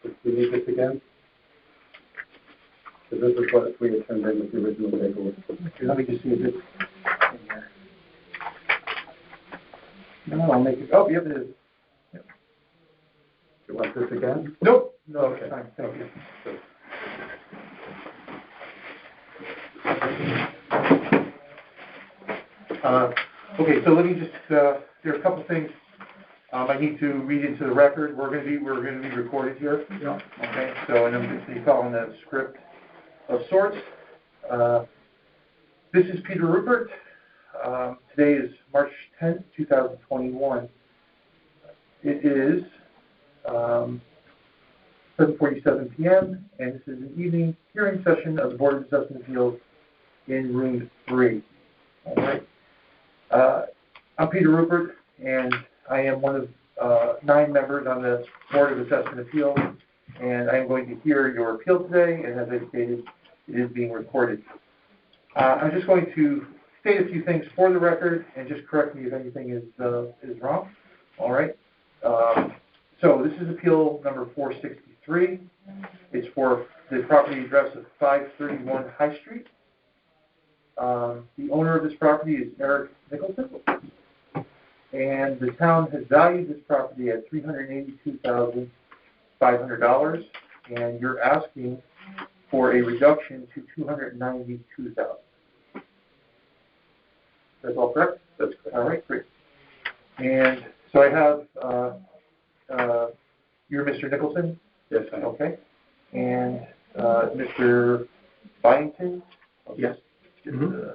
Do you need this again? So this is what we had turned in with the original paperwork. Let me just see if it's in there. No, I'll make it, oh, yep, it is. Do you want this again? Nope. No, Okay. it's fine, thank you. Okay, so let me just, there are a couple things I need to read into the record. We're gonna be recorded here. Yeah. Okay, so, and I'm just be following the script. of sorts. This is Peter Rupert. Today is March 10th, 2021. It is 7:47 p.m., and this is an evening hearing session of the Board of Assessment Appeals in Room 3. All right. I'm Peter Rupert, and I am one of 9 members on the Board of Assessment Appeals, and I am going to hear your appeal today, and as I stated, it is being recorded. I'm just going to state a few things for the record and just correct me if anything is wrong. All right. So this is appeal number 463. It's for the property address of 531 High Street. The owner of this property is Eric Nicholson, and the town has valued this property at $382,500, and you're asking for a reduction to $292,000. That's all correct? That's correct. All right, great. And so I have, you're Mr. Nicholson? Yes, I am. Okay. And Mr. Byington? Okay. Yes. Mm-hmm.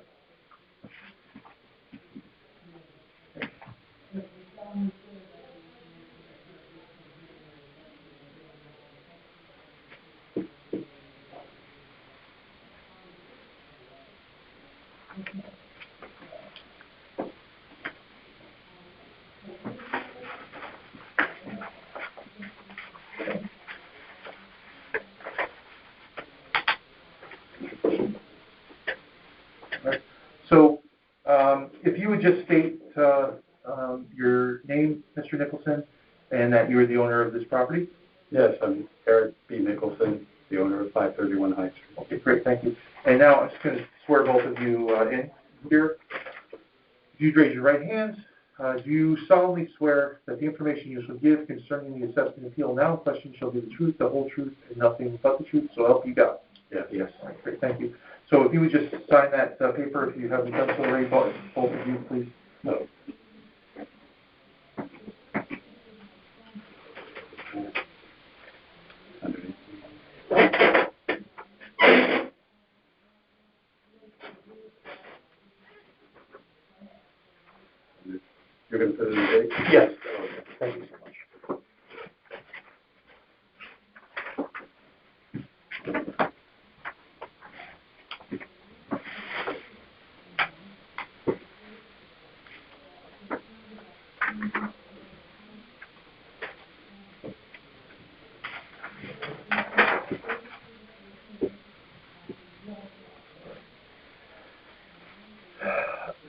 So, if you would just state your name, Mr. Nicholson, and that you are the owner of this property. Yes, I'm Eric B. Nicholson, the owner of 531 High Street. Okay, great, thank you. And now I'm just going to swear both of you in here. If you'd raise your right hands, do you solemnly swear that the information you shall give concerning the assessment appeal now in question shall be the truth, the whole truth, and nothing but the truth, so help you God? Yes. Yes. All right, great, thank you. So if you would just sign that paper, if you haven't done so already, both of you, please. No. You're going to put it in the date? Yes. Thank you so much.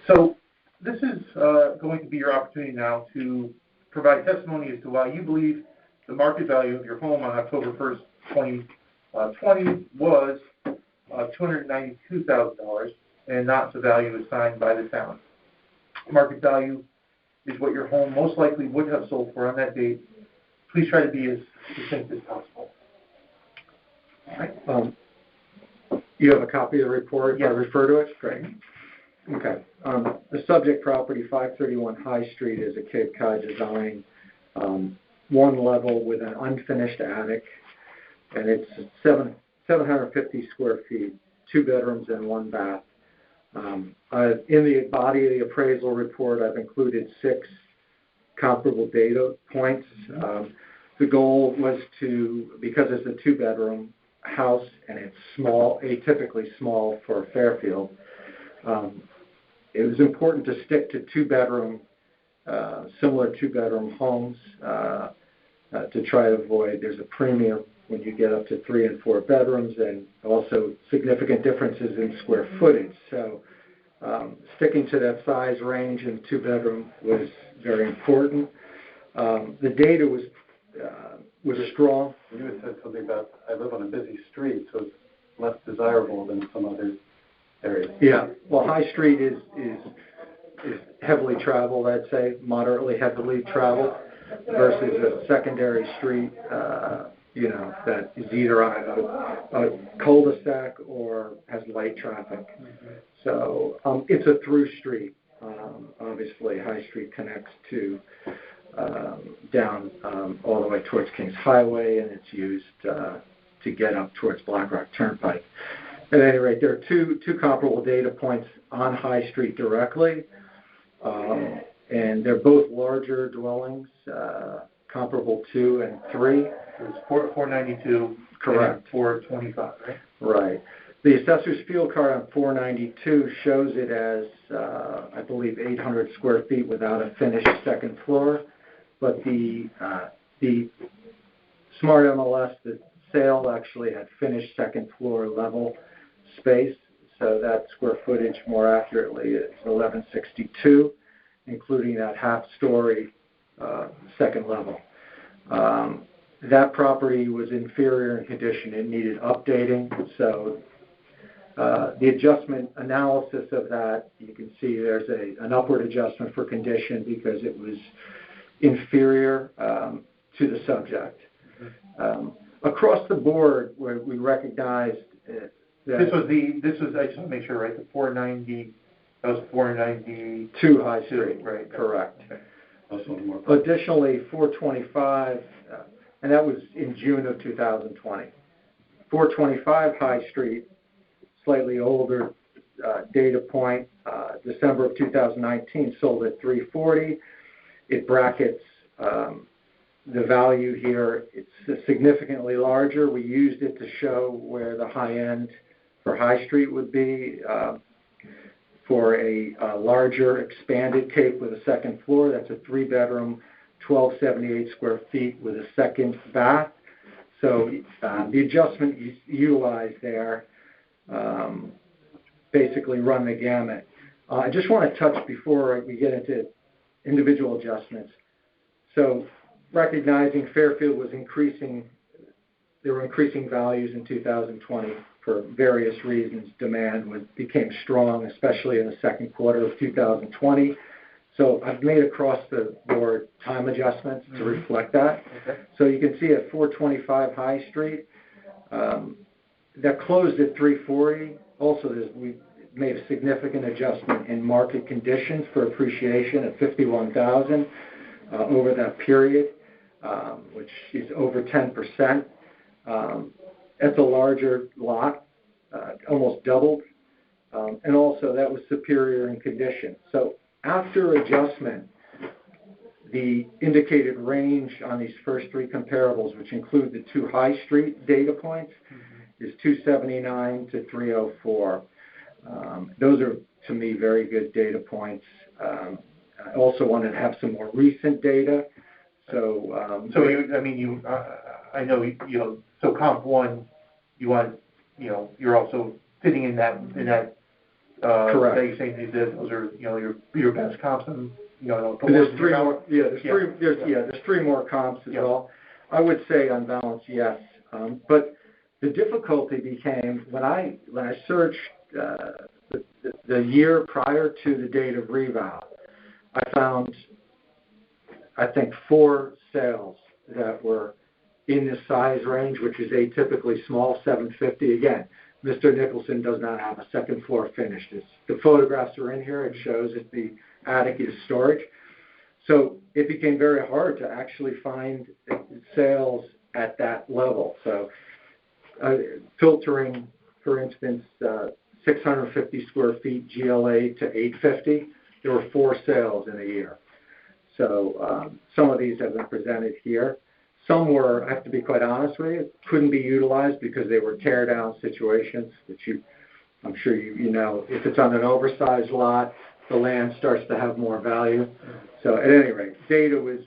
So this is going to be your opportunity now to provide testimony as to why you believe the market value of your home on October 1st, 2020 was $292,000 and not the value assigned by the town. Market value is what your home most likely would have sold for on that date. Please try to be as succinct as possible. All right. You have a copy of the report if Yes. I refer to it? Great. Okay. The subject property, 531 High Street, is a Cape Cod design, one level with an unfinished attic, and it's 750 square feet, 2 bedrooms and 1 bath. In the body of the appraisal report, I've included 6 comparable data points. The goal was to, because it's a 2-bedroom house and it's small, atypically small for Fairfield, it was important to stick to 2-bedroom, similar 2-bedroom homes to try to avoid, there's a premium when you get up to 3 and 4 bedrooms, and also significant differences in square footage. So sticking to that size range in 2-bedroom was very important. The data was strong. You had said something about, I live on a busy street, so it's less desirable than some other areas. Yeah, well, High Street is heavily traveled, I'd say, moderately heavily traveled, versus a secondary street, that is either on a cul-de-sac or has light traffic. So it's a through street. Obviously, High Street connects to down all the way towards Kings Highway, and it's used to get up towards Black Rock Turnpike. At any rate, there are two comparable data points on High Street directly, and they're both larger dwellings, comparable 2 and 3. It was 492. Correct. And 425, right? Right. The assessor's field card on 492 shows it as, I believe, 800 square feet without a finished second floor, but the Smart MLS, the sale actually had finished second floor level space, so that square footage more accurately is 1162, including that half-story second level. That property was inferior in condition. It needed updating, so the adjustment analysis of that, you can see there's an upward adjustment for condition because it was inferior to the subject. Across the board, where we recognized that this was, I just want to make sure, right, the 490, that was 492 High Street. Right. Correct. Okay. Also more. Additionally, 425, and that was in June of 2020. 425 High Street, slightly older data point, December of 2019, sold at 340. It brackets the value here. It's significantly larger. We used it to show where the high end for High Street would be for a larger expanded cape with a second floor. That's a 3-bedroom, 1278 square feet with a second bath. So the adjustment utilized there basically run the gamut. I just want to touch before we get into individual adjustments. So recognizing Fairfield was increasing, there were increasing values in 2020 for various reasons. Demand became strong, especially in the second quarter of 2020. So I've made across the board time adjustments to reflect that. Okay. So you can see at 425 High Street, that closed at 340. Also, we made a significant adjustment in market conditions for appreciation at 51,000 over that period, which is over 10%. That's a larger lot, almost doubled, and also that was superior in condition. So after adjustment, the indicated range on these first 3 comparables, which include the 2 High Street data points, is 279 to 304. Those are, to me, very good data points. I also wanted to have some more recent data. So, I know, so comp 1, you want, you're also fitting in that. Correct. That you're saying those are, your best comps, and there's 3 more. Yeah, there's 3 more comps as well. I would say on balance, yes. But the difficulty became when I searched the year prior to the date of revow, I found, I think, 4 sales that were in this size range, which is atypically small, 750. Again, Mr. Nicholson does not have a second floor finished. The photographs are in here. It shows that the attic is storage. So it became very hard to actually find sales at that level. So filtering, for instance, 650 square feet GLA to 850, there were 4 sales in a year. So some of these have been presented here. Some were, I have to be quite honest with you, couldn't be utilized because they were tear-down situations, which I'm sure you know. If it's on an oversized lot, the land starts to have more value. So at any rate, data was